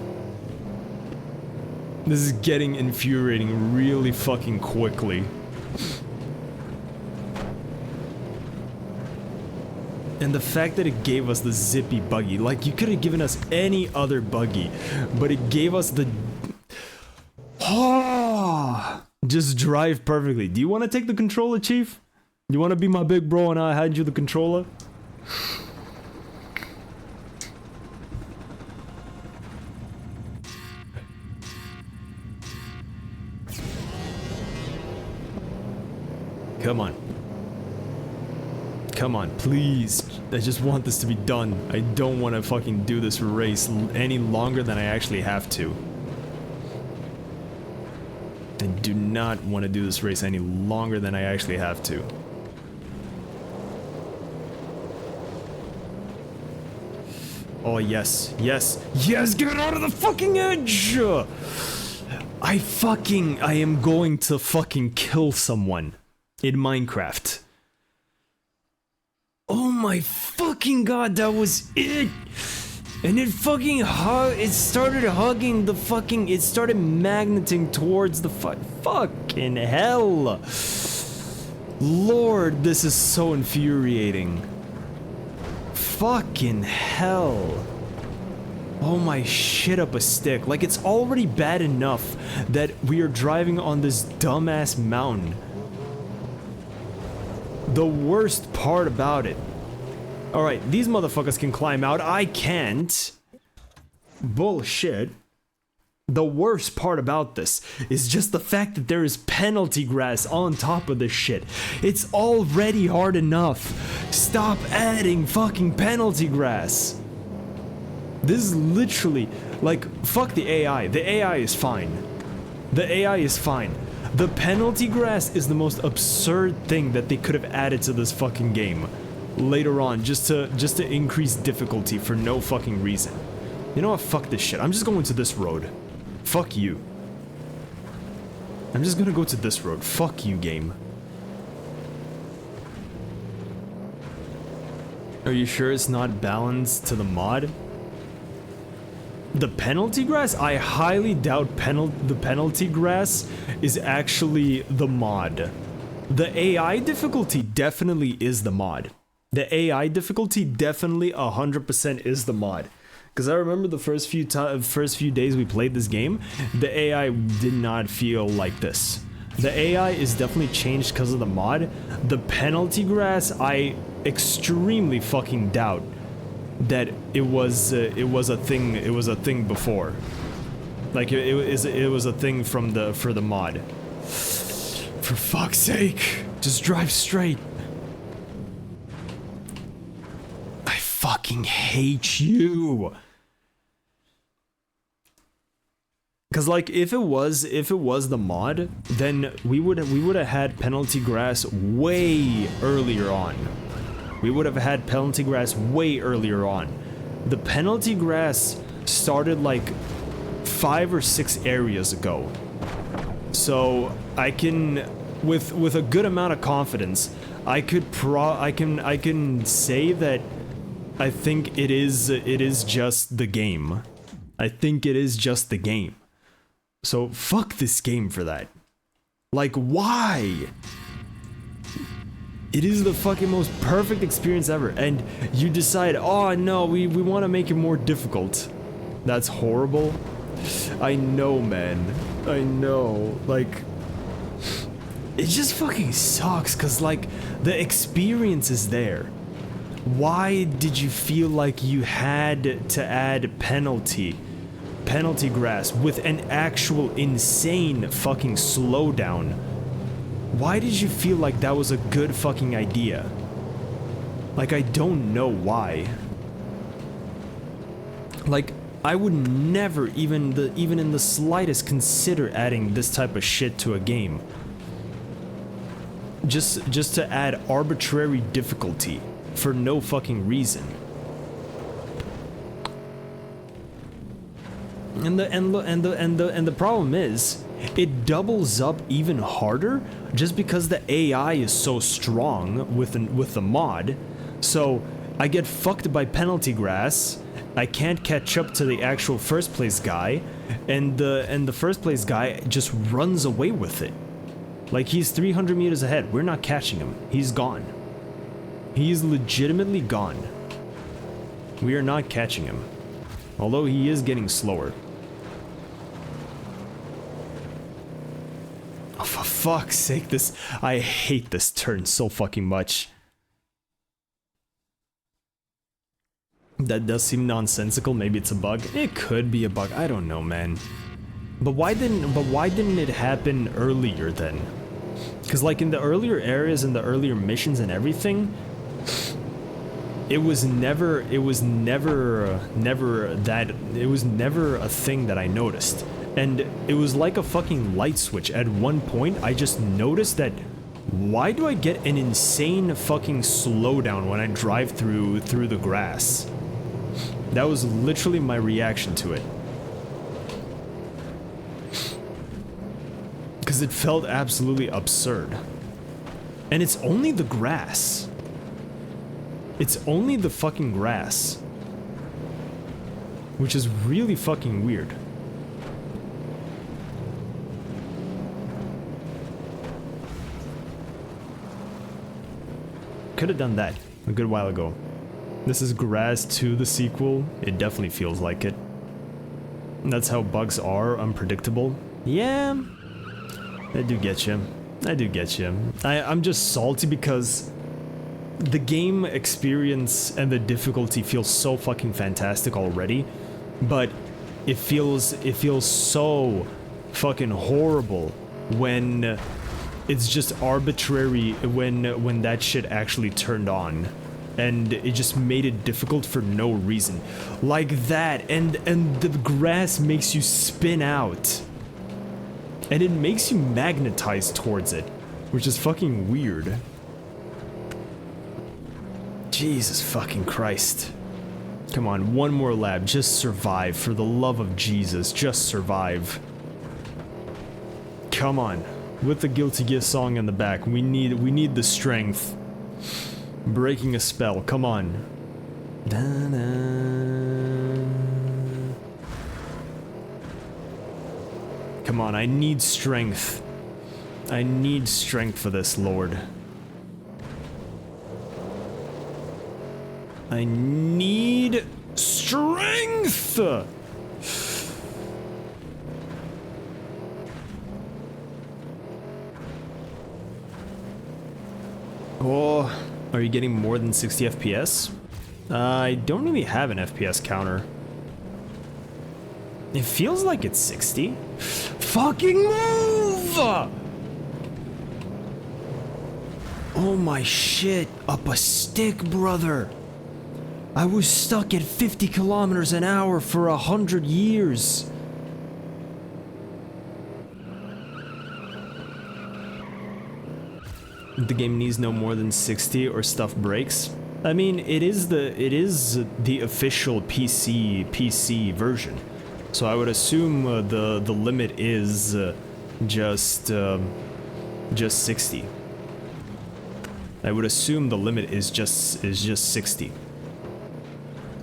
This is getting infuriating really fucking quickly. And the fact that it gave us the zippy buggy, like you could have given us any other buggy, but it gave us the... Oh, just drive perfectly. Do you want to take the controller, Chief? You want to be my big bro and I hand you the controller? Come on. Come on, please. I just want this to be done. I don't want to fucking do this race any longer than I actually have to. I do not want to do this race any longer than I actually have to. Oh, yes, yes, yes, get out of the fucking edge! I am going to fucking kill someone in Minecraft. Oh my fucking god, that was it! And it fucking it started hugging the fucking, it started magneting towards the fucking hell! Lord, this is so infuriating. Fucking hell. Oh my shit up a stick. Like, it's already bad enough that we are driving on this dumbass mountain. The worst part about it. Alright, these motherfuckers can climb out. I can't. Bullshit. The worst part about this is just the fact that there is penalty grass on top of this shit. It's already hard enough. Stop adding fucking penalty grass. This is literally, like, fuck the AI. The AI is fine. The AI is fine. The penalty grass is the most absurd thing that they could have added to this fucking game later on, just to increase difficulty for no fucking reason. You know what? Fuck this shit. I'm just going to this road. Fuck you. I'm just gonna go to this road. Fuck you, game. Are you sure it's not balanced to the mod? The penalty grass? I highly doubt the penalty grass is actually the mod. The AI difficulty definitely is the mod. The AI difficulty definitely 100% is the mod. Because I remember the first few days we played this game, the AI did not feel like this. The AI is definitely changed because of the mod. The penalty grass, I extremely fucking doubt that it was a thing before. Like it was a thing for the mod. For fuck's sake, just drive straight. I fucking hate you. Cause like if it was the mod, then we would have had penalty grass way earlier on. We would have had penalty grass way earlier on. The penalty grass started like 5 or 6 areas ago. So I can, with a good amount of confidence, I can say that I think it is just the game. I think it is just the game. So fuck this game for that. Like, why? It is the fucking most perfect experience ever, and you decide, oh no, we want to make it more difficult. That's horrible. I know, man. I know. Like, it just fucking sucks, cause like, the experience is there. Why did you feel like you had to add penalty grass with an actual insane fucking slowdown? Why did you feel like that was a good fucking idea? Like, I don't know why. Like, I would never even in the slightest consider adding this type of shit to a game. Just to add arbitrary difficulty for no fucking reason. And the problem is, it doubles up even harder just because the AI is so strong with the mod. So I get fucked by penalty grass. I can't catch up to the actual first place guy, and the first place guy just runs away with it. Like, he's 300 meters ahead. We're not catching him. He's gone. He's legitimately gone. We are not catching him. Although he is getting slower. Oh, for fuck's sake, I hate this turn so fucking much. That does seem nonsensical. Maybe it's a bug. It could be a bug. I don't know, man. But why didn't it happen earlier then? Because like in the earlier areas and the earlier missions and everything, it was never a thing that I noticed. And it was like a fucking light switch. At one point, I just noticed that, why do I get an insane fucking slowdown when I drive through the grass? That was literally my reaction to it. Because it felt absolutely absurd. And it's only the grass. It's only the fucking grass. Which is really fucking weird. Could have done that a good while ago. This is grass to the sequel. It definitely feels like it. That's how bugs are, unpredictable. Yeah, I do get you. I do get you. I'm just salty because the game experience and the difficulty feels so fucking fantastic already, but it feels so fucking horrible when it's just arbitrary, when that shit actually turned on. And it just made it difficult for no reason. Like that, and the grass makes you spin out. And it makes you magnetize towards it, which is fucking weird. Jesus fucking Christ. Come on, one more lap, just survive, for the love of Jesus, just survive. Come on, with the Guilty Gear song in the back, we need the strength. Breaking a spell, come on. Da-da. Come on, I need strength. I need strength for this, Lord. I need strength. Oh, are you getting more than 60 FPS? I don't really have an FPS counter. It feels like it's 60. Fucking move! Oh my shit, up a stick, brother. I was stuck at 50 kilometers an hour for 100 years. The game needs no more than 60 or stuff breaks. I mean, it is the official PC version. So I would assume the limit is just 60. I would assume the limit is just 60.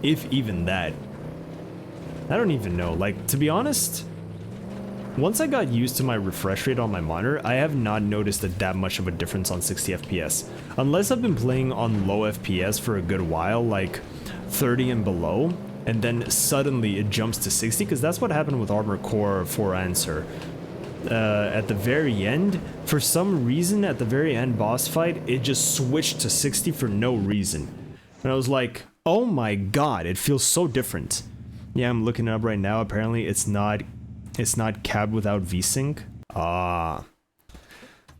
If even that. I don't even know. Like, to be honest, once I got used to my refresh rate on my monitor, I have not noticed that much of a difference on 60 FPS. Unless I've been playing on low FPS for a good while, like 30 and below, and then suddenly it jumps to 60, because that's what happened with Armored Core 4 Answer. At the very end, for some reason, at the very end boss fight, it just switched to 60 for no reason. And I was like, oh my god, it feels so different. Yeah, I'm looking it up right now. Apparently it's not capped without VSync. Ah.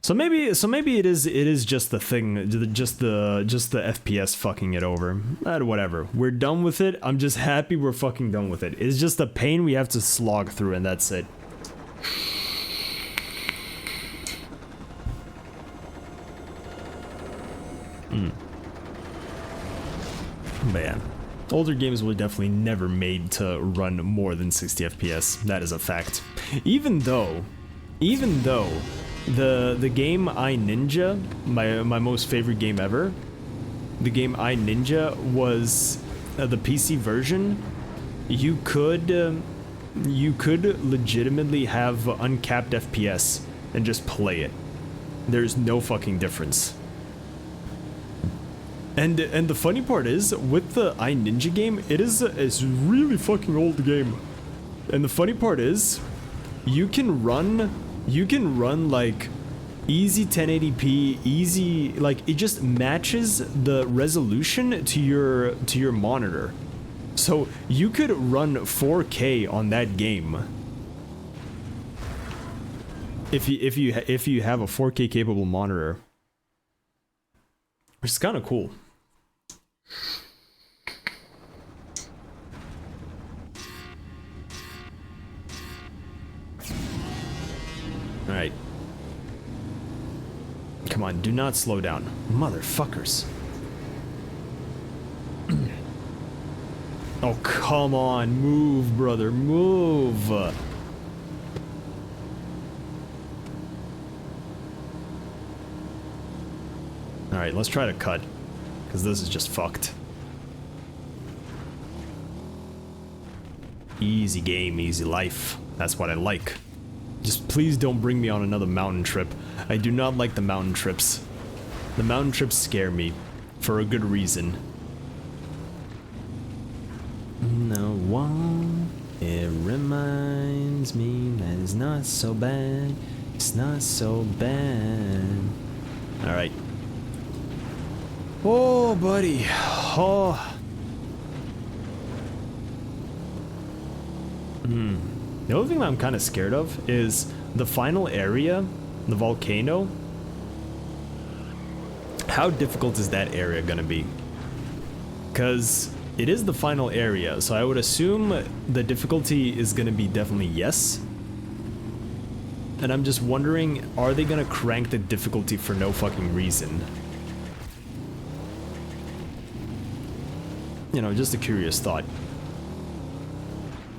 So maybe it is just the thing, just the FPS fucking it over. Whatever. We're done with it. I'm just happy we're fucking done with it. It's just a pain we have to slog through, and that's it. But yeah, older games were definitely never made to run more than 60 FPS. That is a fact. Even though the game I Ninja, my most favorite game ever, the game I Ninja was the PC version. You could legitimately have uncapped FPS and just play it. There's no fucking difference. And the funny part is, with the iNinja game, it's a really fucking old game. And the funny part is, you can run like easy 1080p, easy, like it just matches the resolution to your monitor. So you could run 4K on that game. If you have a 4K capable monitor. Which is kind of cool. Alright. Come on, do not slow down. Motherfuckers. Oh, come on. Move, brother. Move. Alright, let's try to cut. Because this is just fucked. Easy game, easy life. That's what I like. Just please don't bring me on another mountain trip. I do not like the mountain trips. The mountain trips scare me. For a good reason. No one. It reminds me that it's not so bad. It's not so bad. Alright. Oh, buddy. Oh. The only thing that I'm kind of scared of is the final area, the volcano. How difficult is that area gonna be? Because it is the final area, so I would assume the difficulty is gonna be definitely yes. And I'm just wondering, are they gonna crank the difficulty for no fucking reason? You know, just a curious thought.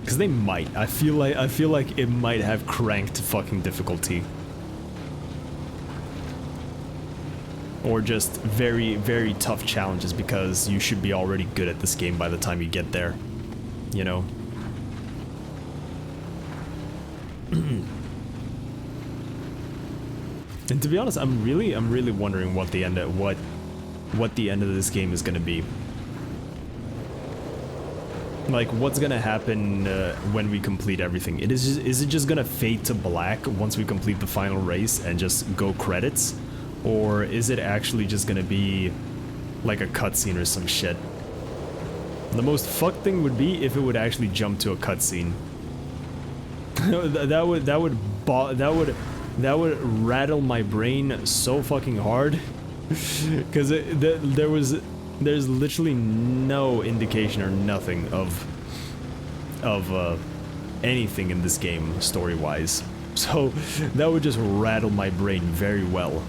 Because they might. I feel like it might have cranked fucking difficulty. Or just very, very tough challenges because you should be already good at this game by the time you get there. You know? And to be honest, I'm really wondering what the end of this game is gonna be. Like, what's gonna happen when we complete everything? Is it just gonna fade to black once we complete the final race and just go credits? Or is it actually just gonna be like a cutscene or some shit? The most fucked thing would be if it would actually jump to a cutscene. that would rattle my brain so fucking hard, because there's literally no indication or nothing of anything in this game story-wise. So that would just rattle my brain very well.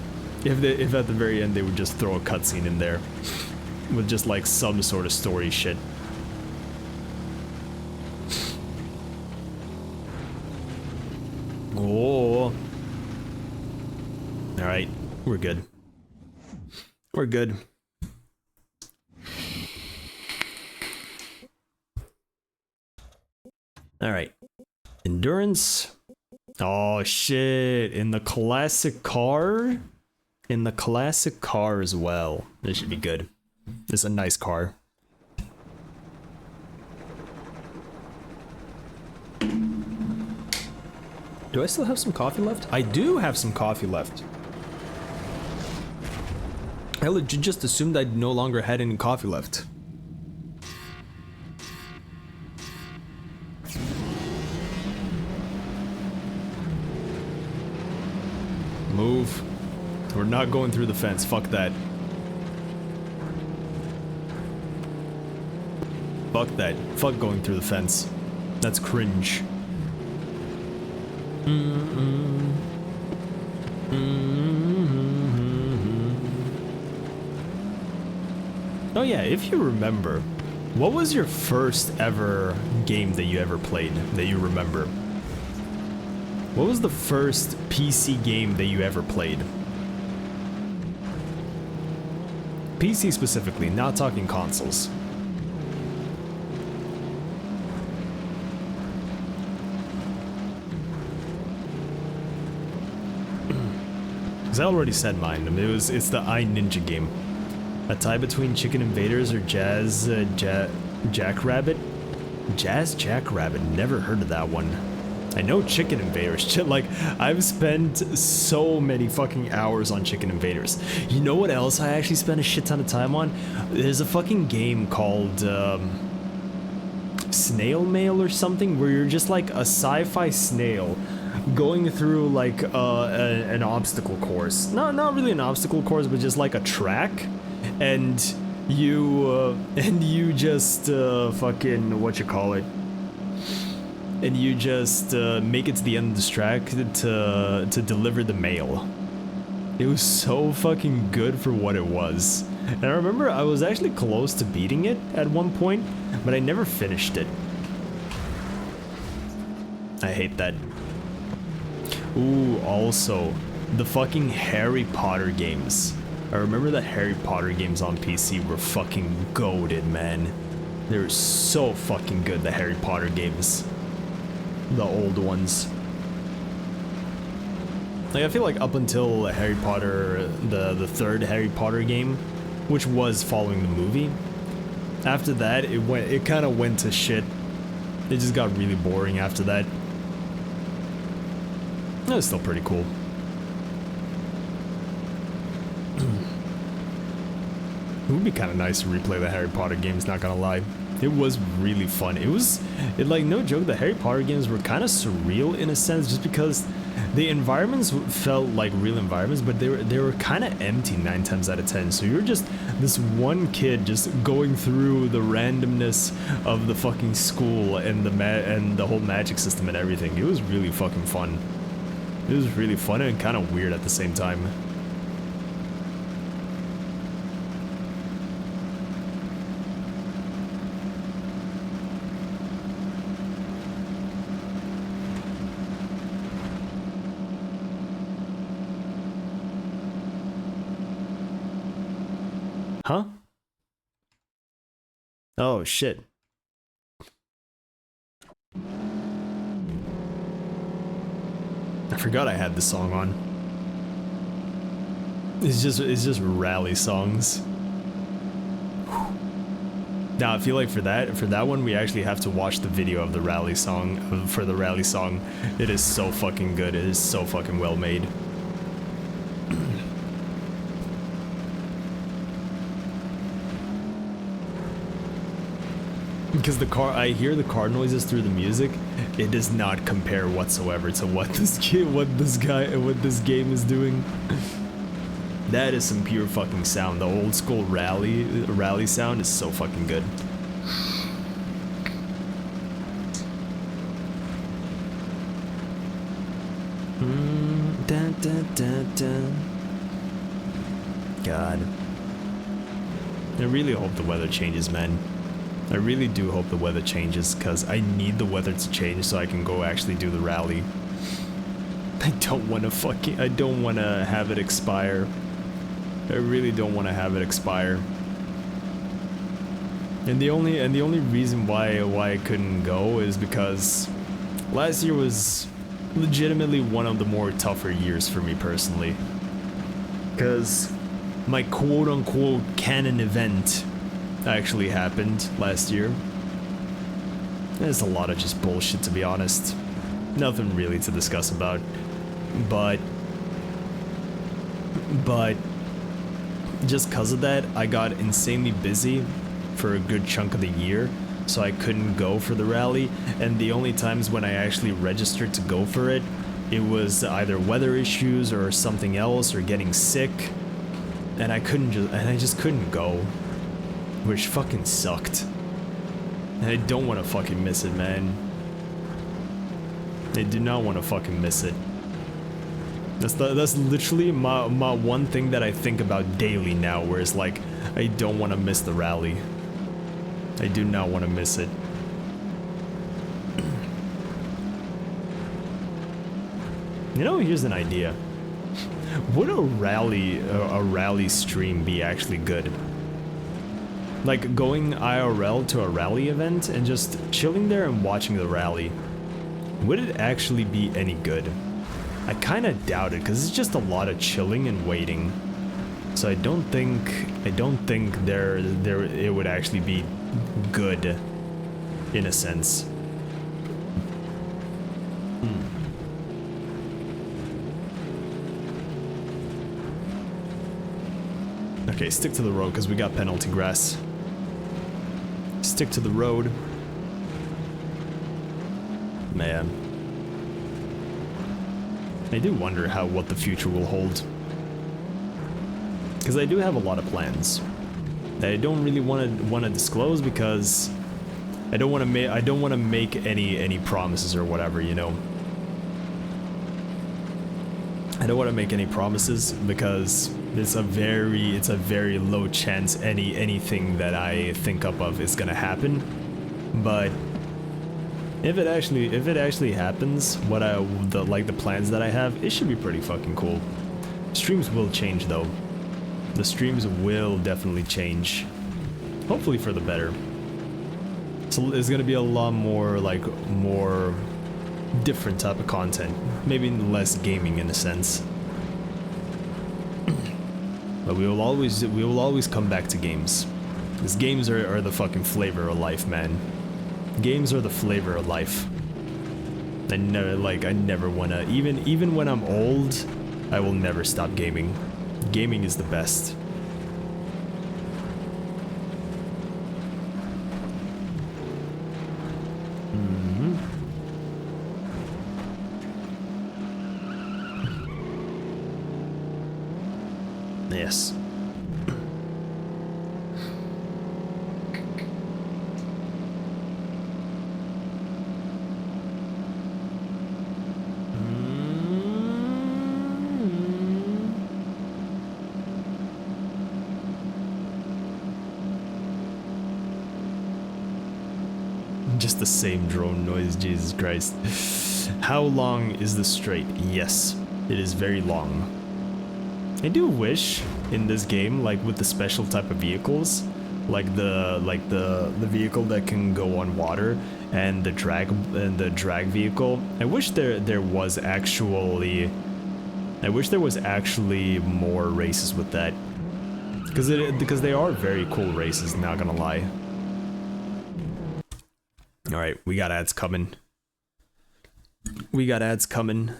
If at the very end they would just throw a cutscene in there with just like some sort of story shit. Oh. Alright, we're good. We're good. Alright. Endurance. Oh shit. In the classic car? In the classic car as well. This should be good. It's a nice car. Do I still have some coffee left? I do have some coffee left. I legit just assumed I no longer had any coffee left. Move. We're not going through the fence. Fuck that. Fuck that. Fuck going through the fence. That's cringe. Oh yeah, if you remember, what was your first ever game that you ever played that you remember? What was the first PC game that you ever played? PC specifically, not talking consoles. Because I already said mine. I mean, it's the iNinja game. A tie between Chicken Invaders or Jackrabbit? Jazz Jackrabbit, never heard of that one. I know Chicken Invaders. Like, I've spent so many fucking hours on Chicken Invaders. You know what else I actually spent a shit ton of time on? There's a fucking game called Snail Mail or something, where you're just like a sci-fi snail going through like an obstacle course. Not really an obstacle course, but just like a track, and you just fucking whatchamacallit, and you just make it to the end of this track to deliver the mail. It was so fucking good for what it was. And I remember I was actually close to beating it at one point, but I never finished it. I hate that. Ooh, also, the fucking Harry Potter games. I remember the Harry Potter games on PC were fucking goated, man. They were so fucking good, the Harry Potter games. The old ones. Like, I feel like up until Harry Potter, the third Harry Potter game, which was following the movie, after that, it kind of went to shit. It just got really boring after that. It was still pretty cool. It would be kind of nice to replay the Harry Potter games, not gonna lie. It was really fun. It like, no joke, the Harry Potter games were kind of surreal in a sense, just because the environments felt like real environments, but they were kind of empty 9 times out of 10. So you're just this one kid just going through the randomness of the fucking school and the whole magic system and everything. It was really fucking fun. It was really fun and kind of weird at the same time. Huh? Oh shit. I forgot I had this song on. It's just rally songs. Now I feel like for that one we actually have to watch the video of the rally song for the rally song. It is so fucking good. It is so fucking well made. Because the car, I hear the car noises through the music. It does not compare whatsoever to what this game is doing. That is some pure fucking sound. The old school rally sound is so fucking good. Dun, dun, dun, dun. God. I really hope the weather changes, man. I really do hope the weather changes, because I need the weather to change so I can go actually do the rally. I don't want to have it expire. I really don't want to have it expire. And the only reason why I couldn't go is because last year was legitimately one of the more tougher years for me personally. Because my quote-unquote canon event actually happened last year. There's a lot of just bullshit, to be honest. Nothing really to discuss about. But just because of that, I got insanely busy for a good chunk of the year, so I couldn't go for the rally, and the only times when I actually registered to go for it, it was either weather issues or something else or getting sick, and I just couldn't go, which fucking sucked. And I don't want to fucking miss it, man. I do not want to fucking miss it. That's literally my one thing that I think about daily now, where it's like, I don't want to miss the rally. I do not want to miss it. You know, here's an idea. Would a rally stream be actually good? Like going IRL to a rally event and just chilling there and watching the rally. Would it actually be any good? I kind of doubt it, because it's just a lot of chilling and waiting. So I don't think it would actually be good, in a sense. Okay, stick to the road, because we got penalty grass. Stick to the road. Man. I do wonder what the future will hold. Because I do have a lot of plans that I don't really want to disclose, because I don't want to make any promises or whatever, you know. I don't want to make any promises because it's a very low chance anything that I think up of is gonna happen. But if it actually happens, the plans that I have, it should be pretty fucking cool. Streams will change though. The streams will definitely change. Hopefully for the better. So there's gonna be a lot more more different type of content. Maybe less gaming in a sense. But we will always come back to games. Because games are the fucking flavor of life, man. Games are the flavor of life. I never wanna, even when I'm old, I will never stop gaming. Gaming is the best. Yes. Just the same drone noise, Jesus Christ. How long is the straight? Yes, it is very long. I do wish in this game, like with the special type of vehicles, like the vehicle that can go on water and the drag vehicle. I wish there was actually more races with that, because they are very cool races. Not gonna lie. All right, we got ads coming. We got ads coming.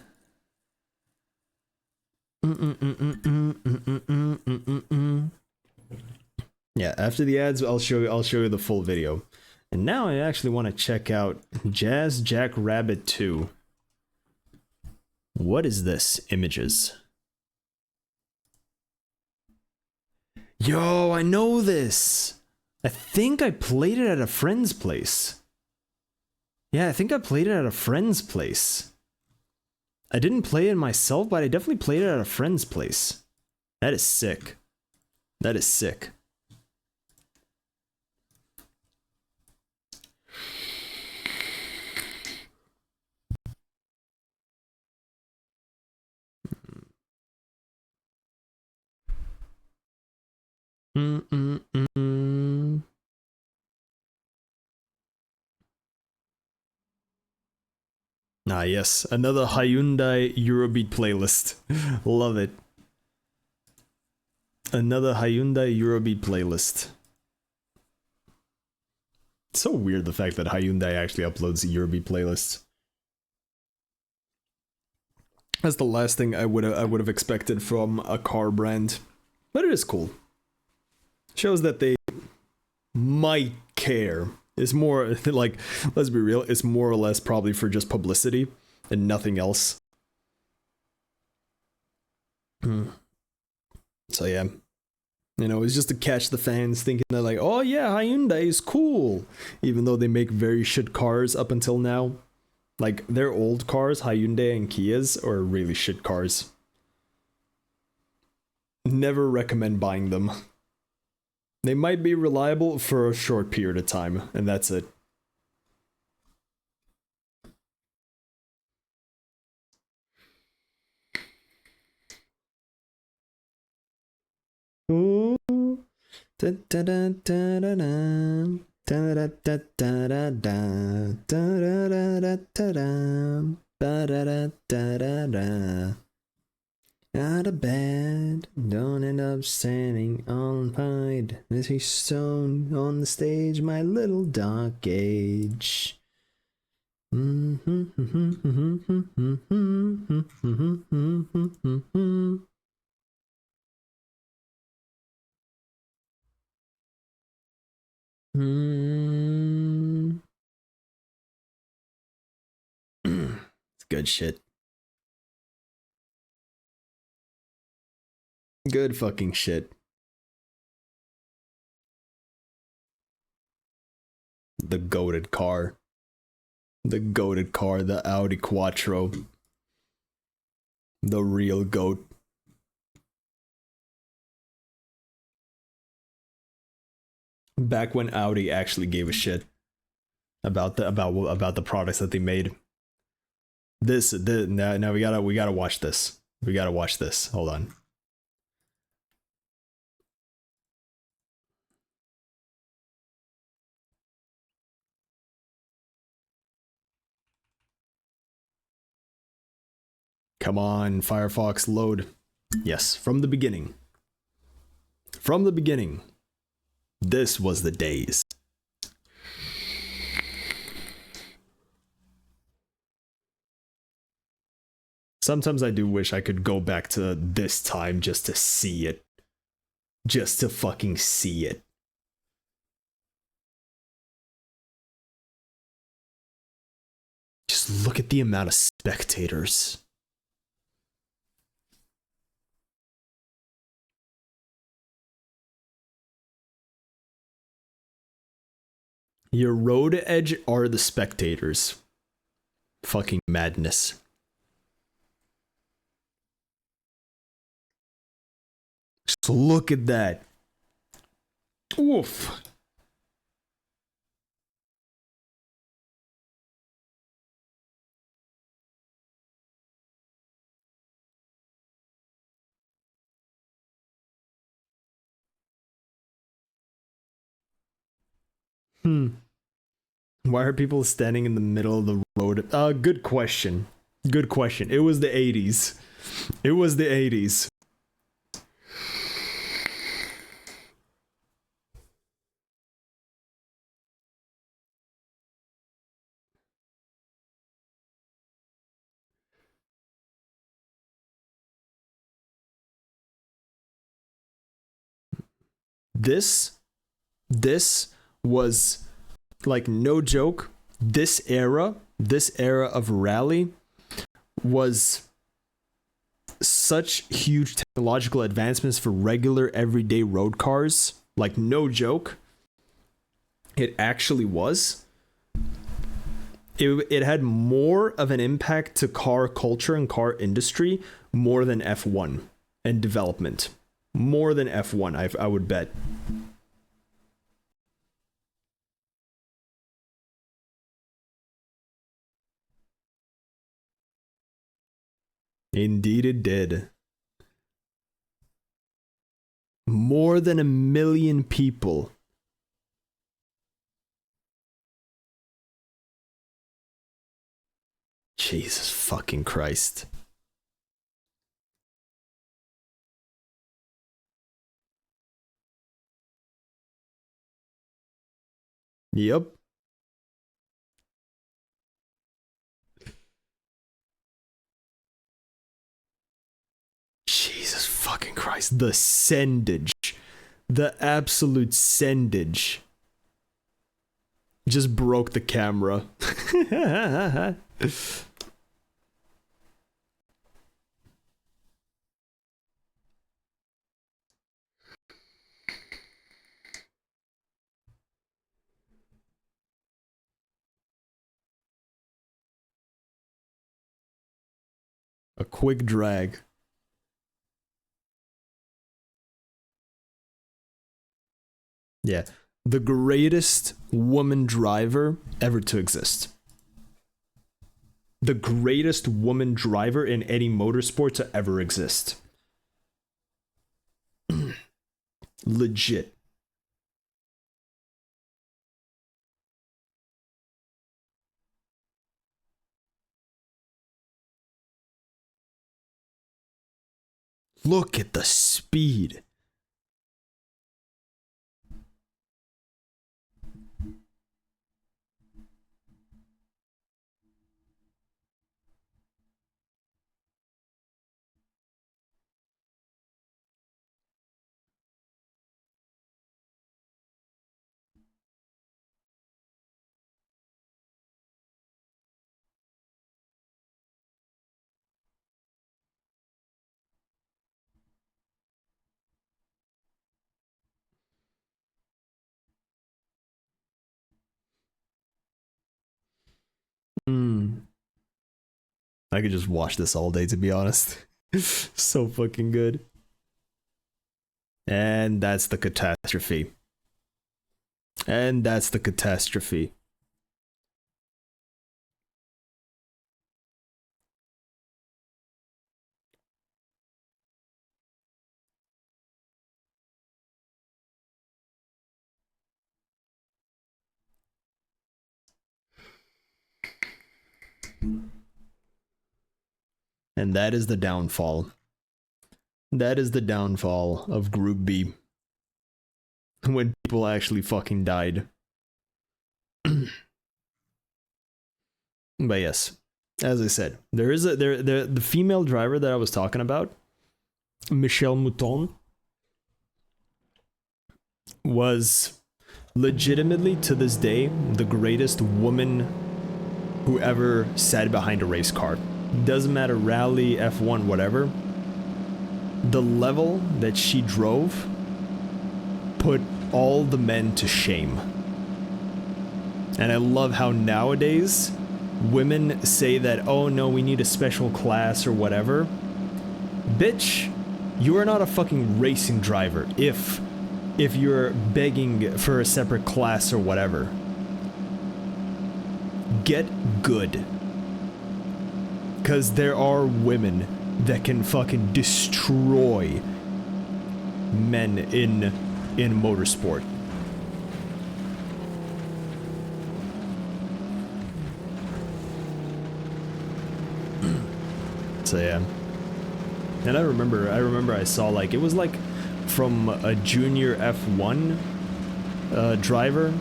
Yeah, after the ads, I'll show you the full video. And now I actually want to check out Jazz Jackrabbit 2. What is this? Images. Yo, I know this. I think I played it at a friend's place. Yeah, I think I played it at a friend's place. I didn't play it myself, but I definitely played it at a friend's place. That is sick. That is sick. Ah, yes, another Hyundai Eurobeat playlist. Love it. Another Hyundai Eurobeat playlist. It's so weird the fact that Hyundai actually uploads Eurobeat playlists. That's the last thing I would have expected from a car brand, but it is cool. Shows that they might care. It's more like, let's be real, it's more or less probably for just publicity and nothing else. So yeah, you know, it's just to catch the fans thinking that like, oh yeah, Hyundai is cool, even though they make very shit cars up until now. Like their old cars, Hyundai and Kias, are really shit cars. Never recommend buying them. They might be reliable for a short period of time, and that's it. Ooh. Da, da, da, da, da, da. Da, da, da, da, da, da. Da, da, da, da, da, da. Da, da, da, da, da, da. Out of bed, don't end up standing on pride. As he's stone on the stage, my little dark age. It's good shit. Good fucking shit. The goated car. The goated car, the Audi Quattro. The real goat. Back when Audi actually gave a shit about the products that they made. Now we gotta watch this. We gotta watch this. Hold on. Come on, Firefox, load. Yes, from the beginning. From the beginning. This was the days. Sometimes I do wish I could go back to this time just to see it. Just to fucking see it. Just look at the amount of spectators. Your road edge are the spectators. Fucking madness. Just look at that. Oof. Why are people standing in the middle of the road? Good question. Good question. It was the 80s. It was the 80s. This was like no joke. This era of rally was such huge technological advancements for regular everyday road cars. Like no joke. It actually was. It had more of an impact to car culture and car industry more than F1 and development. More than F1, I would bet. Indeed it did. More than 1 million people. Jesus fucking Christ. Yep. Jesus fucking Christ. The sendage. The absolute sendage. Just broke the camera. A quick drag. Yeah. The greatest woman driver ever to exist. The greatest woman driver in any motorsport to ever exist. Legit. Look at the speed. I could just watch this all day, to be honest. So fucking good. And that's the catastrophe. And that's the catastrophe. And that is the downfall. That is the downfall of Group B. When people actually fucking died. But yes, as I said, there is the female driver that I was talking about, Michelle Mouton, was legitimately to this day the greatest woman who ever sat behind a race car. Doesn't matter, rally, F1, whatever. The level that she drove put all the men to shame. And I love how nowadays women say that, oh no, we need a special class or whatever. Bitch, you are not a fucking racing driver if you're begging for a separate class or whatever. Get good. Because there are women that can fucking destroy men in motorsport. So yeah. And I remember I saw, like, it was like from a junior F1 driver.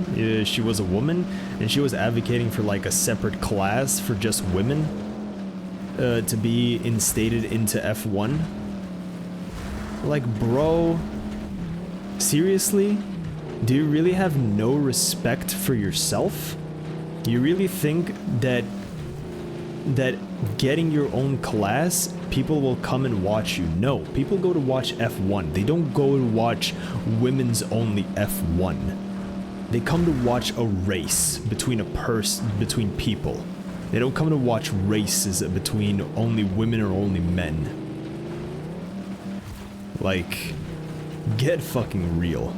She was a woman, and she was advocating for like a separate class for just women to be instated into F1. Like, bro, Seriously? Do you really have no respect for yourself? You really think that getting your own class, people will come and watch you? No, people go to watch F1. They don't go to watch women's only F1. They come to watch a race between between people. They don't come to watch races between only women or only men. Like, get fucking real.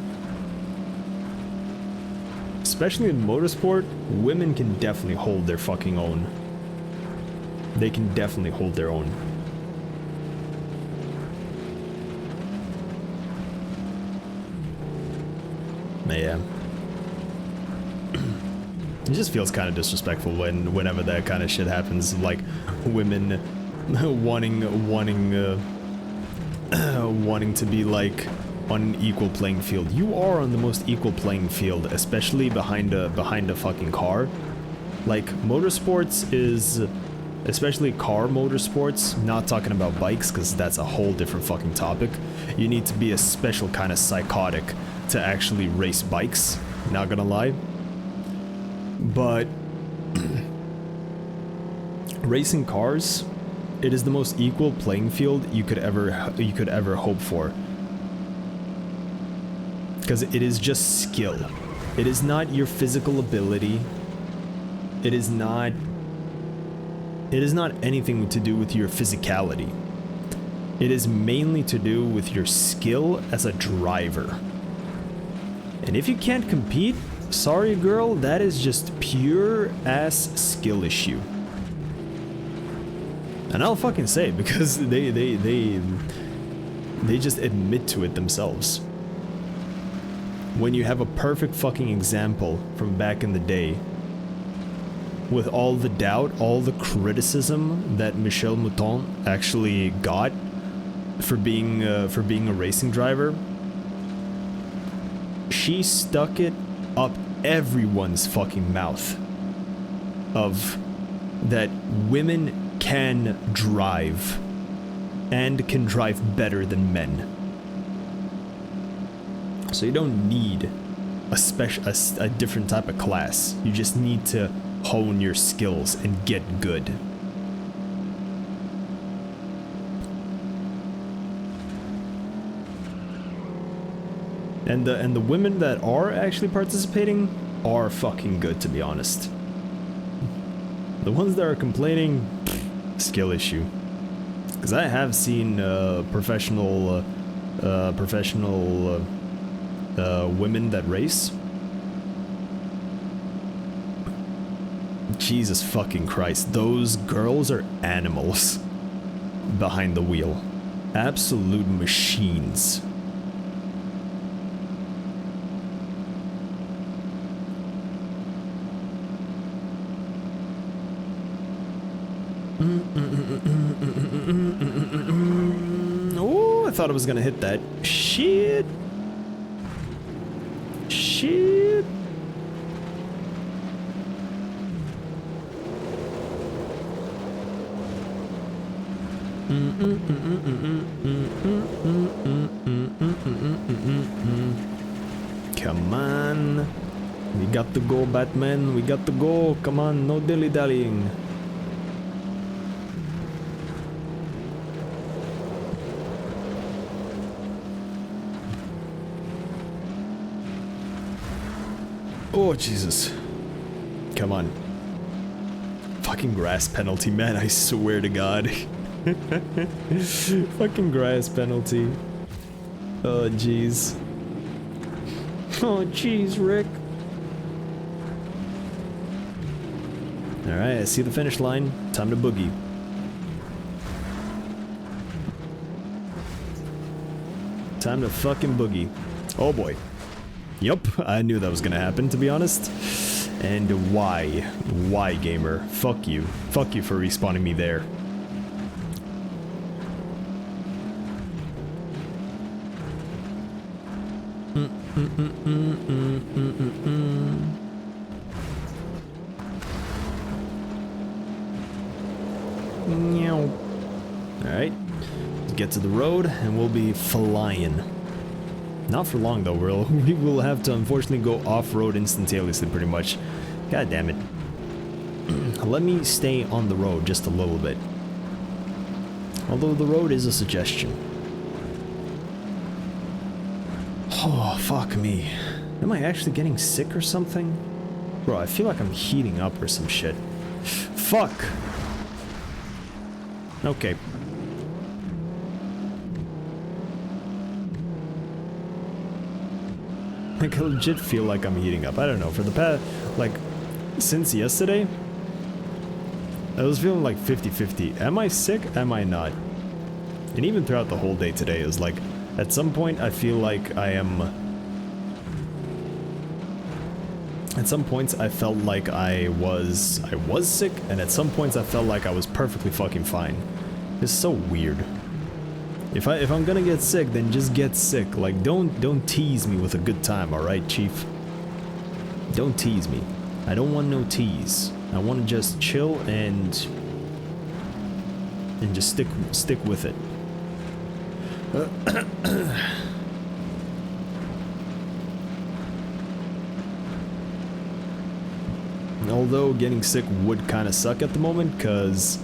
Especially in motorsport, women can definitely hold their fucking own. They can definitely hold their own. Yeah. It just feels kind of disrespectful whenever that kind of shit happens, like women wanting to be like on an equal playing field. You are on the most equal playing field, especially behind a fucking car. Like, motorsports is, especially car motorsports, not talking about bikes because that's a whole different fucking topic. You need to be a special kind of psychotic to actually race bikes, not gonna lie. But racing cars, it is the most equal playing field you could ever hope for. Because it is just skill. It is not your physical ability. It is not anything to do with your physicality. It is mainly to do with your skill as a driver. And if you can't compete, sorry girl, that is just pure ass skill issue. And I'll fucking say it because they just admit to it themselves. When you have a perfect fucking example from back in the day, with all the doubt, all the criticism that Michel Mouton actually got for being a racing driver, she stuck it up everyone's fucking mouth of that women can drive and can drive better than men. So you don't need a different type of class. You just need to hone your skills and get good. And the women that are actually participating are fucking good, to be honest. The ones that are complaining, skill issue. Because I have seen professional women that race. Jesus fucking Christ, those girls are animals behind the wheel. Absolute machines. Oh, I thought I was gonna hit that. Shit. Shit. Come on. We got to go, Batman. We got to go. Come on, no dilly-dallying. Oh, Jesus. Come on. Fucking grass penalty, man. I swear to God. Fucking grass penalty. Oh, jeez. Oh, jeez, Rick. Alright, I see the finish line. Time to boogie. Time to fucking boogie. Oh boy. Yup, I knew that was gonna happen, to be honest. And why? Why, gamer? Fuck you. Fuck you for respawning me there. Alright. Get to the road and we'll be flying. Not for long though, we will have to unfortunately go off-road instantaneously pretty much. God damn it. Let me stay on the road just a little bit. Although the road is a suggestion. Oh, fuck me. Am I actually getting sick or something? Bro, I feel like I'm heating up or some shit. Fuck! Okay. Like, I legit feel like I'm heating up. I don't know, for the past, like, since yesterday, I was feeling like 50-50. Am I sick? Am I not? And even throughout the whole day today, it was like, at some point I feel like I am... At some points I felt like I was sick, and at some points I felt like I was perfectly fucking fine. It's so weird. If I'm gonna get sick, then just get sick. Like, don't tease me with a good time, alright, Chief? Don't tease me. I don't want no tease. I want to just chill and just stick with it. Although getting sick would kind of suck at the moment, because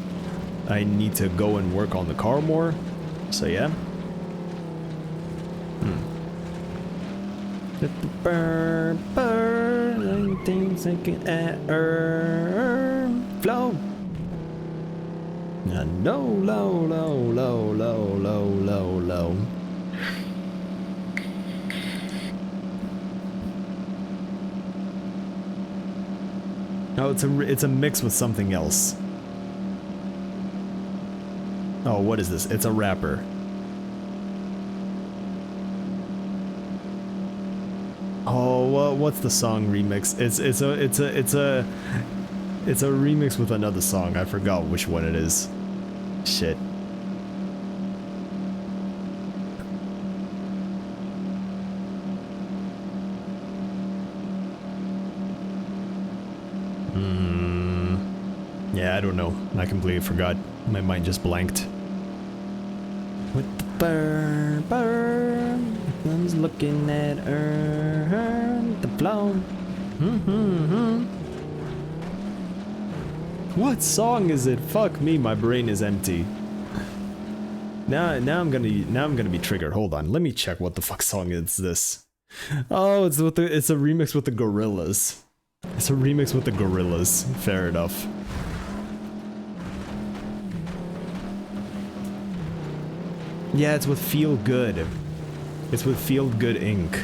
I need to go and work on the car more. So yeah. Flow. No, low. Oh, it's a mix with something else. Oh, what is this? It's a rapper. Oh, what's the song remix? It's a remix with another song. I forgot which one it is. Shit. Yeah, I don't know. I completely forgot. My mind just blanked. With the burn, I'm looking at her, the flow. What song is it? Fuck me, my brain is empty. Now I'm gonna be triggered. Hold on, let me check what the fuck song is this. Oh, it's a remix with the Gorillas. It's a remix with the Gorillas. Fair enough. Yeah, it's with Feel Good. It's with Feel Good Inc.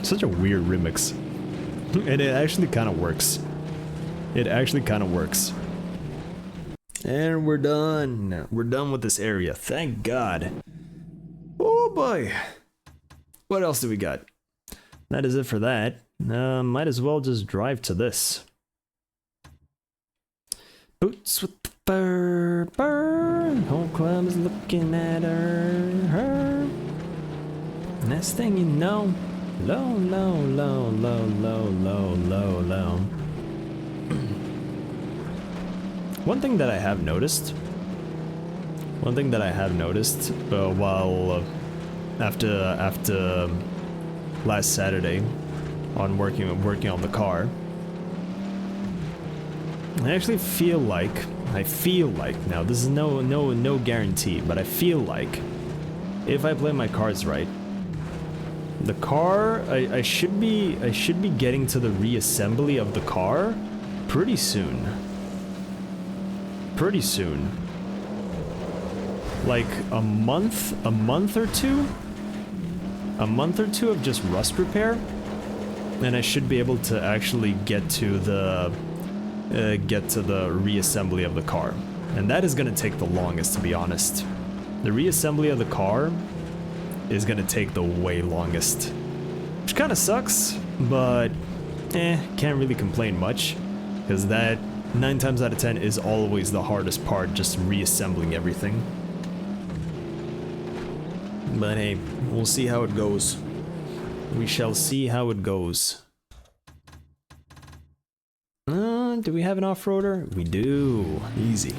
Such a weird remix. And it actually kind of works. It actually kind of works. And we're done. We're done with this area. Thank God. Oh boy. What else do we got? That is it for that. Might as well just drive to this. Boots with the fur. Whole club is looking at her. Next thing you know, low. One thing that I have noticed. While after last Saturday, on working on the car, I actually feel like, now this is no guarantee, but I feel like if I play my cards right, the car, I should be getting to the reassembly of the car pretty soon. Like a month or two of just rust repair, and I should be able to actually get to the reassembly of the car. And that is going to take the longest, to be honest. The reassembly of the car is going to take the way longest, which kind of sucks, but can't really complain much, because that 9 times out of 10 is always the hardest part, just reassembling everything. But hey, we'll see how it goes. We shall see how it goes. Do we have an off-roader? We do. Easy.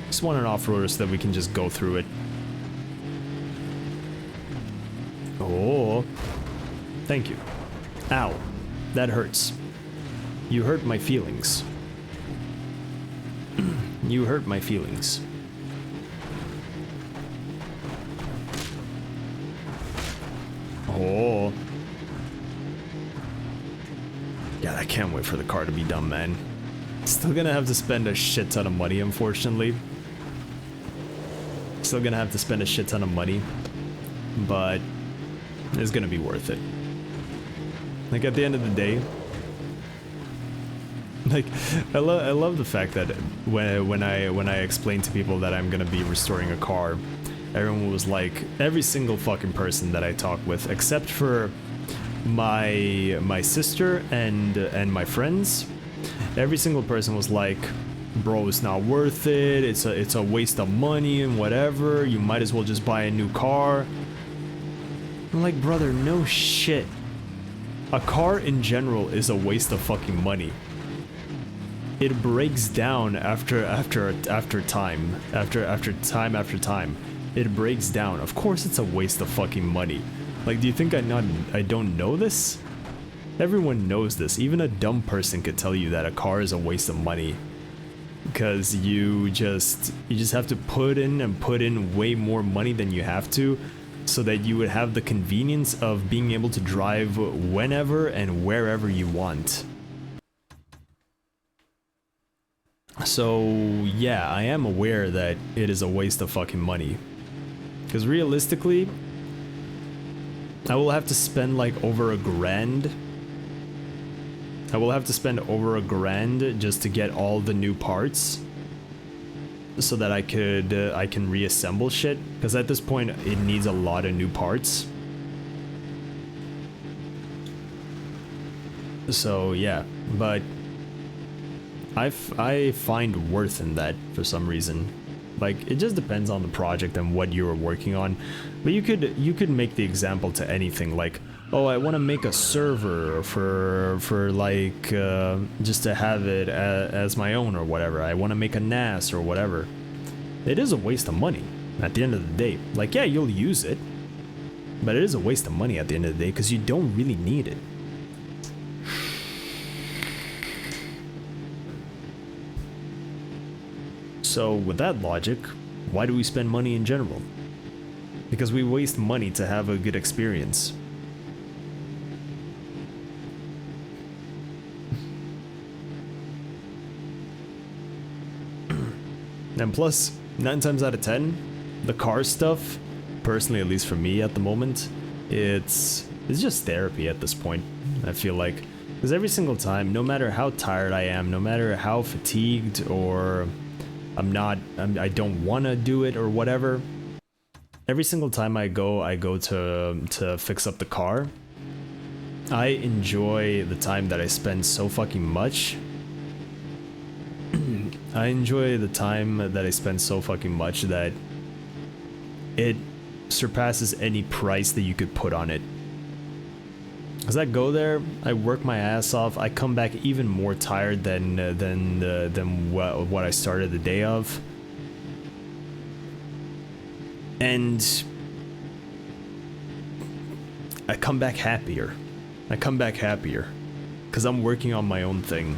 Just want an off-roader so that we can just go through it. Oh, thank you. Ow, that hurts. You hurt my feelings. You hurt my feelings. Oh. God, I can't wait for the car to be done, man. Still gonna have to spend a shit ton of money, unfortunately. Still gonna have to spend a shit ton of money. But it's gonna be worth it. Like, at the end of the day, like, I love the fact that when I explain to people that I'm gonna be restoring a car, everyone was like, every single fucking person that I talk with, except for my sister and my friends, every single person was like, bro, it's not worth it, it's a waste of money and whatever, you might as well just buy a new car. I'm like, brother, no shit. A car in general is a waste of fucking money. It breaks down after time. It breaks down. Of course it's a waste of fucking money. Like, do you think I don't know this? Everyone knows this. Even a dumb person could tell you that a car is a waste of money. Because you just have to put in way more money than you have to, so that you would have the convenience of being able to drive whenever and wherever you want. So yeah, I am aware that it is a waste of fucking money. Because realistically, I will have to spend like over $1,000. I will have to spend over $1,000 just to get all the new parts, so that I can reassemble shit. Because at this point, it needs a lot of new parts. So yeah, but I find worth in that for some reason. Like, it just depends on the project and what you are working on. But you could make the example to anything, like, oh, I want to make a server for like just to have it as my own or whatever. I want to make a NAS or whatever. It is a waste of money at the end of the day. Like, yeah, you'll use it, but it is a waste of money at the end of the day because you don't really need it. So with that logic, why do we spend money in general? Because we waste money to have a good experience. And plus, 9 times out of 10, the car stuff, personally, at least for me at the moment, it's just therapy at this point, I feel like. Because every single time, no matter how tired I am, no matter how fatigued or I don't want to do it or whatever, every single time I go to fix up the car, I enjoy the time that I spend so fucking much. I enjoy the time that I spend so fucking much that it surpasses any price that you could put on it. As I go there, I work my ass off. I come back even more tired than what I started the day of, and I come back happier. Because I'm working on my own thing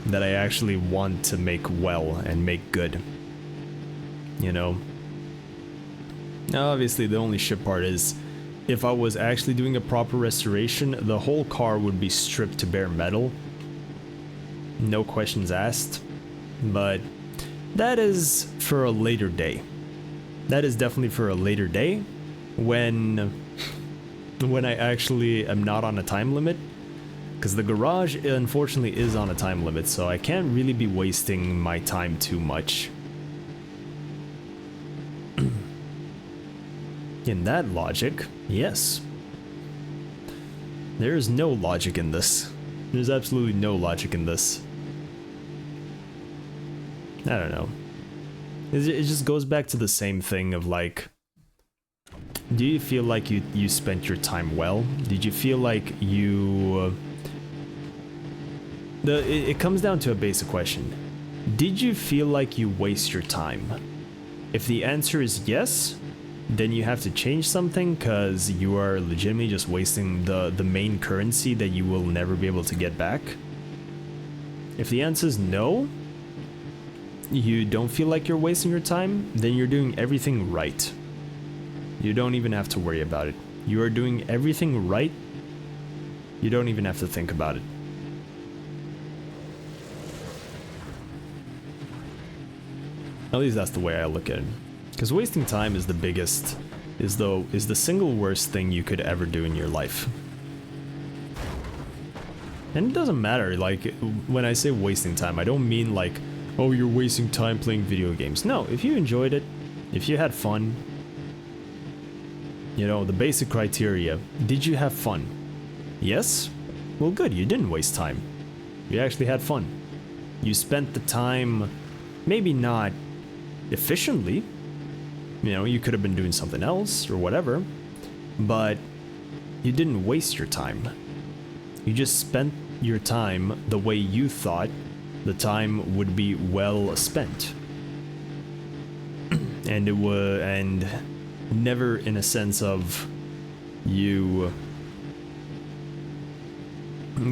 that I actually want to make well and make good. You know? Now, obviously, the only shit part is, if I was actually doing a proper restoration, the whole car would be stripped to bare metal. No questions asked. But that is for a later day. That is definitely for a later day, when I actually am not on a time limit. Because the garage, unfortunately, is on a time limit, so I can't really be wasting my time too much. In that logic, yes. There is no logic in this. There's absolutely no logic in this. I don't know. It just goes back to the same thing of like, do you feel like you spent your time well? Did you feel like you... It comes down to a basic question. Did you feel like you waste your time? If the answer is yes, then you have to change something because you are legitimately just wasting the main currency that you will never be able to get back. If the answer is no, you don't feel like you're wasting your time, then you're doing everything right. You don't even have to worry about it. You are doing everything right. You don't even have to think about it. At least that's the way I look at it. Because wasting time is the biggest, is the single worst thing you could ever do in your life. And it doesn't matter, like, when I say wasting time, I don't mean like, oh, you're wasting time playing video games. No, if you enjoyed it, if you had fun, you know, the basic criteria, did you have fun? Yes? Well, good, you didn't waste time. You actually had fun. You spent the time, maybe not efficiently, you know, you could have been doing something else or whatever, but you didn't waste your time. You just spent your time the way you thought the time would be well spent. And it was, and never in a sense of you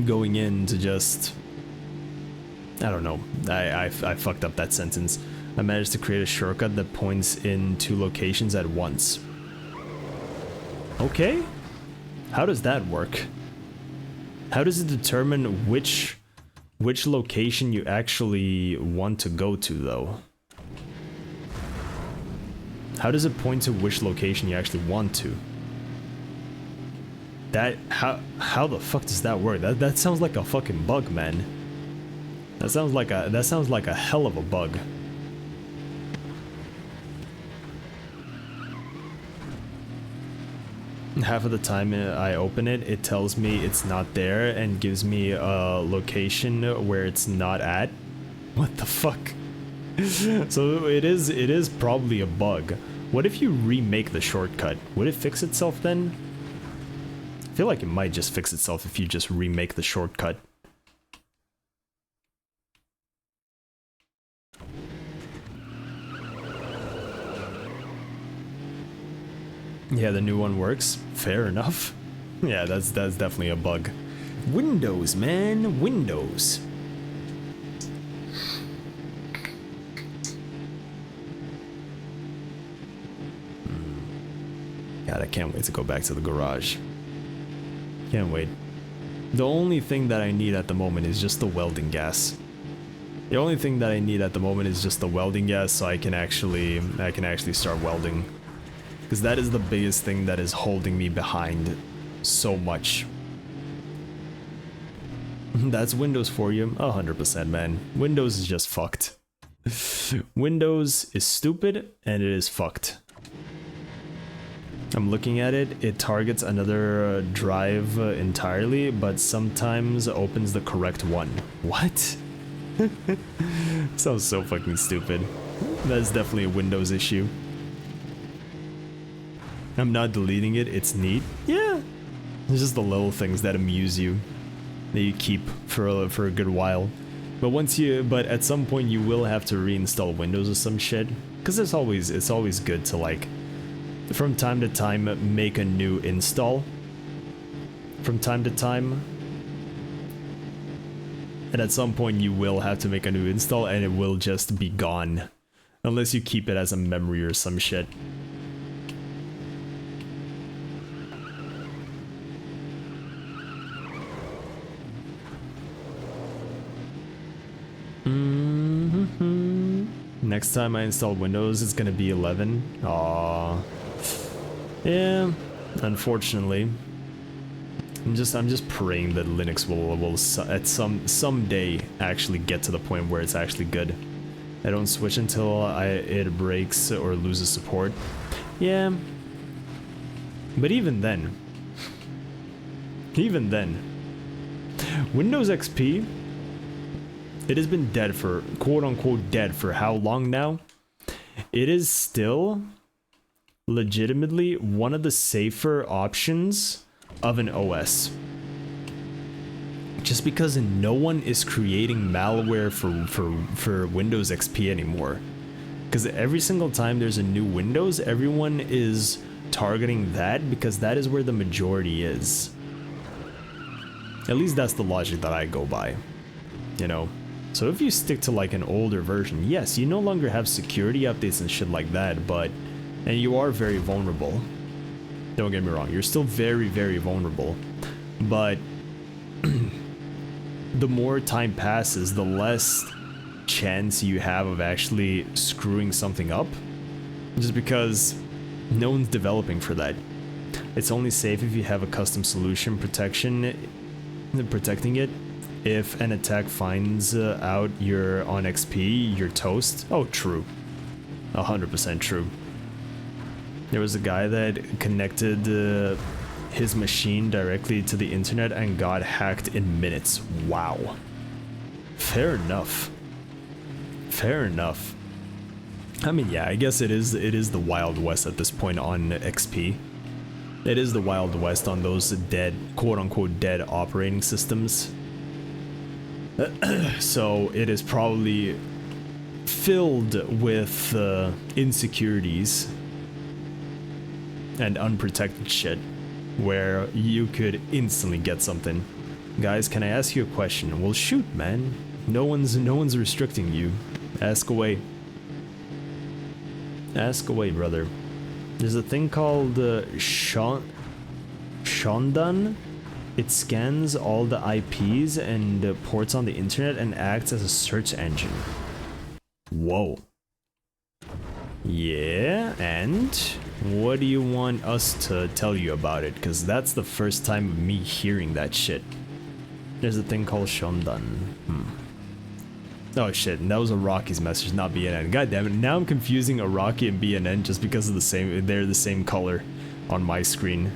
going in to just, I don't know, I fucked up that sentence. I managed to create a shortcut that points in 2 locations at once. Okay? How does that work? How does it determine which location you actually want to go to, though? How does it point to which location you actually want to? That, how the fuck does that work? That sounds like a fucking bug, man. That sounds like a hell of a bug. Half of the time I open it, it tells me it's not there and gives me a location where it's not at. What the fuck? So it is probably a bug. What if you remake the shortcut? Would it fix itself then? I feel like it might just fix itself if you just remake the shortcut. Yeah, the new one works. Fair enough. Yeah, that's definitely a bug. Windows, man, Windows. God, I can't wait to go back to the garage. Can't wait. The only thing that I need at the moment is just the welding gas. The only thing that I need at the moment is just the welding gas, so I can actually start welding. Because that is the biggest thing that is holding me behind so much. That's Windows for you, 100%, man. Windows is just fucked. Windows is stupid and it is fucked. I'm looking at it, it targets another drive entirely, but sometimes opens the correct one. What? Sounds so fucking stupid. That's definitely a Windows issue. I'm not deleting it, it's neat. Yeah. It's just the little things that amuse you. That you keep for a good while. But at some point you will have to reinstall Windows or some shit. Cause it's always good to, like, from time to time make a new install. From time to time. And at some point you will have to make a new install and it will just be gone. Unless you keep it as a memory or some shit. Next time I install Windows, it's gonna be 11. Aww. Yeah, unfortunately. I'm just praying that Linux will at someday actually get to the point where it's actually good. I don't switch until it breaks or loses support. Yeah. But even then, Windows XP, it has been dead for, quote-unquote dead for how long now? It is still legitimately one of the safer options of an OS. Just because no one is creating malware for Windows XP anymore. Because every single time there's a new Windows, everyone is targeting that because that is where the majority is. At least that's the logic that I go by, you know. So if you stick to like an older version, yes, you no longer have security updates and shit like that, and you are very vulnerable. Don't get me wrong, you're still very, very vulnerable, but the more time passes, the less chance you have of actually screwing something up, just because no one's developing for that. It's only safe if you have a custom solution protecting it. If an attack finds out you're on XP, you're toast. Oh, true. 100% true. There was a guy that connected his machine directly to the internet and got hacked in minutes. Wow. Fair enough. Fair enough. I mean, yeah, I guess it is the Wild West at this point on XP. It is the Wild West on those dead, quote-unquote dead operating systems. So it is probably filled with insecurities and unprotected shit where you could instantly get something. Guys, can I ask you a question? Well, shoot, man. No one's restricting you. Ask away. Ask away, brother. There's a thing called Shondan. It scans all the IPs and ports on the internet and acts as a search engine. Whoa. Yeah, and what do you want us to tell you about it? Because that's the first time of me hearing that shit. There's a thing called Shondan. Oh shit, and that was a Rocky's message, not BNN. God damn it, now I'm confusing a Rocky and BNN just because of they're the same color on my screen.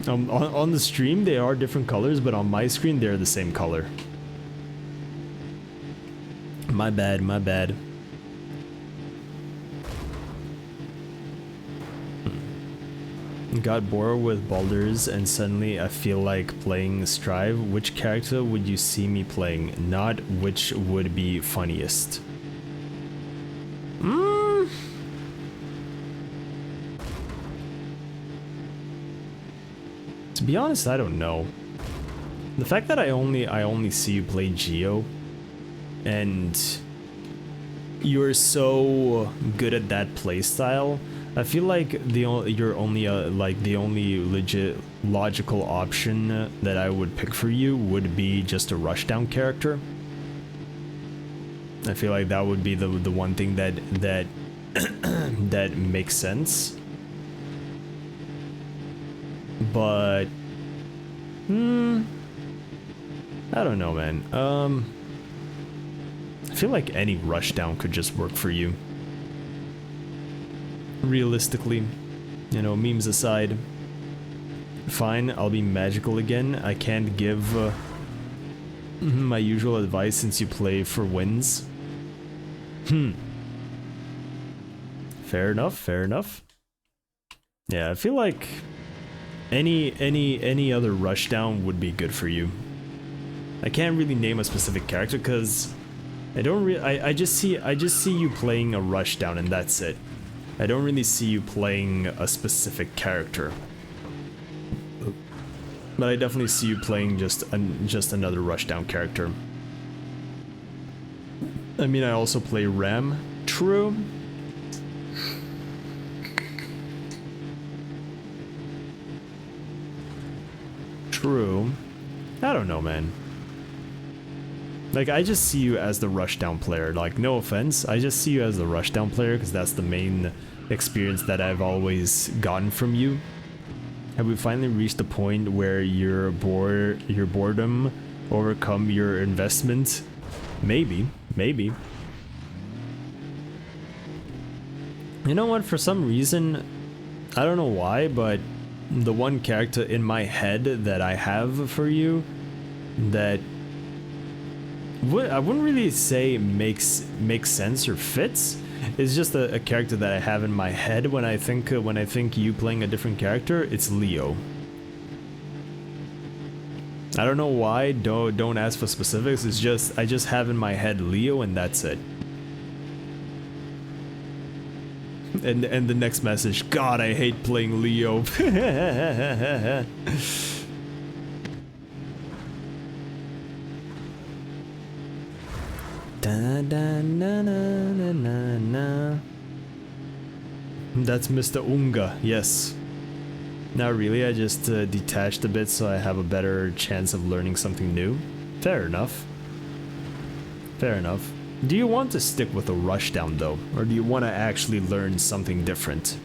On the stream they are different colors, but on my screen they're the same color. My bad, my bad. Got bored with Baldur's and suddenly I feel like playing Strive. Which character would you see me playing? Not which would be funniest. To be honest, I don't know. The fact that I only see you play Geo, and you're so good at that playstyle, I feel like you're only the only legit logical option that I would pick for you would be just a rushdown character. I feel like that would be the one thing that that makes sense. But I don't know, man. I feel like any rushdown could just work for you. Realistically, you know, memes aside. Fine, I'll be magical again. I can't give my usual advice since you play for wins. Fair enough, fair enough. Yeah, I feel like any other rushdown would be good for you. I can't really name a specific character because I just see you playing a rushdown and that's it. I don't really see you playing a specific character. But I definitely see you playing just another rushdown character. I mean, I also play Ram. True. True. I don't know, man. Like, I just see you as the rushdown player. Like, no offense, I just see you as the rushdown player because that's the main experience that I've always gotten from you. Have we finally reached the point where your boredom overcome your investment? Maybe, maybe. You know what, for some reason, I don't know why, but the one character in my head that I have for you that I wouldn't really say makes sense or fits. It's just a character that I have in my head when I think you playing a different character. It's Leo. I don't know why. Don't ask for specifics. It's just I just have in my head Leo and that's it. And the next message, God, I hate playing Leo. Da, da, na, na, na, na, na. That's Mr. Unga, yes. Not really, I just detached a bit so I have a better chance of learning something new. Fair enough. Fair enough. Do you want to stick with a rushdown though? Or do you want to actually learn something different?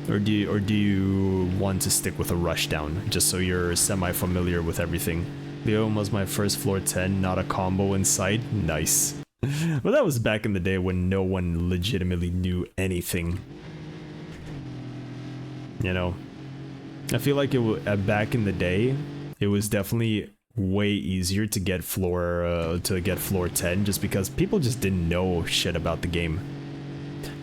Or do you want to stick with a rushdown, just so you're semi-familiar with everything? Leo was my first floor 10, not a combo in sight. Nice. Well, that was back in the day when no one legitimately knew anything. You know? I feel like back in the day, it was definitely way easier to get floor 10 just because people just didn't know shit about the game.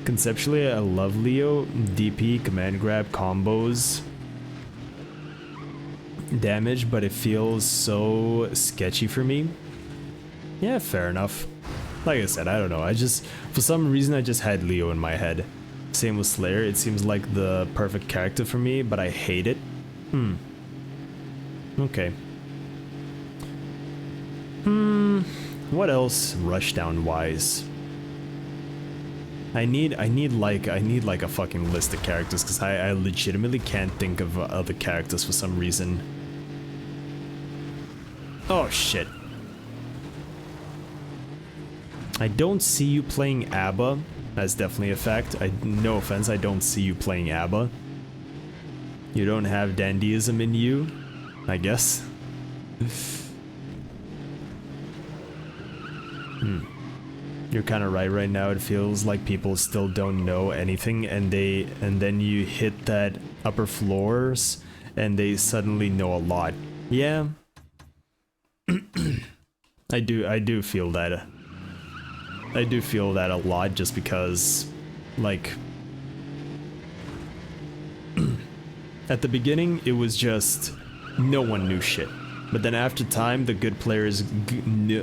Conceptually, I love Leo, DP, command grab, combos, damage, but it feels so sketchy for me. Yeah, fair enough. Like I said, I don't know, for some reason I just had Leo in my head. Same with Slayer, it seems like the perfect character for me, but I hate it. Okay. What else rushdown wise? I need like a fucking list of characters because I legitimately can't think of other characters for some reason. Oh shit. I don't see you playing ABBA. That's definitely a fact. No offense, I don't see you playing ABBA. You don't have dandyism in you, I guess. You're kind of right now. It feels like people still don't know anything, and then you hit that upper floors and they suddenly know a lot. Yeah. I do feel that. I do feel that a lot just because, like, at the beginning it was just no one knew shit, but then after time the good players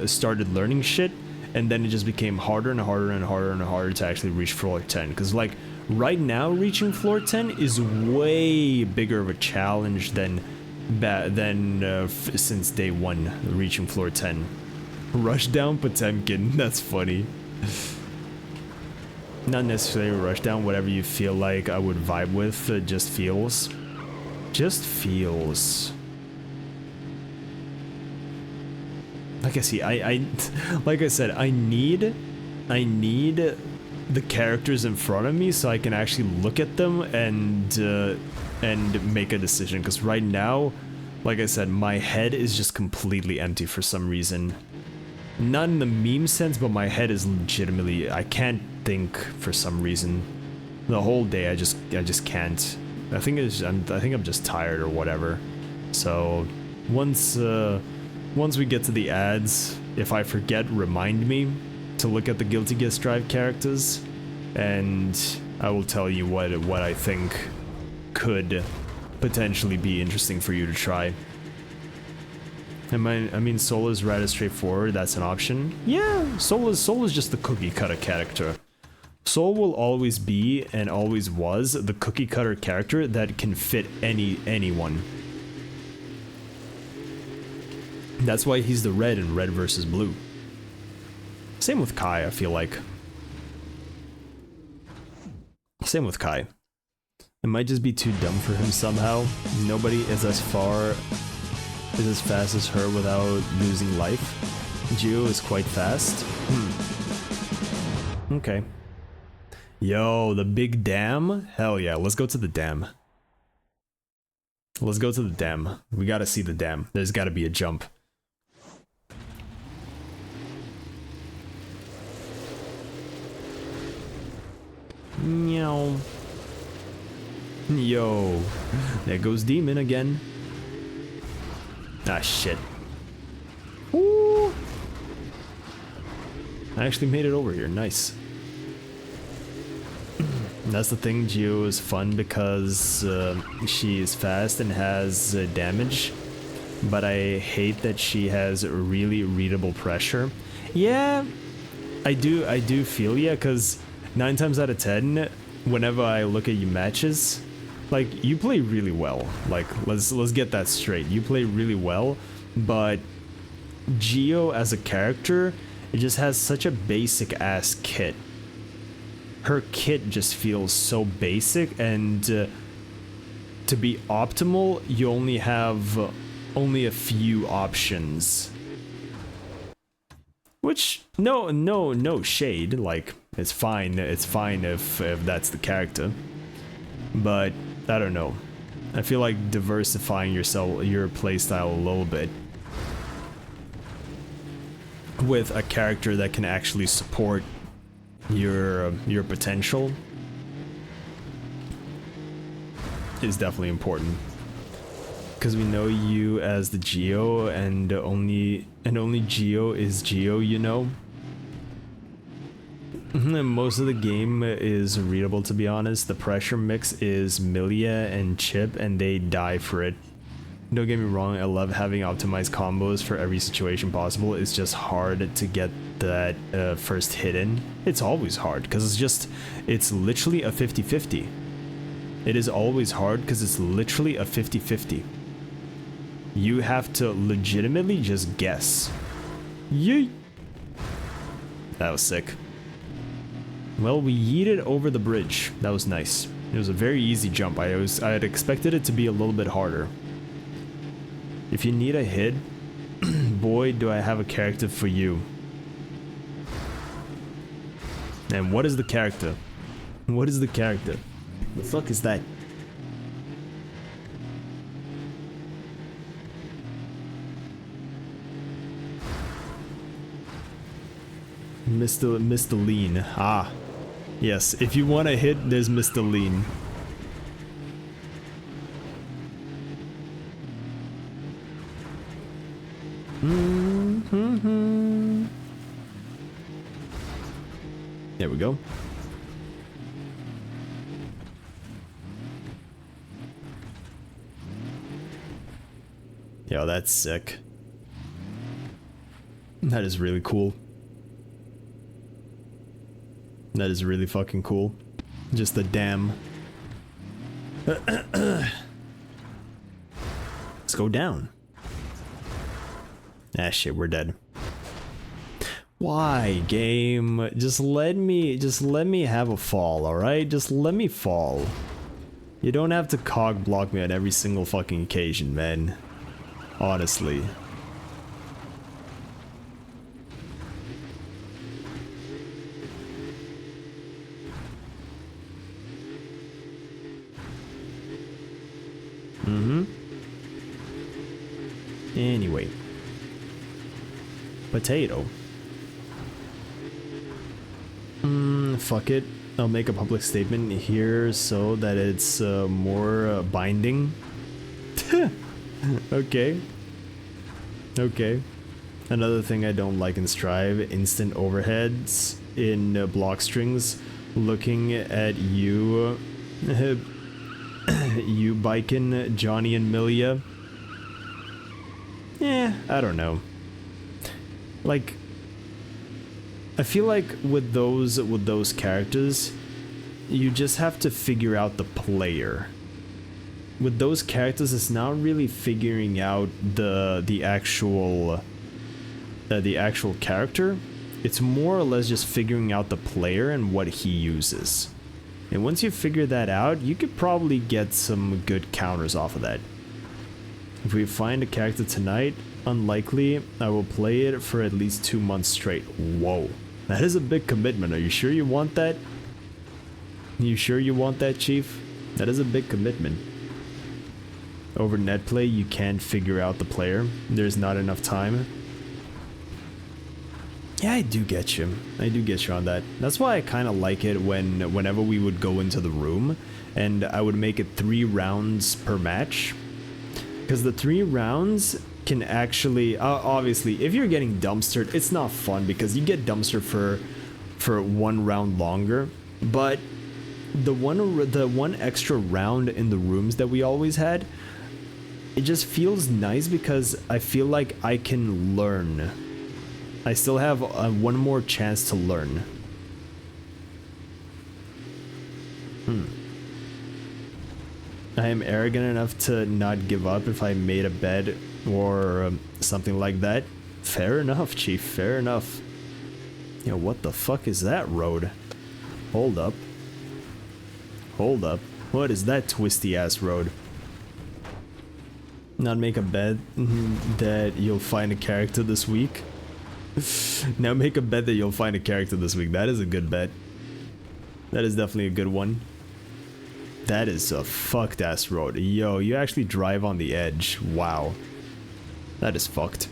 started learning shit, and then it just became harder and harder and harder and harder to actually reach floor 10. Because like right now reaching floor 10 is way bigger of a challenge than since day one reaching floor 10. Rushdown Potemkin, that's funny. Not necessarily rushdown, whatever you feel like I would vibe with, just feels. Just feels. Like like I said, I need the characters in front of me so I can actually look at them and make a decision. Because right now, like I said, my head is just completely empty for some reason. Not in the meme sense, but my head is legitimately, I can't think for some reason. The whole day, I just can't. I think I'm just tired or whatever. So once we get to the ads, if I forget, remind me to look at the Guilty Gear Strive characters, and I will tell you what I think could potentially be interesting for you to try. I mean, Soul is rather straightforward. That's an option. Yeah, Soul is just the cookie cutter character. Soul will always be and always was the cookie cutter character that can fit anyone. That's why he's the red in Red versus Blue. Same with Kai, I feel like. Same with Kai. It might just be too dumb for him somehow. Nobody is as fast as her without losing life. Geo is quite fast. Okay. Yo, the big dam? Hell yeah, let's go to the dam. Let's go to the dam. We gotta see the dam. There's gotta be a jump. Meow. Yo, there goes Demon again. Ah, shit. Woo! I actually made it over here, nice. That's the thing, Geo is fun because she is fast and has damage, but I hate that she has really readable pressure. Yeah, I do feel ya, because 9 times out of 10, whenever I look at you matches, like, you play really well. Like, let's get that straight. You play really well, but Geo as a character, it just has such a basic ass kit. Her kit just feels so basic, and to be optimal, you only have only a few options. Which, no shade, like, it's fine if that's the character. But, I don't know. I feel like diversifying your playstyle a little bit with a character that can actually support your potential is definitely important. Because we know you as the Geo, and only Geo is Geo, you know? And most of the game is readable, to be honest. The pressure mix is Milia and Chip, and they die for it. Don't get me wrong, I love having optimized combos for every situation possible. It's just hard to get that first hit in. It's always hard, because it's literally a 50-50. It is always hard, because it's literally a 50-50. You have to legitimately just guess. Yeet! That was sick. Well, we yeeted over the bridge. That was nice. It was a very easy jump. I had expected it to be a little bit harder. If you need a hit, boy, do I have a character for you. And what is the character? What is the character? The fuck is that? Mr. Lean. Ah. Yes, if you want a hit, there's Mr. Lean. There we go. Yo, that's sick. That is really cool. That is really fucking cool. Just the damn. Let's go down. Ah shit, we're dead. Why, game? Just let me have a fall, alright? Just let me fall. You don't have to cog block me on every single fucking occasion, man. Honestly. Anyway. Potato. Fuck it. I'll make a public statement here so that it's more binding. Okay. Okay. Another thing I don't like in Strive, instant overheads in block strings. Looking at you, you biking Johnny and Milia. I don't know. Like, I feel like with those characters, you just have to figure out the player. With those characters, it's not really figuring out the actual character. It's more or less just figuring out the player and what he uses. And once you figure that out, you could probably get some good counters off of that. If we find a character tonight, unlikely I will play it for at least 2 months straight. Whoa. That is a big commitment. Are you sure you want that? You sure you want that, Chief? That is a big commitment. Over net play, you can't figure out the player. There's not enough time. Yeah, I do get you. I do get you on that. That's why I kind of like it whenever we would go into the room and I would make it 3 rounds per match. Because the 3 rounds can actually, obviously, if you're getting dumpstered, it's not fun because you get dumpstered for 1 round longer. But the one extra round in the rooms that we always had, it just feels nice because I feel like I can learn. I still have one more chance to learn. I am arrogant enough to not give up if I made a bed or something like that. Fair enough, Chief, fair enough. Yo, what the fuck is that road? Hold up. Hold up. What is that twisty ass road? Not make a bet that you'll find a character this week. Now make a bet that you'll find a character this week. That is a good bet. That is definitely a good one. That is a fucked ass road. Yo, you actually drive on the edge. Wow. That is fucked.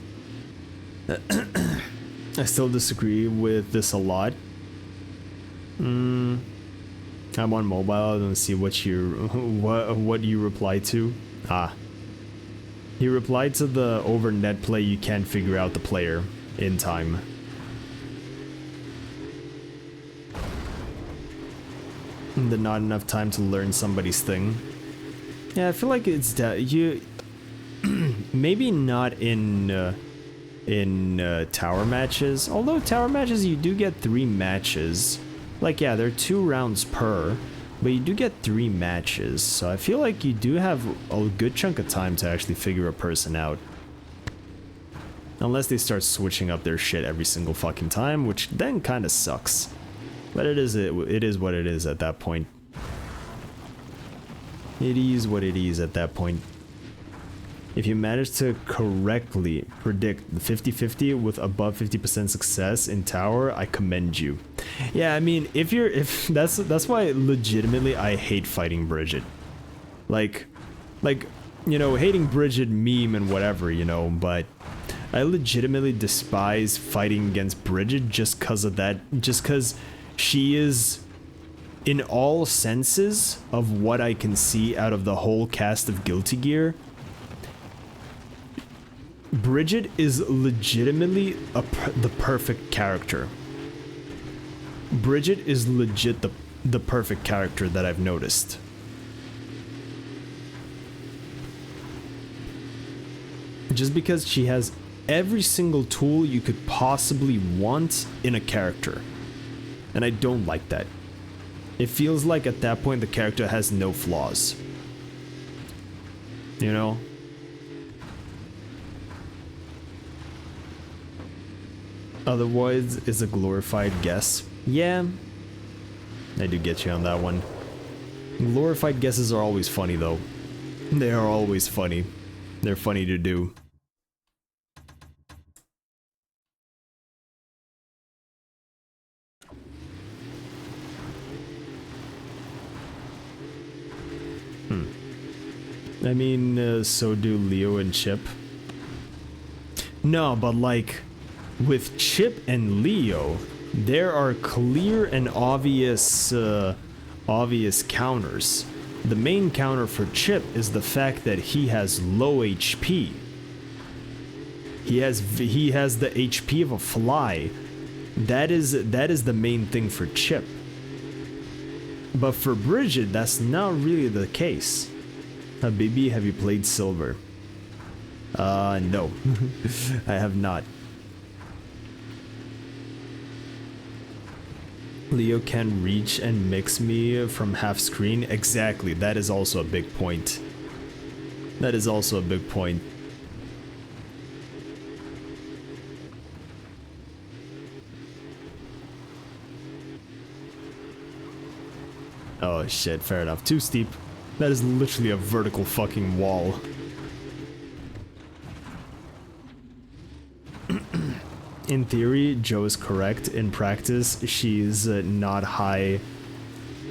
I still disagree with this a lot. I'm on mobile. I don't see what you reply to. Ah. He replied to the over net play you can't figure out the player in time. The not enough time to learn somebody's thing. Yeah, I feel like it's you. Maybe not in tower matches. Although tower matches, you do get 3 matches. Like, yeah, they're 2 rounds per, but you do get 3 matches. So I feel like you do have a good chunk of time to actually figure a person out. Unless they start switching up their shit every single fucking time, which then kind of sucks. But it is what it is at that point. It is what it is at that point. If you manage to correctly predict the 50-50 with above 50% success in tower, I commend you. Yeah, I mean, if that's why legitimately I hate fighting Bridget. Like, you know, hating Bridget meme and whatever, you know, but I legitimately despise fighting against Bridget just because of that, just because she is, in all senses of what I can see out of the whole cast of Guilty Gear, Bridget is legitimately the perfect character. Bridget is legit the perfect character that I've noticed. Just because she has every single tool you could possibly want in a character. And I don't like that. It feels like at that point the character has no flaws. You know? Otherwise, it's a glorified guess. Yeah, I do get you on that one. Glorified guesses are always funny though. They are always funny. They're funny to do. I mean, so do Leo and Chip. No, but like, with Chip and Leo, there are clear and obvious counters. The main counter for Chip is the fact that he has low HP. He has the HP of a fly. That is the main thing for Chip. But for Bridget, that's not really the case. Habibi, have you played Silver? No. I have not. Leo can reach and mix me from half screen. Exactly, that is also a big point. That is also a big point. Oh shit, fair enough. Too steep. That is literally a vertical fucking wall. In theory, Joe is correct. In practice, she's not high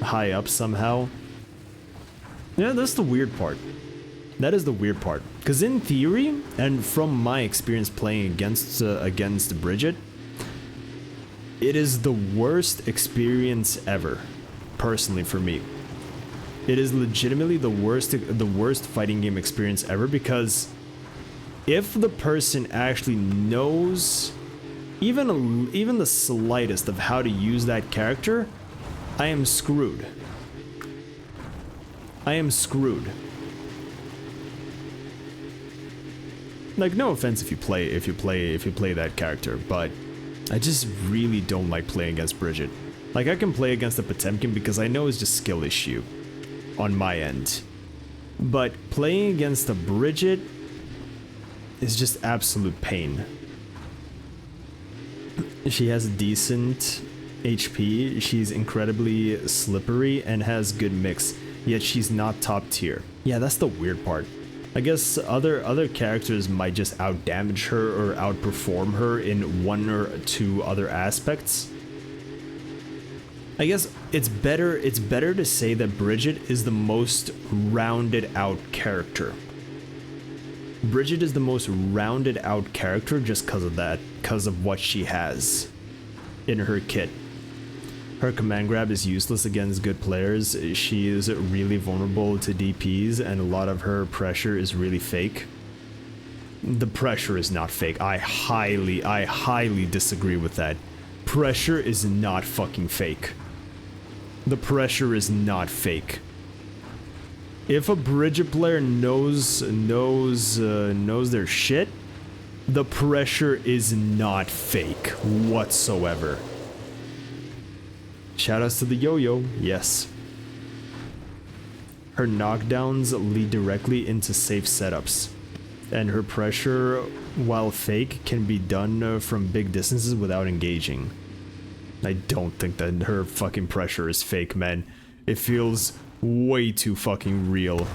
up somehow. Yeah, that's the weird part. That is the weird part. Because in theory, and from my experience playing against Bridget, it is the worst experience ever, personally for me. It is legitimately the worst fighting game experience ever, because if the person actually knows even the slightest of how to use that character, I am screwed. I am screwed. Like, no offense if you play that character, but I just really don't like playing against Bridget. Like, I can play against the Potemkin because I know it's just skill issue on my end. But playing against a Bridget is just absolute pain. She has decent HP, she's incredibly slippery, and has good mix, yet she's not top tier. Yeah, that's the weird part. I guess other characters might just outdamage her or outperform her in one or two other aspects. I guess it's better to say that Bridget is the most rounded out character. Bridget is the most rounded out character just because of that, because of what she has in her kit. Her command grab is useless against good players. She is really vulnerable to DPs, and a lot of her pressure is really fake. The pressure is not fake. I highly disagree with that. Pressure is not fucking fake. The pressure is not fake. If a Bridget player knows their shit, the pressure is not fake whatsoever. Shoutouts to the yo-yo, yes. Her knockdowns lead directly into safe setups, and her pressure, while fake, can be done from big distances without engaging. I don't think that her fucking pressure is fake, man. It feels way too fucking real.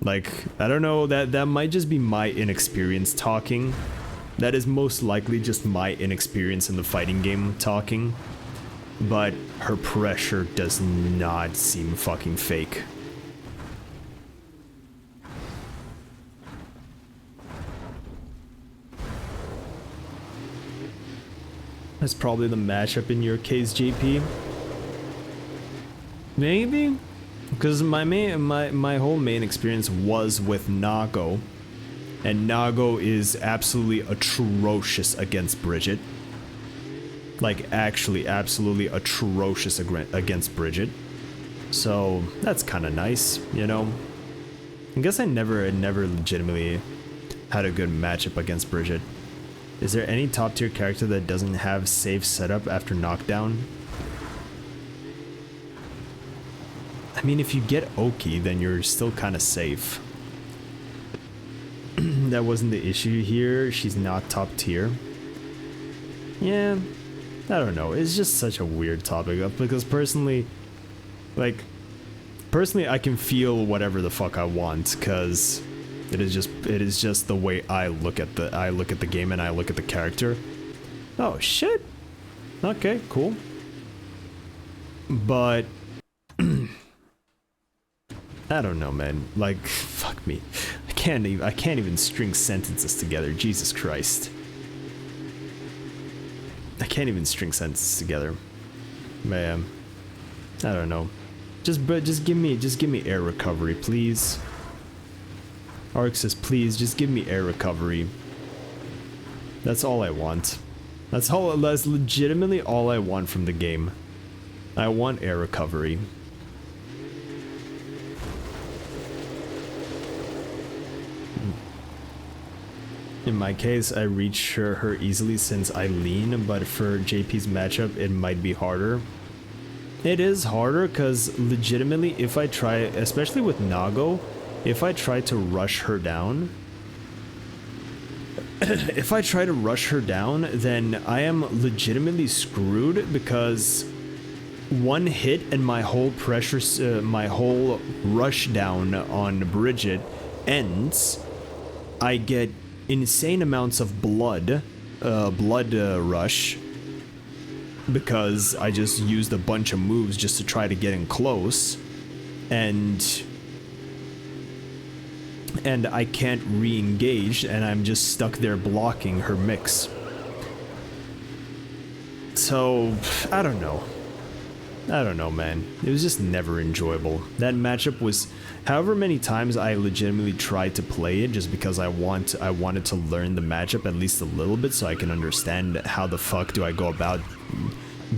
Like, I don't know, that might just be my inexperience talking. That is most likely just my inexperience in the fighting game talking. But her pressure does not seem fucking fake. That's probably the matchup in your case, JP. Maybe? Because my whole main experience was with Nago. And Nago is absolutely atrocious against Bridget. Like, actually absolutely atrocious against Bridget. So, that's kind of nice, you know? I guess I never legitimately had a good matchup against Bridget. Is there any top tier character that doesn't have safe setup after knockdown? I mean, if you get Oki, then you're still kind of safe. That wasn't the issue here. She's not top tier. Yeah, I don't know. It's just such a weird topic because personally, I can feel whatever the fuck I want because it is just the way I look at the game and I look at the character. Oh shit. Okay, cool. But I don't know, man. Like, fuck me. I can't even string sentences together. Jesus Christ. I can't even string sentences together. Man, I don't know. Just give me air recovery, please. Ark says, please, just give me air recovery. That's all I want. That's legitimately all I want from the game. I want air recovery. In my case, I reach her easily since I lean, but for JP's matchup, it might be harder. It is harder because legitimately, if I try, especially with Nago, if I try to rush her down, then I am legitimately screwed because one hit and my whole my whole rush down on Bridget ends. I get insane amounts of blood rush because I just used a bunch of moves just to try to get in close, and I can't re-engage, and I'm just stuck there blocking her mix. So I don't know, man. It was just never enjoyable. That matchup was, however many times I legitimately tried to play it just because I wanted to learn the matchup at least a little bit so I can understand how the fuck do I go about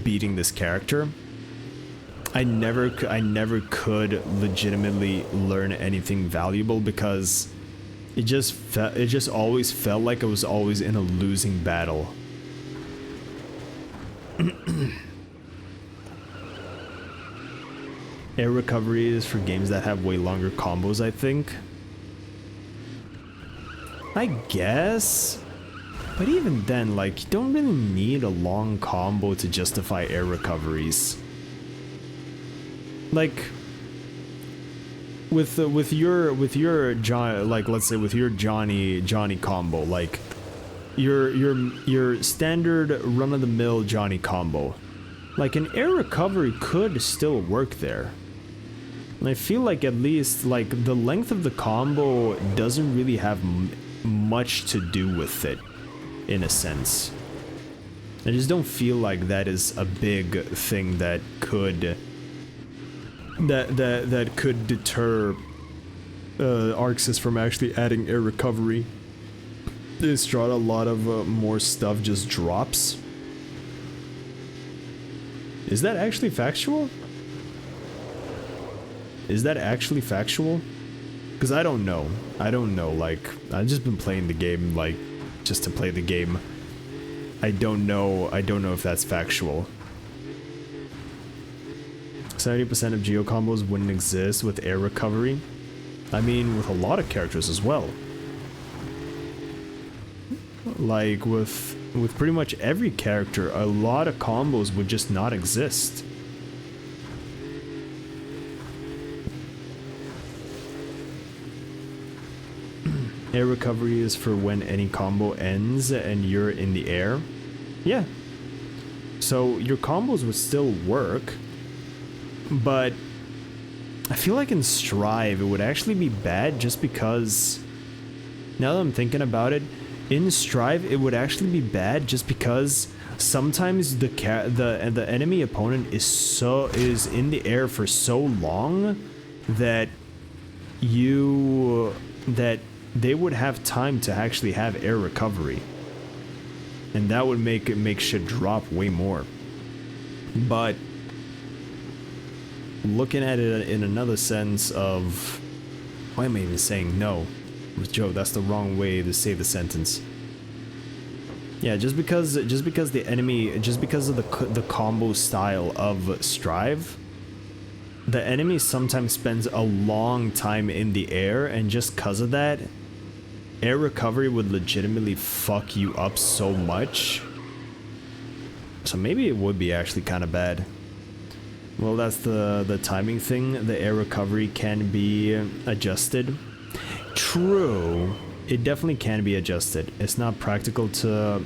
beating this character. I never could legitimately learn anything valuable because it just always felt like I was always in a losing battle. Air recovery is for games that have way longer combos, I think. I guess. But even then, like, you don't really need a long combo to justify air recoveries. Like, with your John, like, let's say with your Johnny combo, like your standard run-of-the-mill Johnny combo, like an air recovery could still work there. And I feel like at least like the length of the combo doesn't really have much to do with it, in a sense. I just don't feel like that is a big thing that could that could deter Arxis from actually adding air recovery. Instead, a lot of more stuff just drops. Is that actually factual? Is that actually factual? Because I don't know. I don't know, like, I've just been playing the game, like, just to play the game. I don't know if that's factual. 70% of Geo combos wouldn't exist with air recovery. I mean, with a lot of characters as well. Like, with pretty much every character, a lot of combos would just not exist. Air recovery is for when any combo ends and you're in the air. Yeah. So your combos would still work, but I feel like in Strive it would actually be bad just because, now that I'm thinking about it, in Strive it would actually be bad just because sometimes the enemy opponent is in the air for so long that they would have time to actually have air recovery, and that would make shit drop way more. But looking at it in another sense of, why am I even saying no? Joe, that's the wrong way to say the sentence. Yeah, just because the enemy, just because of the combo style of Strive, the enemy sometimes spends a long time in the air, and just because of that, air recovery would legitimately fuck you up so much. So maybe it would be actually kind of bad. Well, that's the timing thing. The air recovery can be adjusted. True, it definitely can be adjusted. It's not practical to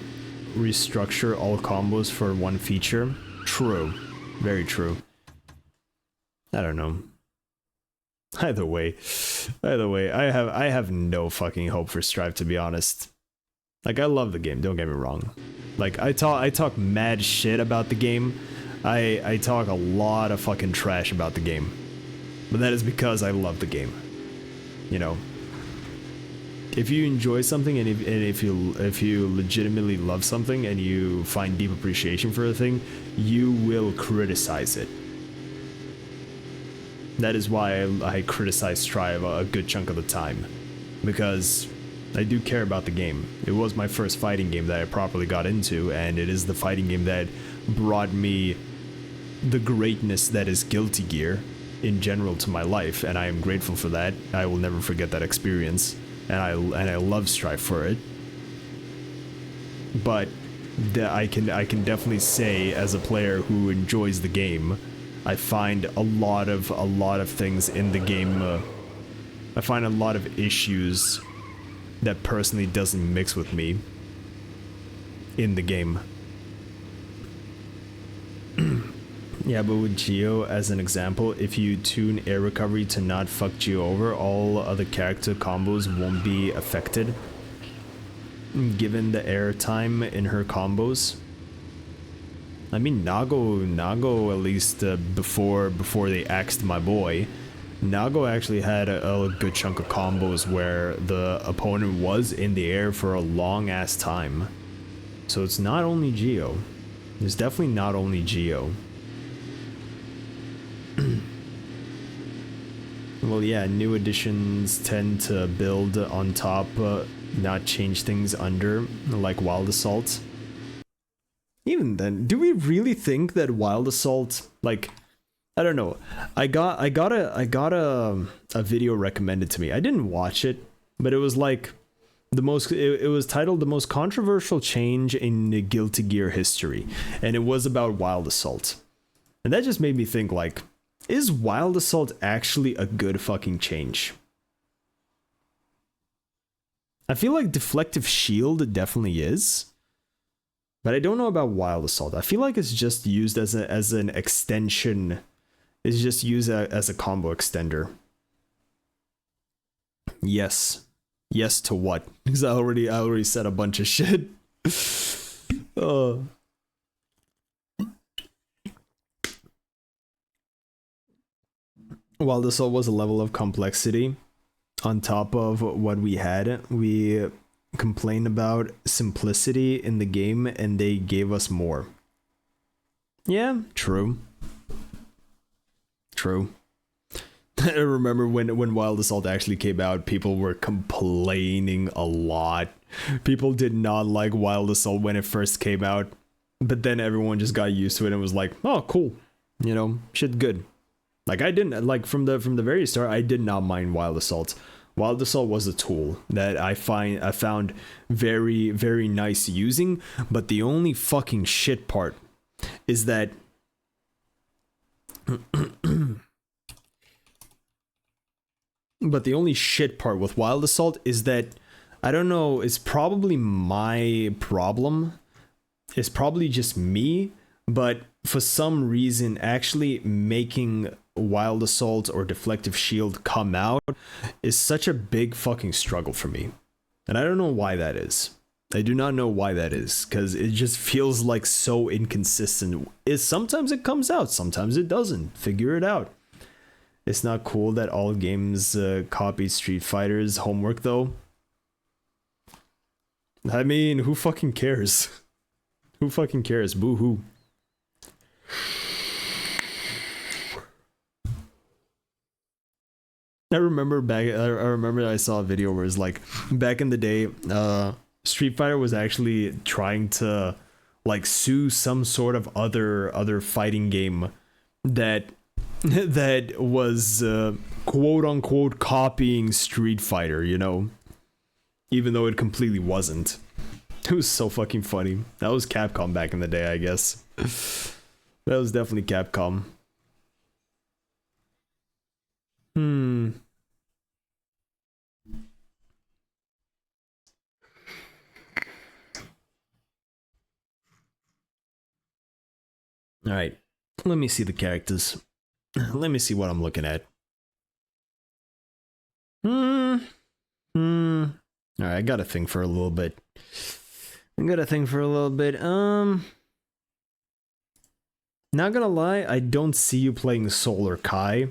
restructure all combos for one feature. True, very true. I don't know. Either way, I have no fucking hope for Strive, to be honest. Like, I love the game, don't get me wrong. Like, I talk mad shit about the game. I talk a lot of fucking trash about the game. But that is because I love the game. You know, if you enjoy something and if you legitimately love something and you find deep appreciation for a thing, you will criticize it. That is why I criticize Strive a good chunk of the time, because I do care about the game. It was my first fighting game that I properly got into, and it is the fighting game that brought me the greatness that is Guilty Gear in general to my life, and I am grateful for that. I will never forget that experience, and I love Strive for it. But I can definitely say, as a player who enjoys the game, I find a lot of things in the game. I find a lot of issues that personally doesn't mix with me in the game. Yeah, but with Geo, as an example, if you tune air recovery to not fuck Geo over, all other character combos won't be affected, given the air time in her combos. I mean, Nago at least before they axed my boy, Nago actually had a good chunk of combos where the opponent was in the air for a long ass time. So it's not only Geo. It's definitely not only Geo. Well, yeah, new additions tend to build on top, not change things under, like Wild Assault. Even then, do we really think that Wild Assault, like, I don't know. I got a video recommended to me. I didn't watch it, but it was like it was titled the most controversial change in Guilty Gear history, and it was about Wild Assault. And that just made me think, like, is Wild Assault actually a good fucking change? I feel like Deflective Shield definitely is, but I don't know about Wild Assault. I feel like it's just used as an extension. It's just used as a combo extender. Yes. Yes to what? Because I already said a bunch of shit. While this all was a level of complexity on top of what we had, we complained about simplicity in the game and they gave us more. Yeah, true. True. I remember when Wild Assault actually came out, people were complaining a lot. People did not like Wild Assault when it first came out, but then everyone just got used to it and was like, oh, cool. You know, shit good. Like, I didn't, like, from the very start, I did not mind Wild Assault. Wild Assault was a tool that I found very, very nice using, but the only fucking shit part is that but the only shit part with Wild Assault is that, I don't know, it's probably my problem. It's probably just me, but for some reason, actually making Wild Assault or Deflective Shield come out is such a big fucking struggle for me. And I don't know why that is. I do not know why that is, because it just feels like so inconsistent. Sometimes it comes out, sometimes it doesn't. Figure it out. It's not cool that all games copy Street Fighter's homework, though. I mean, who fucking cares? Who fucking cares? Boo-hoo. I remember I saw a video where it's like, back in the day, Street Fighter was actually trying to, like, sue some sort of other fighting game that was quote unquote copying Street Fighter, you know, even though it completely wasn't. It was so fucking funny. That was Capcom back in the day, I guess. That was definitely Capcom. All right, let me see the characters. Let me see what I'm looking at. All right, I got to think for a little bit. Not gonna lie, I don't see you playing Solar Kai.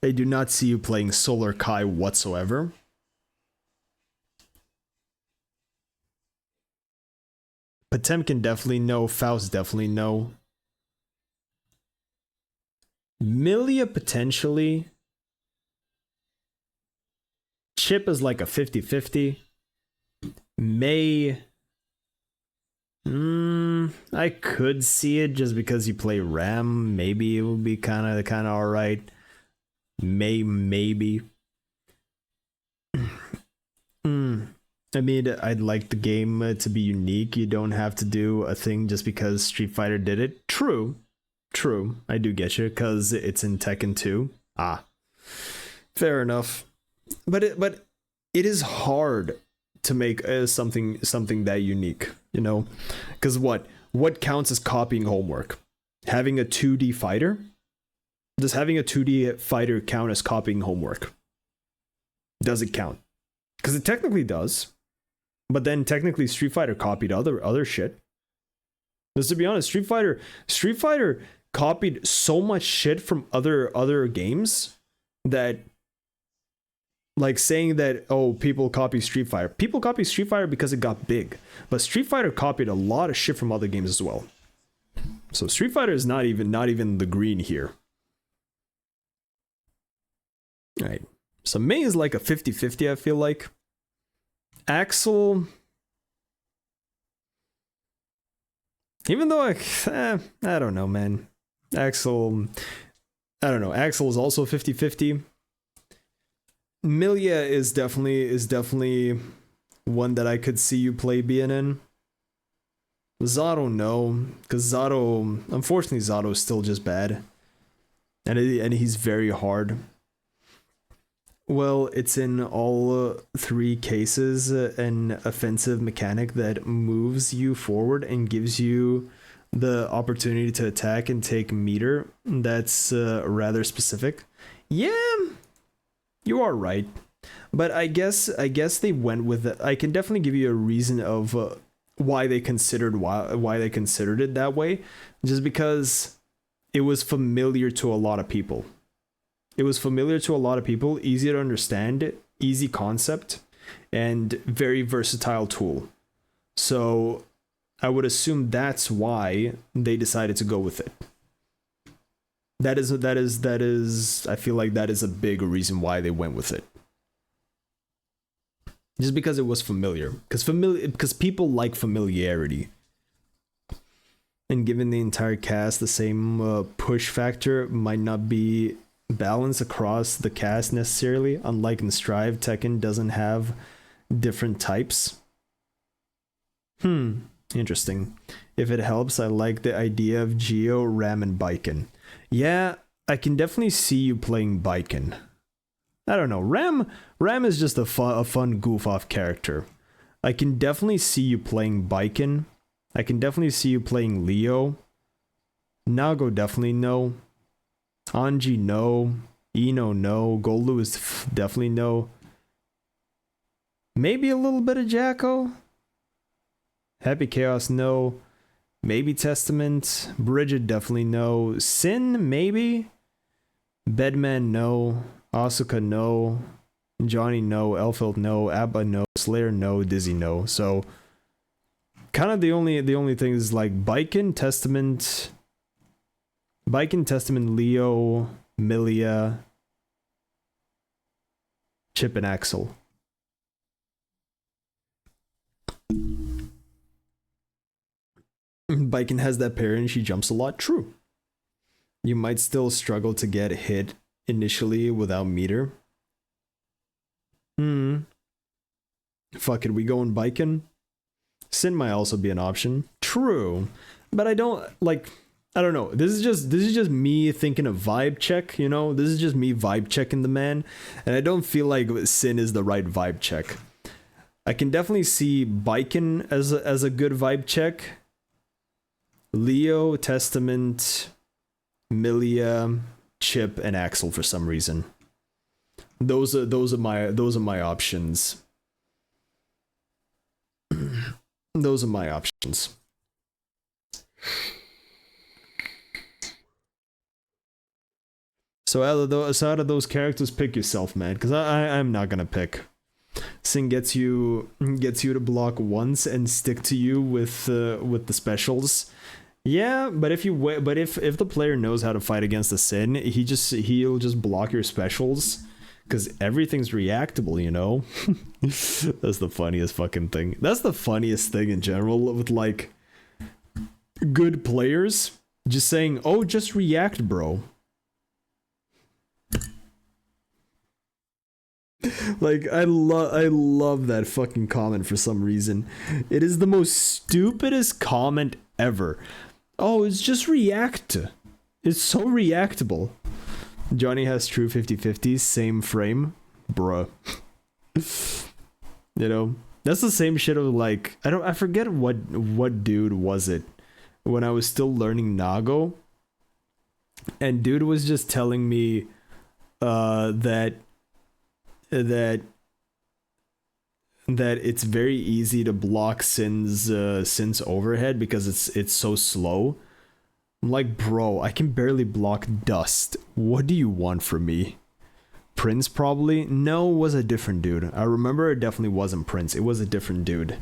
I do not see you playing Solar Kai whatsoever. Potemkin definitely no. Faust definitely no. Milia potentially. Chip is like a 50-50. May. I could see it just because you play Ram. Maybe it would be kind of alright. Maybe. I mean, I'd like the game to be unique. You don't have to do a thing just because Street Fighter did it. True. I do get you, because it's in Tekken 2. Fair enough. But it is hard to make something that unique, you know? Because what counts as copying homework? Having a 2D fighter? Does having a 2D fighter count as copying homework? Does it count? Because it technically does. But then technically Street Fighter copied other shit. Because to be honest, Street Fighter copied so much shit from other games that, like, saying that, oh, people copy Street Fighter. People copy Street Fighter because it got big. But Street Fighter copied a lot of shit from other games as well. So Street Fighter is not even the green here. Alright. So May is like a 50-50, I feel like. Axel, even though I don't know, man. Axel, I don't know. Axel is also 50-50. Milia is definitely one that I could see you play BNN. Zato, no, because Zato, unfortunately, Zato is still just bad, and he's very hard. Well, it's in all three cases an offensive mechanic that moves you forward and gives you the opportunity to attack and take meter. That's rather specific. Yeah, you are right, but I guess they went with it. I can definitely give you a reason of why they considered it that way, just because it was familiar to a lot of people. It was familiar to a lot of people, easy to understand, easy concept, and very versatile tool. So I would assume that's why they decided to go with it. That is I feel like that is a big reason why they went with it. Just because it was familiar. Because people like familiarity. And given the entire cast, the same push factor might not be balanced across the cast necessarily. Unlike in Strive, Tekken doesn't have different types. Interesting. If it helps, I like the idea of Geo, Ram, and Baiken. Yeah, I can definitely see you playing Baiken. I don't know. Ram is just a fun goof off character. I can definitely see you playing Baiken. I can definitely see you playing Leo. Nago definitely no. Anji no. Ino no. Goldu is definitely no. Maybe a little bit of Jacko. Happy Chaos no. Maybe Testament. Bridget definitely no. Sin maybe. Bedman no. Asuka no. Johnny no. Elfeld no. Abba no. Slayer no. Dizzy no. So kind of the only thing is like Baiken, Testament, Leo, Milia, Chip, and Axel. Baiken has that parry and she jumps a lot. True. You might still struggle to get hit initially without meter. Fuck it, we going Baiken? Sin might also be an option. True. But I don't know. This is just me thinking of vibe check, you know? This is just me vibe checking the man, and I don't feel like Sin is the right vibe check. I can definitely see Baiken as a good vibe check. Leo, Testament, Milia, Chip, and Axel for some reason. Those are my options. Those are my options. So out of those characters, pick yourself, man. Because I'm not gonna pick. Sin gets you to block once and stick to you with the specials. Yeah, but if the player knows how to fight against the Sin, he'll just block your specials. Because everything's reactable, you know? That's the funniest fucking thing. That's the funniest thing in general with, like, good players. Just saying, oh, just react, bro. Like, I love that fucking comment for some reason. It is the most stupidest comment ever. Oh, it's just react. It's so reactable. Johnny has true 50-50, same frame. Bruh. You know? That's the same shit of like, I forget what dude was it when I was still learning Nago. And dude was just telling me that it's very easy to block Sin's overhead because it's so slow. I'm like, bro, I can barely block dust. What do you want from me? Prince probably? No, it was a different dude. I remember it definitely wasn't Prince. It was a different dude.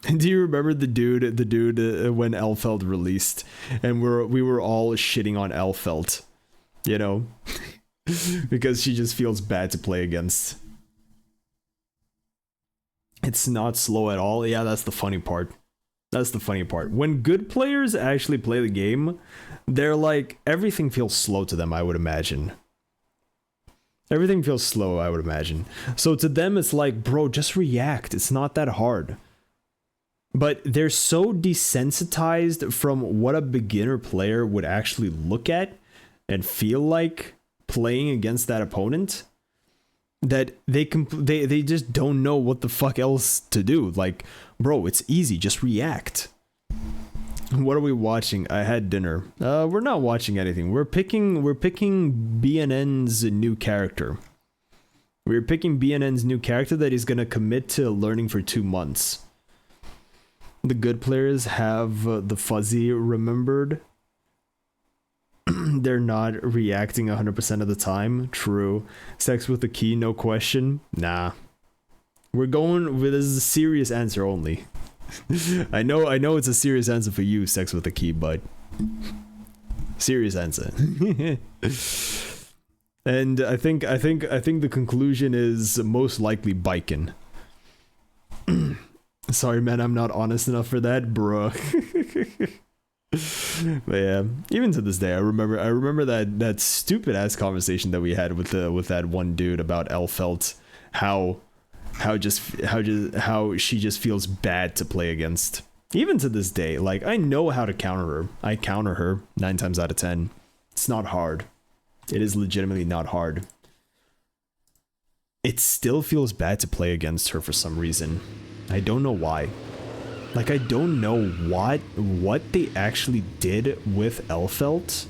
And do you remember the dude when Elfeld released and we were all shitting on Elfeld, you know? Because she just feels bad to play against. It's not slow at all. Yeah, that's the funny part. That's the funny part. When good players actually play the game, they're like, everything feels slow to them, I would imagine. Everything feels slow, I would imagine. So to them, it's like, bro, just react. It's not that hard. But they're so desensitized from what a beginner player would actually look at and feel like playing against that opponent that they just don't know what the fuck else to do. Like, bro, it's easy. Just react. What are we watching? I had dinner. We're not watching anything. We're picking BNN's new character. We're picking BNN's new character that he's gonna commit to learning for 2 months. The good players have the fuzzy remembered. They're not reacting 100% of the time. True. Sex with the key, no question. Nah. We're going with, this is a serious answer only. I know it's a serious answer for you, sex with the key, but serious answer. And I think the conclusion is most likely biking. Sorry, man, I'm not honest enough for that, bro. But yeah, even to this day, I remember that stupid ass conversation that we had with that one dude about Elfelt, how she just feels bad to play against. Even to this day, like, I know how to counter her. I counter her 9 times out of 10. It's not hard. It is legitimately not hard. It still feels bad to play against her for some reason. I don't know why. Like, I don't know what they actually did with Elfelt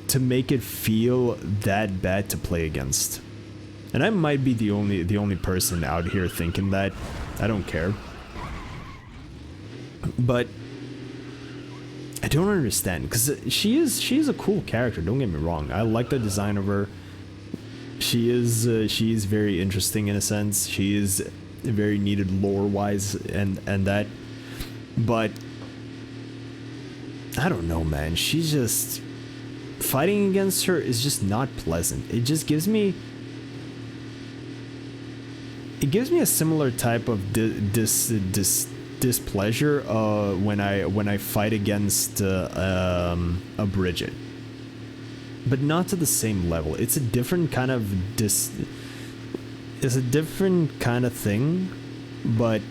to make it feel that bad to play against. And I might be the only person out here thinking that. I don't care. But I don't understand, because she is a cool character, don't get me wrong. I like the design of her. She is very interesting in a sense. She is very needed lore-wise and that. But I don't know, man. She's just, fighting against her is just not pleasant. It just gives me a similar type of displeasure when I fight against a Bridget, but not to the same level. It's a different kind of it's a different kind of thing, but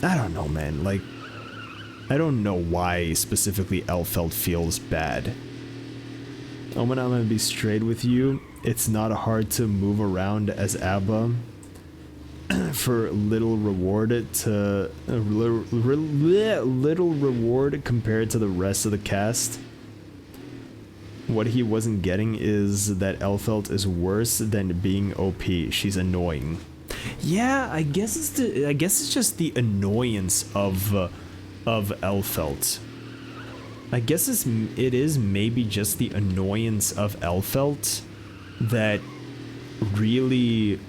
I don't know, man. Like, I don't know why specifically Elfelt feels bad. Oh, but I'm gonna be straight with you. It's not hard to move around as Abba for little reward little reward compared to the rest of the cast. What he wasn't getting is that Elfelt is worse than being OP. She's annoying. Yeah, I guess it's just the annoyance of Elfelt. I guess it is maybe just the annoyance of Elfelt that really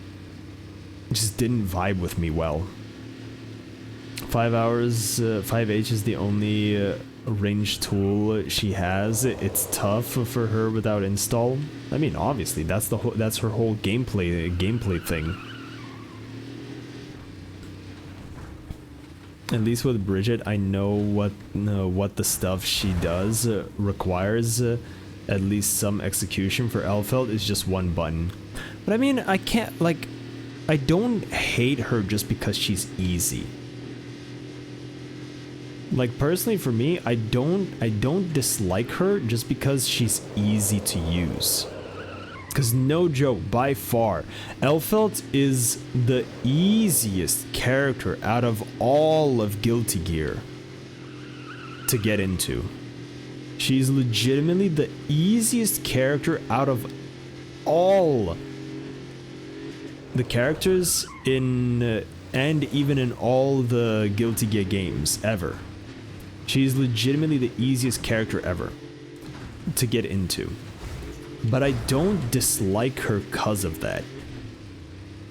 just didn't vibe with me well. 5 hours, 5H is the only range tool she has. It's tough for her without install. I mean, obviously that's her whole gameplay thing. At least with Bridget, I know what the stuff she does requires. At least some execution. For Elfelt is just one button. But I mean, I can't, like, I don't hate her just because she's easy. Like, personally for me, I don't dislike her just because she's easy to use. Because no joke, by far, Elfelt is the easiest character out of all of Guilty Gear to get into. She's legitimately the easiest character out of all the characters in, and even in all the Guilty Gear games ever. She's legitimately the easiest character ever to get into. But I don't dislike her because of that.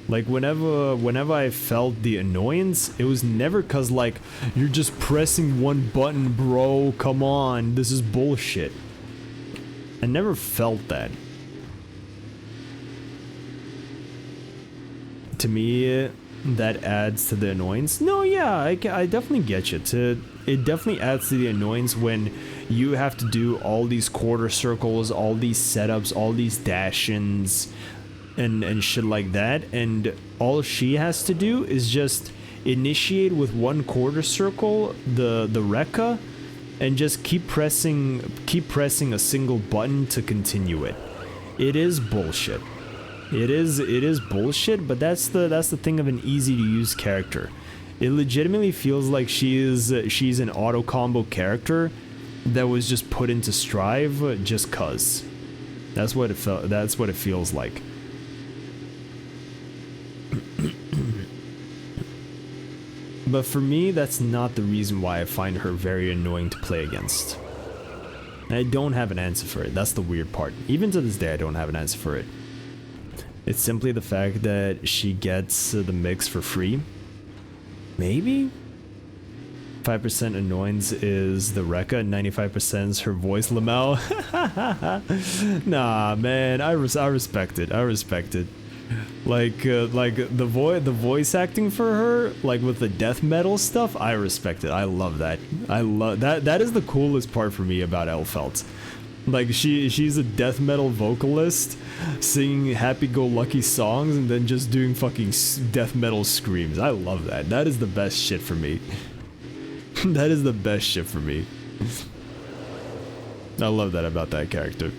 Like, whenever I felt the annoyance, it was never cause, like, you're just pressing one button, bro, come on, this is bullshit. I never felt that. to me, that adds to the annoyance. No, yeah, I definitely get you. It definitely adds to the annoyance when you have to do all these quarter circles, all these setups, all these dash-ins, and shit like that, and all she has to do is just initiate with one quarter circle the Rekka, and just keep pressing a single button to continue it. It is bullshit. It is bullshit, but that's the thing of an easy to use character. It legitimately feels like she's an auto combo character that was just put into Strive just cuz. That's what it feels like. But for me, that's not the reason why I find her very annoying to play against. I don't have an answer for it. That's the weird part. Even to this day, I don't have an answer for it. It's simply the fact that she gets the mix for free. Maybe? 5% annoyance is the Rekka, 95% is her voice, Lamel. Nah, man, I respect it. I respect it. Like the voice acting for her, like with the death metal stuff, I respect it. I love that. I love that. That is the coolest part for me about Elphelt. Like she's a death metal vocalist singing happy-go-lucky songs and then just doing fucking death metal screams. I love that. That is the best shit for me. That is the best shit for me. I love that about that character.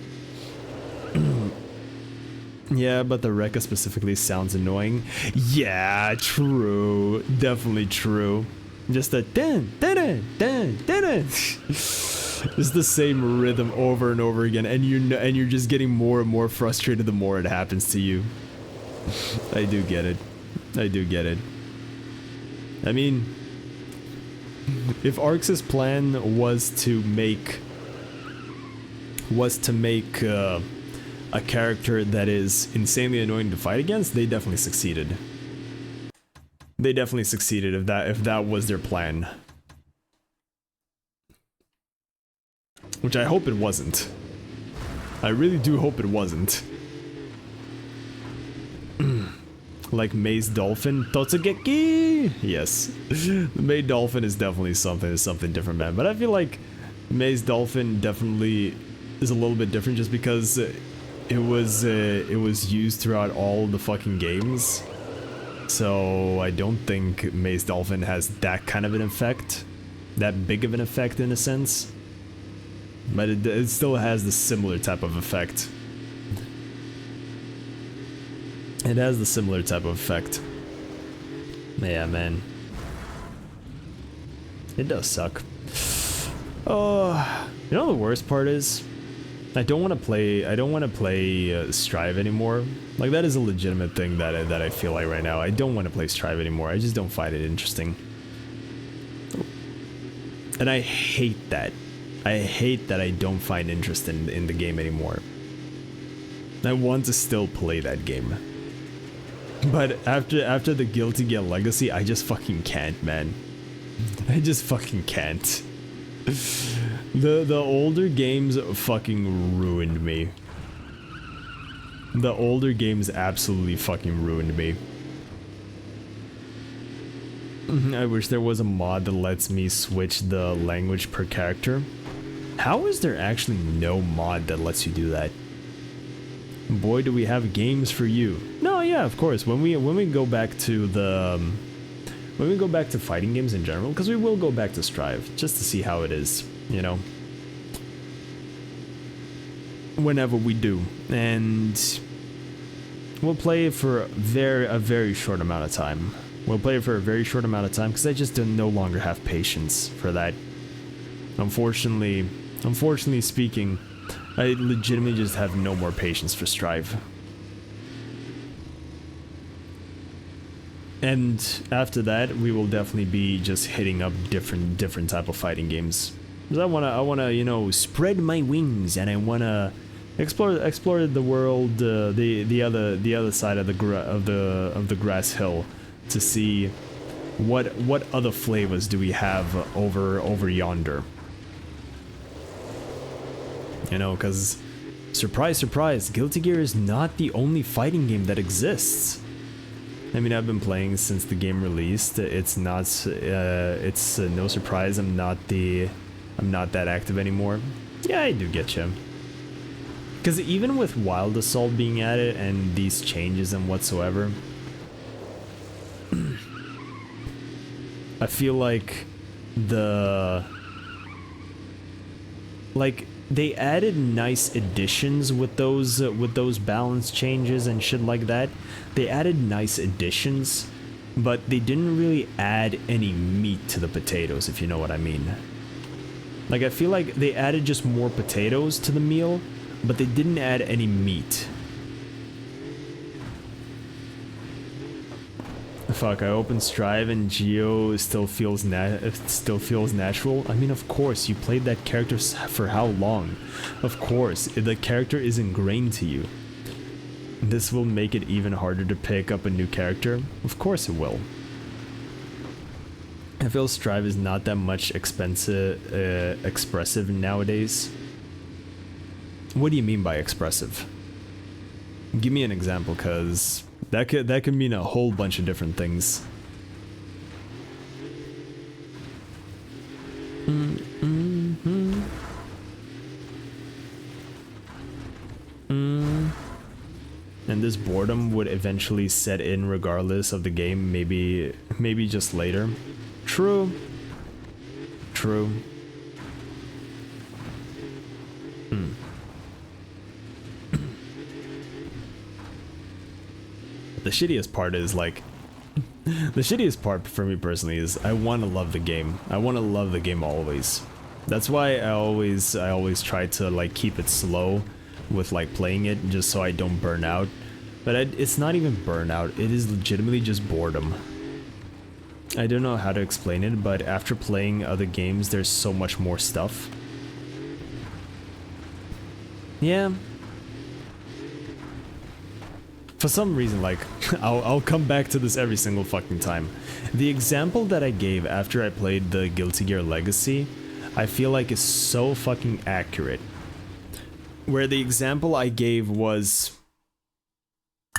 Yeah, but the Rekka specifically sounds annoying. Yeah, true. Definitely true. Just a dun dun dun dun dun dun. Just the same rhythm over and over again, and you're just getting more and more frustrated the more it happens to you. I do get it. I do get it. I mean, if Arx's plan was to make a character that is insanely annoying to fight against, they definitely succeeded. They definitely succeeded if that was their plan. Which I hope it wasn't. I really do hope it wasn't. Like Maze Dolphin, Totsugeki! Yes. The Maze Dolphin is definitely something different, man. But I feel like Maze Dolphin definitely is a little bit different just because it was used throughout all the fucking games. So I don't think Maze Dolphin has that kind of an effect. That big of an effect in a sense. But it still has the similar type of effect. It has the similar type of effect. Yeah, man. It does suck. Oh, you know the worst part is? I don't want to play Strive anymore. Like, that is a legitimate thing that I feel like right now. I don't want to play Strive anymore. I just don't find it interesting. And I hate that. I hate that I don't find interest in the game anymore. I want to still play that game. But after the Guilty Gear Legacy, I just fucking can't, man. I just fucking can't. The older games fucking ruined me. The older games absolutely fucking ruined me. I wish there was a mod that lets me switch the language per character. How is there actually no mod that lets you do that? Boy, do we have games for you. No, yeah, of course. When we go back to the when we go back to fighting games in general, because we will go back to Strive just to see how it is, you know. Whenever we do, and we'll play for a very short amount of time. We'll play it for a very short amount of time because I just no longer have patience for that. Unfortunately speaking, I legitimately just have no more patience for Strive. And after that, we will definitely be just hitting up different type of fighting games. Because I wanna, you know, spread my wings, and I wanna explore the world, the other side of the grass hill, to see what other flavors do we have over yonder. You know, because surprise, surprise, Guilty Gear is not the only fighting game that exists. I mean, I've been playing since the game released. It's not. It's no surprise. I'm not that active anymore. Yeah, I do get you. Because even with Wild Assault being added and these changes and whatsoever, I feel like they added nice additions with those balance changes and shit like that. They added nice additions, but they didn't really add any meat to the potatoes, if you know what I mean. Like, I feel like they added just more potatoes to the meal, but they didn't add any meat. Fuck, I opened Strive and Geo still feels natural. I mean, of course, you played that character for how long? Of course, the character is ingrained to you. This will make it even harder to pick up a new character. Of course it will. I feel Strive is not that much expressive nowadays. What do you mean by expressive? Give me an example, cause that could mean a whole bunch of different things. And this boredom would eventually set in regardless of the game, maybe just later. True. The shittiest part is like, the shittiest part for me personally is I want to love the game. I want to love the game always. That's why I always try to like keep it slow with like playing it, just so I don't burn out. But it's not even burnout, it is legitimately just boredom. I don't know how to explain it, but after playing other games, there's so much more stuff. Yeah. For some reason, like, I'll come back to this every single fucking time. The example that I gave after I played the Guilty Gear Legacy, I feel like is so fucking accurate. Where the example I gave was,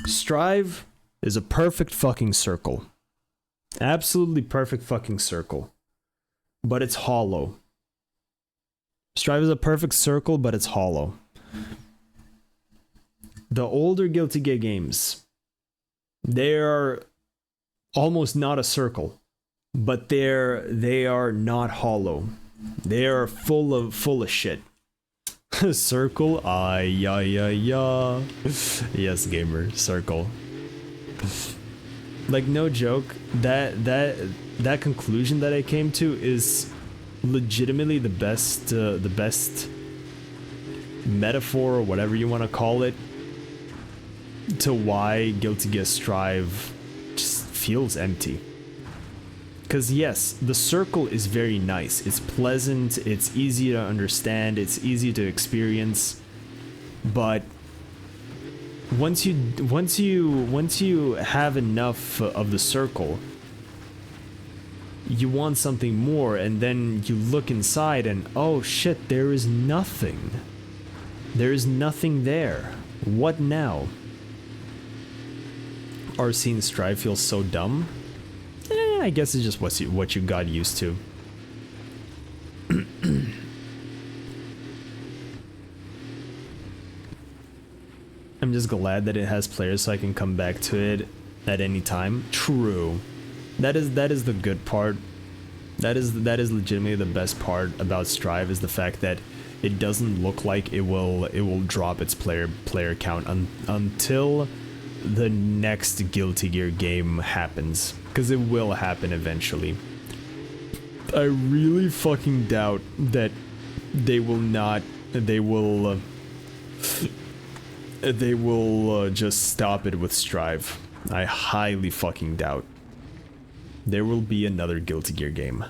Strive is a perfect fucking circle. Absolutely perfect fucking circle. But it's hollow. Strive is a perfect circle, but it's hollow. The older Guilty Gear games, they are almost not a circle, but they are not hollow. They are full of shit. Circle, yeah. Yes, gamer, circle. Like, no joke, that conclusion that I came to is legitimately the best metaphor, or whatever you want to call it, to why Guilty Gear Strive just feels empty. Because yes, the circle is very nice, it's pleasant, it's easy to understand, it's easy to experience, but once you have enough of the circle, you want something more, and then you look inside and oh shit, there is nothing. There is nothing there. What now? Arsene Strive feels so dumb. I guess it's just what you got used to. I'm just glad that it has players so I can come back to it at any time. True. That is the good part. That is legitimately the best part about Strive, is the fact that it doesn't look like it will drop its player count until the next Guilty Gear game happens, because it will happen eventually. I really fucking doubt that they will just stop it with Strive. I highly fucking doubt. There will be another Guilty Gear game.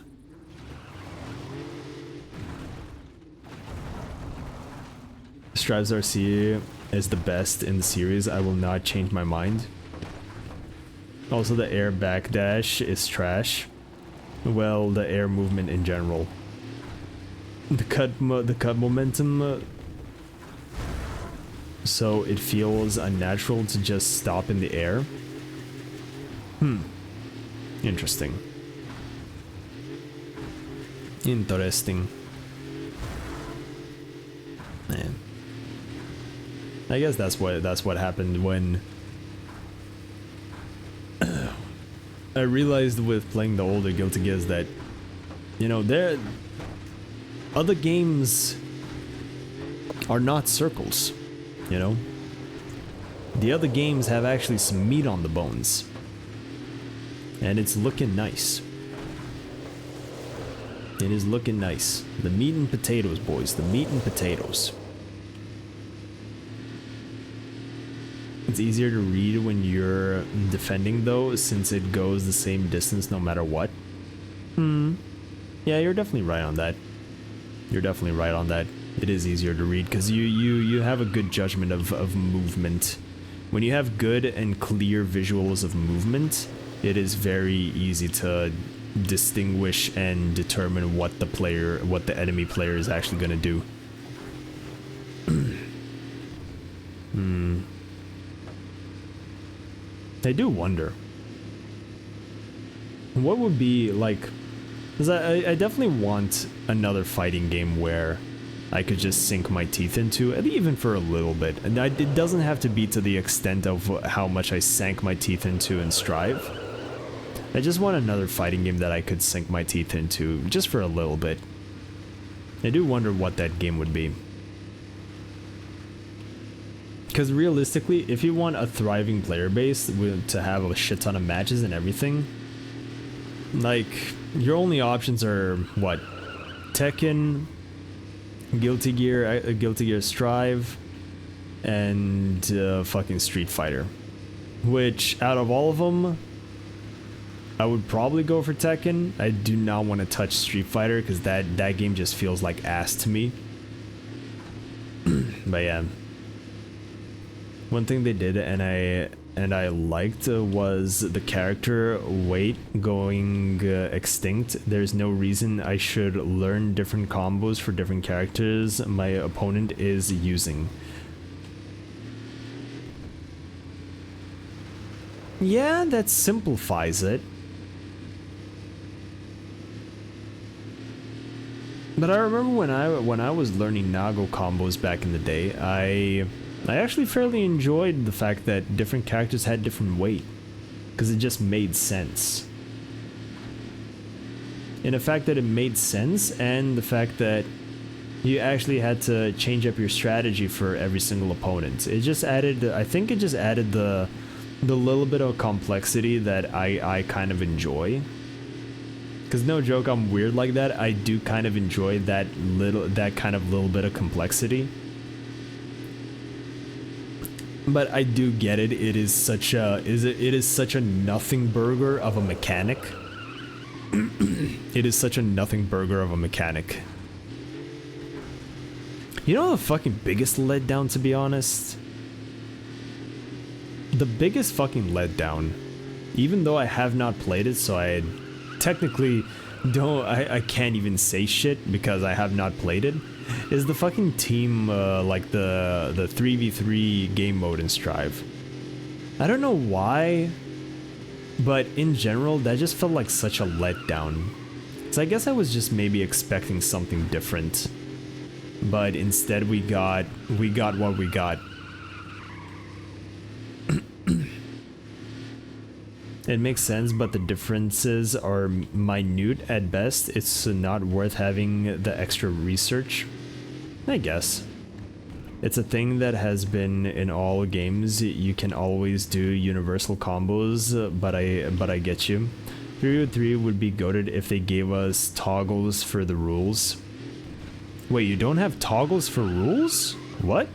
Strive's RC is the best in the series. I will not change my mind. Also, the air backdash is trash. Well, the air movement in general. The cut momentum, so it feels unnatural to just stop in the air. Interesting. Interesting. Man. I guess that's what happened when I realized with playing the older Guilty Gears that, you know, other games are not circles, you know? The other games have actually some meat on the bones. And it's looking nice. It is looking nice. The meat and potatoes, boys. The meat and potatoes. It's easier to read when you're defending though, since it goes the same distance no matter what. Yeah, you're definitely right on that. You're definitely right on that. It is easier to read because you have a good judgment of movement. When you have good and clear visuals of movement, it is very easy to distinguish and determine what the enemy player is actually going to do. I do wonder what would be like, because I definitely want another fighting game where I could just sink my teeth into, even for a little bit. And it doesn't have to be to the extent of how much I sank my teeth into in Strive. I just want another fighting game that I could sink my teeth into just for a little bit. I do wonder what that game would be. Because realistically, if you want a thriving player base to have a shit ton of matches and everything, like, your only options are, what? Tekken, Guilty Gear Strive, and fucking Street Fighter. Which, out of all of them, I would probably go for Tekken. I do not want to touch Street Fighter because that game just feels like ass to me. But yeah. One thing they did and I liked was the character weight going extinct. There's no reason I should learn different combos for different characters my opponent is using. Yeah, that simplifies it. But I remember when I was learning Nago combos back in the day, I actually fairly enjoyed the fact that different characters had different weight, because it just made sense. And the fact that it made sense, and the fact that you actually had to change up your strategy for every single opponent. It just added, I think it just added the little bit of complexity that I kind of enjoy. Because no joke, I'm weird like that. I do kind of enjoy that kind of little bit of complexity. But I do get it. It is such a nothing burger of a mechanic. It is such a nothing burger of a mechanic. You know the fucking biggest letdown, to be honest? The biggest fucking letdown, even though I have not played it, so I technically I can't even say shit because I have not played it, is the fucking team, like the 3v3 game mode in Strive. I don't know why, but in general, that just felt like such a letdown. So I guess I was just maybe expecting something different, but instead we got what we got. It makes sense, but the differences are minute at best. It's not worth having the extra research, I guess. It's a thing that has been in all games. You can always do universal combos, but I get you. 3v3 would be goated if they gave us toggles for the rules. Wait, you don't have toggles for rules? What?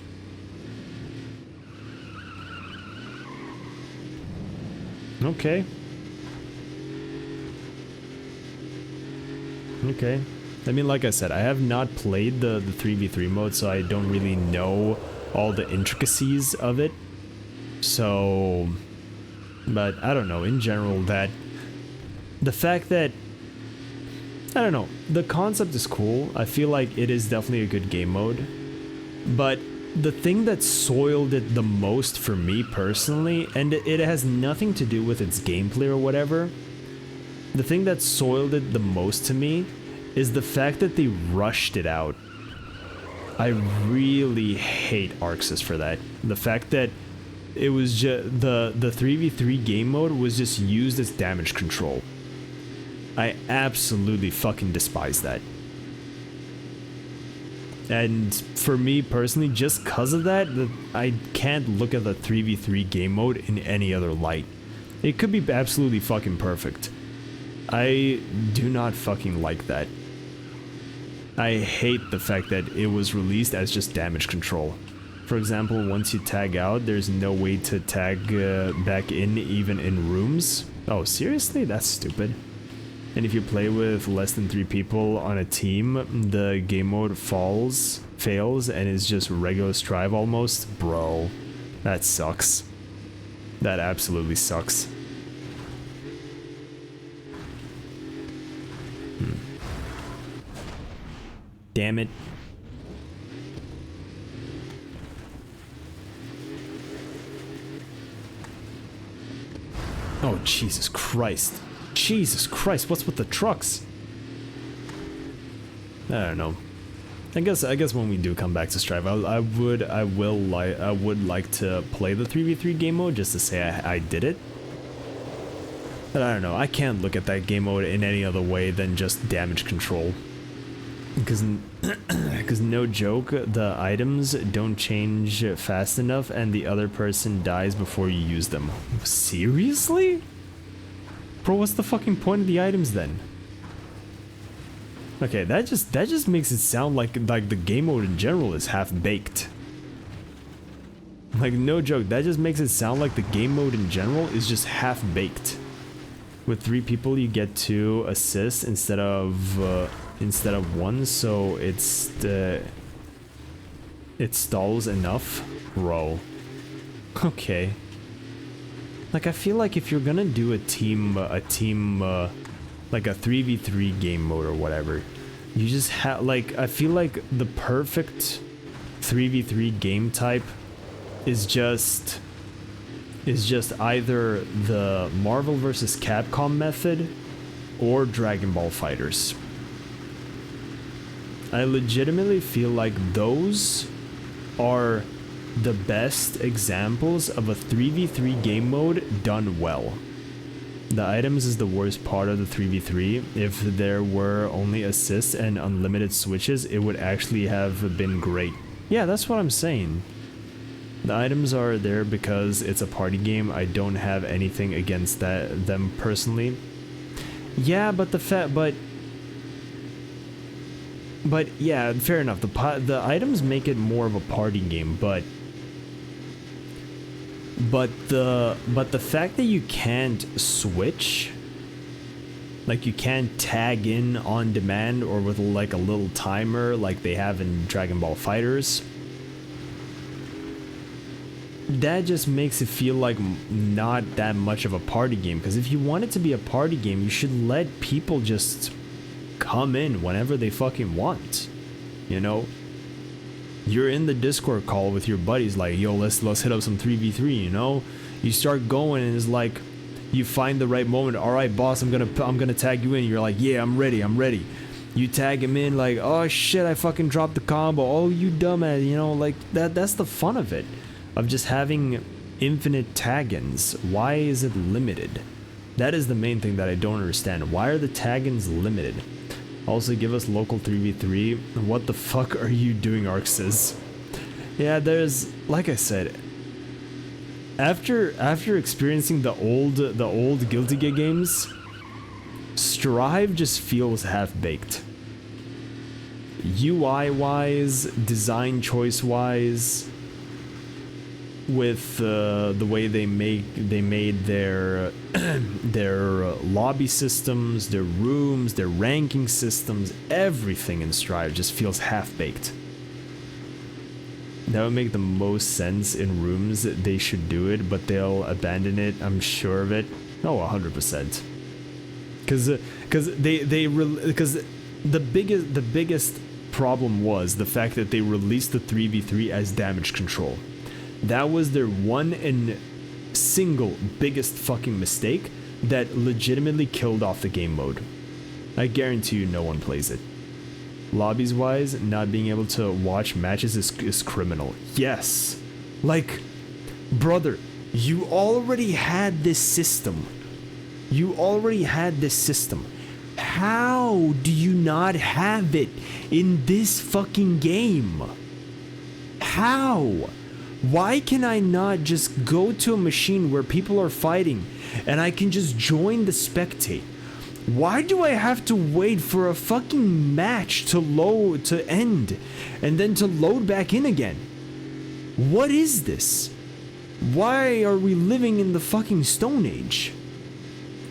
Okay. Okay. I mean, like I said, I have not played the 3v3 mode, so I don't really know all the intricacies of it. So, but I don't know, in general, that the fact that, I don't know, the concept is cool. I feel like it is definitely a good game mode, but the thing that soiled it the most for me personally, and it has nothing to do with its gameplay or whatever, the thing that soiled it the most to me is the fact that they rushed it out. I really hate Arc Sys for that. The fact that it was just the 3v3 game mode was just used as damage control. I absolutely fucking despise that. And for me personally, just cause of that, I can't look at the 3v3 game mode in any other light. It could be absolutely fucking perfect. I do not fucking like that. I hate the fact that it was released as just damage control. For example, once you tag out, there's no way to tag back in even in rooms. Oh, seriously? That's stupid. And if you play with less than 3 people on a team, the game mode fails, and is just regular strive almost. Bro, that sucks. That absolutely sucks. Damn it. Oh, Jesus Christ. Jesus Christ, what's with the trucks? I don't know. I guess when we do come back to Strive, I would like to play the 3v3 game mode just to say I did it. But I don't know, I can't look at that game mode in any other way than just damage control. Because no joke, the items don't change fast enough and the other person dies before you use them. Seriously? Bro, what's the fucking point of the items then? Okay, that just makes it sound like the game mode in general is half-baked. Like, no joke, that just makes it sound like the game mode in general is just half-baked. With 3 people, you get 2 assists instead of 1, so it stalls enough. Bro. Okay. Like, I feel like if you're gonna do a team like a 3v3 game mode or whatever, you just have, like, I feel like the perfect 3v3 game type is just either the Marvel vs. Capcom method or Dragon Ball Fighters. I legitimately feel like those are the best examples of a 3v3 game mode done well. The items is the worst part of the 3v3. If there were only assists and unlimited switches, it would actually have been great. Yeah, that's what I'm saying. The items are there because it's a party game. I don't have anything against them personally. Yeah, but but yeah, fair enough. The items make it more of a party game, but the fact that you can't switch, like you can't tag in on demand or with like a little timer like they have in Dragon Ball Fighters, that just makes it feel like not that much of a party game. Because if you want it to be a party game, you should let people just come in whenever they fucking want, you know? You're in the Discord call with your buddies, like, yo, let's hit up some 3v3, you know? You start going and it's like, you find the right moment. All right, boss, I'm gonna tag you in. You're like, yeah, I'm ready. You tag him in, like, oh shit, I fucking dropped the combo. Oh, you dumbass, you know, like that's the fun of it, of just having infinite tag-ins. Why is it limited? That is the main thing that I don't understand. Why are the tag-ins limited? Also, give us local 3v3. What the fuck are you doing, Arc Sys? Yeah, there's, like I said, after experiencing the old Guilty Gear games, Strive just feels half-baked. UI-wise, design choice-wise, with the way they made their lobby systems, their rooms, their ranking systems, everything in Strive just feels half-baked. That would make the most sense in rooms. They should do it, but they'll abandon it, I'm sure of it. Oh, 100%. Because the biggest problem was the fact that they released the 3v3 as damage control. That was their one and single biggest fucking mistake that legitimately killed off the game mode. I guarantee you no one plays it. Lobbies wise, not being able to watch matches is criminal. Yes. Like, brother, you already had this system. You already had this system. How do you not have it in this fucking game? How? Why can I not just go to a machine where people are fighting and I can just join the spectate? Why do I have to wait for a fucking match to end and then to load back in again? What is this? Why are we living in the fucking Stone Age?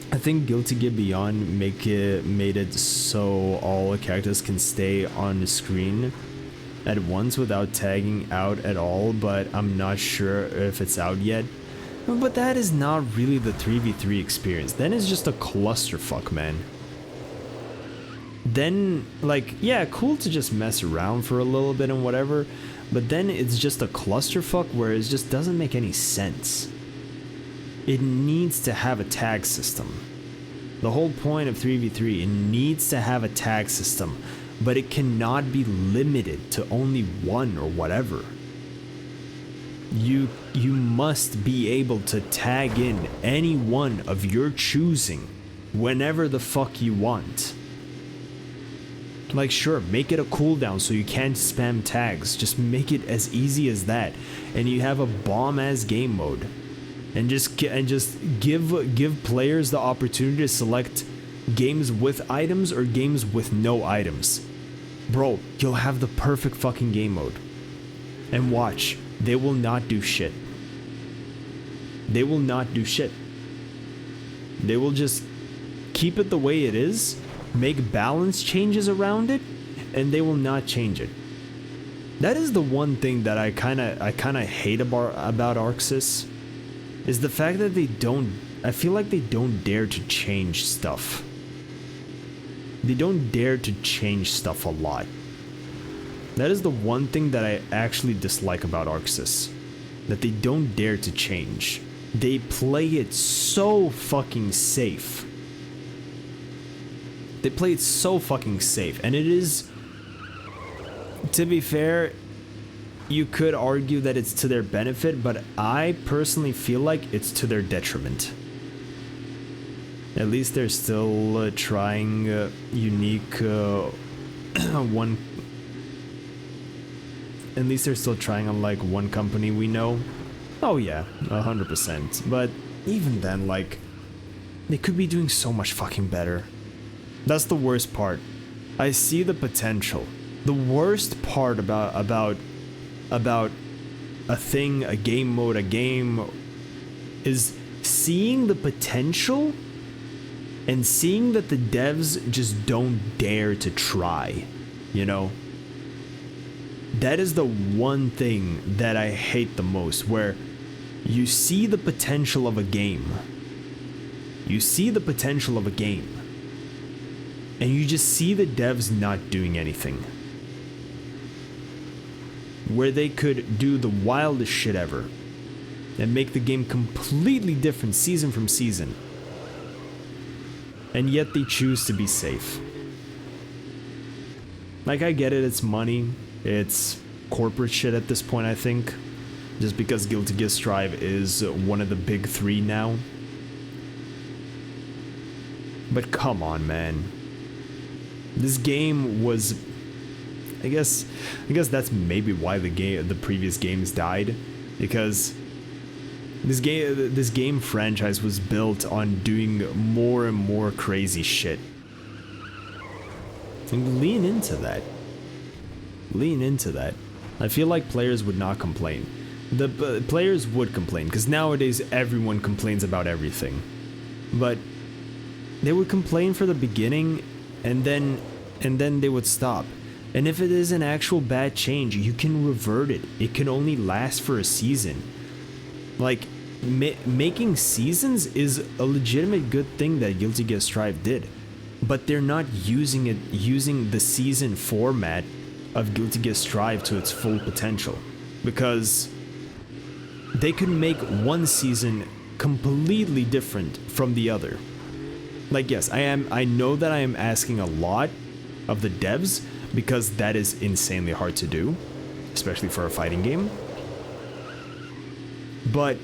I think Guilty Gear Beyond made it so all characters can stay on the screen at once without tagging out at all, but I'm not sure if it's out yet. But that is not really the 3v3 experience. Then it's just a clusterfuck, man. Then, like, yeah, cool to just mess around for a little bit and whatever, but then it's just a clusterfuck where it just doesn't make any sense. It needs to have a tag system. The whole point of 3v3, it needs to have a tag system, but it cannot be limited to only one or whatever. You must be able to tag in any one of your choosing whenever the fuck you want. Like, sure, make it a cooldown so you can't spam tags. Just make it as easy as that, and you have a bomb-ass game mode. And just give players the opportunity to select games with items or games with no items. Bro, you'll have the perfect fucking game mode. And watch, they will not do shit. They will not do shit. They will just keep it the way it is, make balance changes around it, and they will not change it. That is the one thing that I kind of hate about ArcSys, is the fact that I feel like they don't dare to change stuff. They don't dare to change stuff a lot. That is the one thing that I actually dislike about ArcSys, that they don't dare to change. They play it so fucking safe. They play it so fucking safe, and it is, to be fair, you could argue that it's to their benefit, but I personally feel like it's to their detriment. At least they're still trying unique one. At least they're still trying on like one company we know. Oh yeah, 100%. But even then, like, they could be doing so much fucking better. That's the worst part. I see the potential. The worst part about a thing, a game mode, a game, is seeing the potential and seeing that the devs just don't dare to try, you know? That is the one thing that I hate the most, where you see the potential of a game. You see the potential of a game, and you just see the devs not doing anything. Where they could do the wildest shit ever and make the game completely different season from season. And yet they choose to be safe. Like, I get it, it's money, it's corporate shit at this point, I think. Just because Guilty Gear Strive is one of the big three now. But come on, man. This game was... I guess that's maybe why the previous games died, because this game franchise was built on doing more and more crazy shit. And lean into that. Lean into that. I feel like players would not complain. The players would complain, because nowadays everyone complains about everything. But they would complain for the beginning, and then they would stop. And if it is an actual bad change, you can revert it. It can only last for a season. Like, making seasons is a legitimate good thing that Guilty Gear Strive did. But they're not using the season format of Guilty Gear Strive to its full potential, because they could make one season completely different from the other. Like, yes, I know that I am asking a lot of the devs, because that is insanely hard to do, especially for a fighting game. But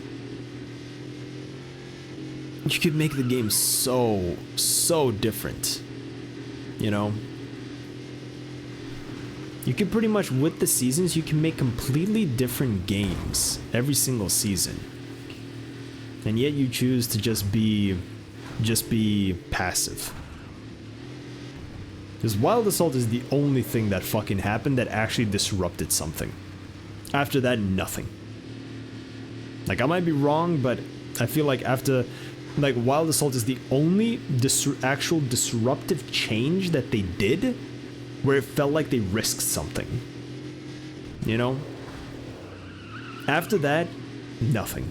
you could make the game so different, you know? You can pretty much, with the seasons, you can make completely different games every single season. And yet you choose to just be passive. Because Wild Assault is the only thing that fucking happened that actually disrupted something. After that, nothing. Like, I might be wrong, but I feel like after, like, Wild Assault is the only actual disruptive change that they did where it felt like they risked something. You know? After that, nothing.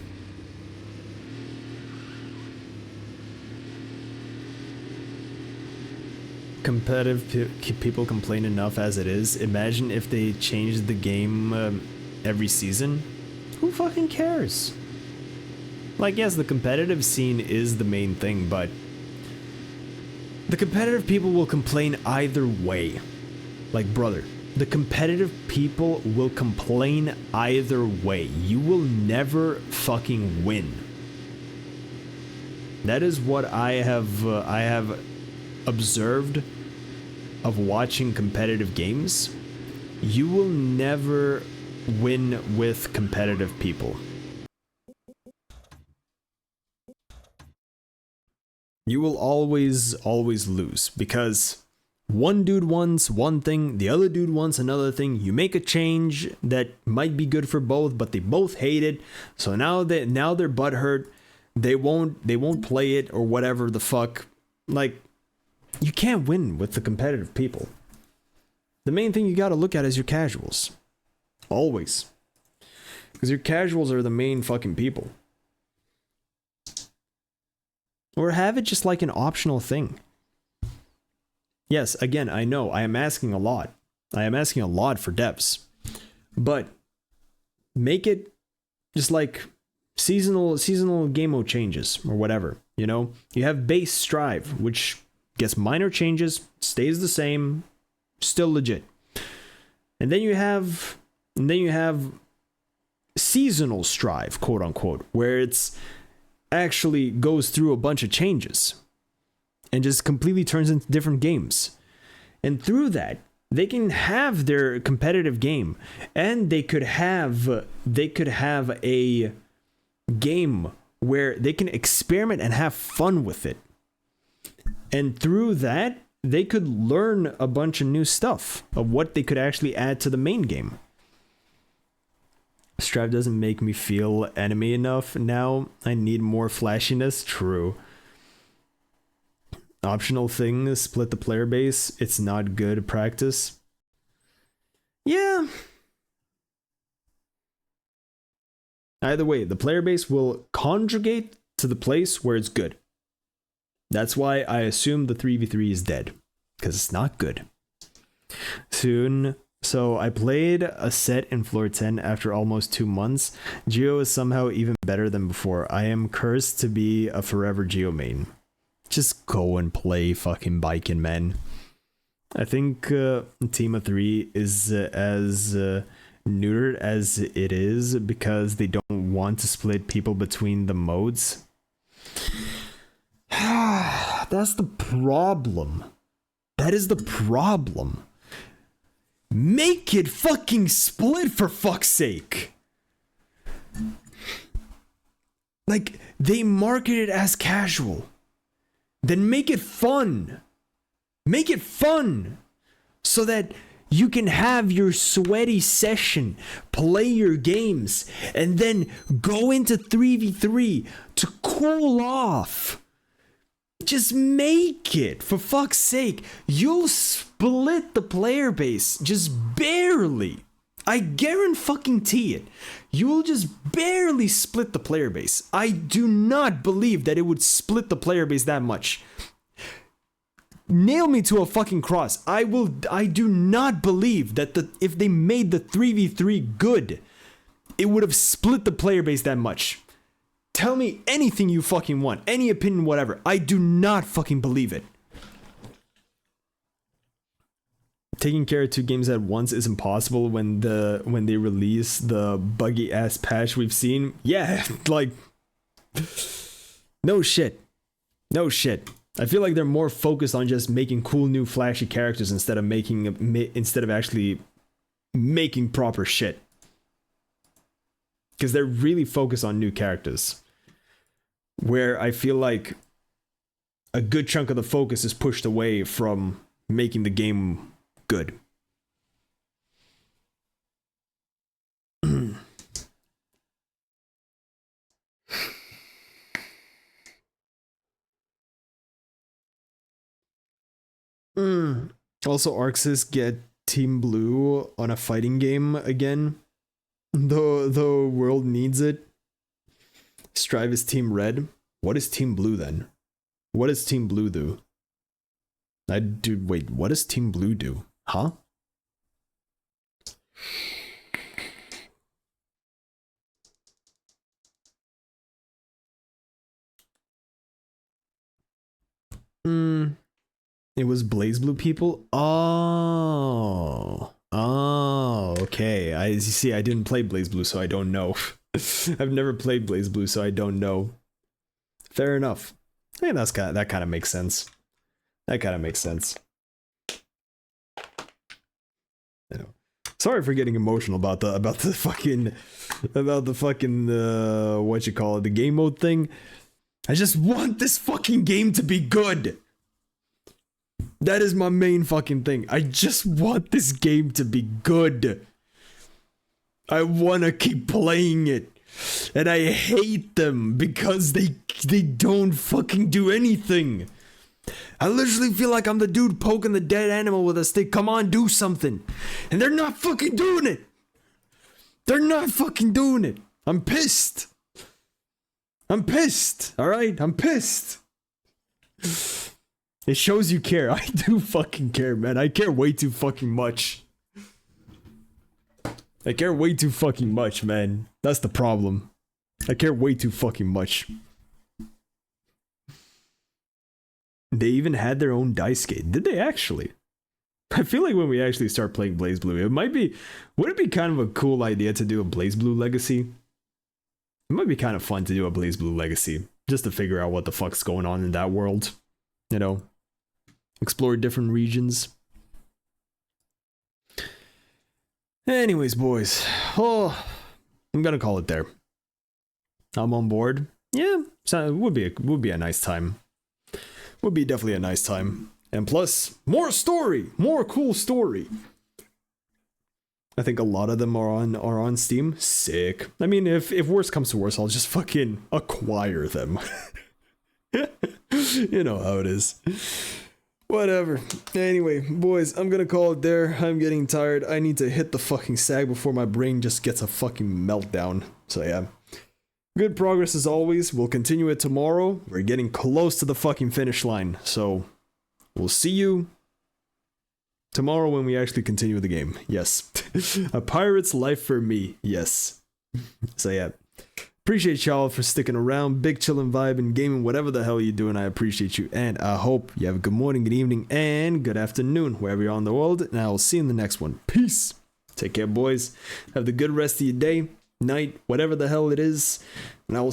Competitive people complain enough as it is. Imagine if they changed the game every season. Who fucking cares? Like, yes, the competitive scene is the main thing, but the competitive people will complain either way. Like, brother, the competitive people will complain either way. You will never fucking win. That is what I have observed of watching competitive games. You will never win with competitive people. You will always lose, because one dude wants one thing, the other dude wants another thing. You make a change that might be good for both, but they both hate it. So now they're butthurt. They won't play it or whatever the fuck. Like, you can't win with the competitive people. The main thing you gotta look at is your casuals. Always. Because your casuals are the main fucking people. Or have it just like an optional thing. Yes, again, I know, I am asking a lot. I am asking a lot for devs. But make it just like seasonal game mode changes or whatever, you know? You have base Strive, which gets minor changes, stays the same, still legit. And then you have seasonal Strive, quote unquote, where it's actually goes through a bunch of changes and just completely turns into different games. And through that, they can have their competitive game, and they could have a game where they can experiment and have fun with it. And through that, they could learn a bunch of new stuff of what they could actually add to the main game. Strive doesn't make me feel enemy enough now. I need more flashiness. True. Optional thing, split the player base. It's not good practice. Yeah. Either way, the player base will conjugate to the place where it's good. That's why I assume the 3v3 is dead, because it's not good. Soon. So I played a set in floor 10 after almost 2 months. Geo is somehow even better than before. I am cursed to be a forever Geo main. Just go and play fucking Bikin, man. I think Team of 3 is as neutered as it is because they don't want to split people between the modes. That's the problem. That is the problem. Make it fucking split, for fuck's sake. Like, they market it as casual. Then make it fun. Make it fun. So that you can have your sweaty session, play your games, and then go into 3v3 to cool off. Just make it, for fuck's sake. You'll split the player base, just barely. I guarantee it. You will just barely split the player base. I do not believe that it would split the player base that much. nail me to a fucking cross. I do not believe that if they made the 3v3 good, it would have split the player base that much. Tell me anything you fucking want, any opinion, whatever. I do not fucking believe it. Taking care of 2 games at once is impossible when they release the buggy ass patch we've seen. Yeah, like, no shit. No shit. I feel like they're more focused on just making cool new flashy characters instead of actually making proper shit. Because they're really focused on new characters. Where I feel like a good chunk of the focus is pushed away from making the game good. Also, Arxis get Team Blue on a fighting game again. The world needs it. Strive is Team Red. What is Team Blue then? What does Team Blue do? Wait, what does Team Blue do? Huh? It was Blaze Blue people? Oh, okay. I see. I didn't play Blaze Blue, so I don't know. I've never played Blaze Blue, so I don't know. Fair enough. I think that kind of makes sense. That kind of makes sense. I know. Sorry for getting emotional about the fucking what you call it, the game mode thing. I just want this fucking game to be good. That is my main fucking thing. I just want this game to be good. I want to keep playing it. And I hate them because they don't fucking do anything. I literally feel like I'm the dude poking the dead animal with a stick. Come on, do something. And they're not fucking doing it. They're not fucking doing it. I'm pissed. I'm pissed. Alright? I'm pissed. It shows you care. I do fucking care, man. I care way too fucking much. I care way too fucking much, man. That's the problem. I care way too fucking much. They even had their own dice game. Did they actually? I feel like when we actually start playing Blaze Blue, would it be kind of a cool idea to do a Blaze Blue Legacy? It might be kind of fun to do a Blaze Blue Legacy. Just to figure out what the fuck's going on in that world. You know? Explore different regions. Anyways, boys. Oh, I'm gonna call it there. I'm on board. Yeah, so it would be a nice time. Would be definitely a nice time. And plus, more story, more cool story. I think a lot of them are on Steam. Sick. I mean, if worse comes to worse, I'll just fucking acquire them. You know how it is. Whatever. Anyway, boys, I'm gonna call it there. I'm getting tired. I need to hit the fucking sag before my brain just gets a fucking meltdown. So yeah. Good progress as always. We'll continue it tomorrow. We're getting close to the fucking finish line. So we'll see you tomorrow when we actually continue the game. Yes. A pirate's life for me. Yes. So yeah. Appreciate y'all for sticking around. Big chillin' vibe and gaming, whatever the hell you're doing. I appreciate you. And I hope you have a good morning, good evening, and good afternoon, wherever you're on the world. And I will see you in the next one. Peace. Take care, boys. Have the good rest of your day, night, whatever the hell it is. And I will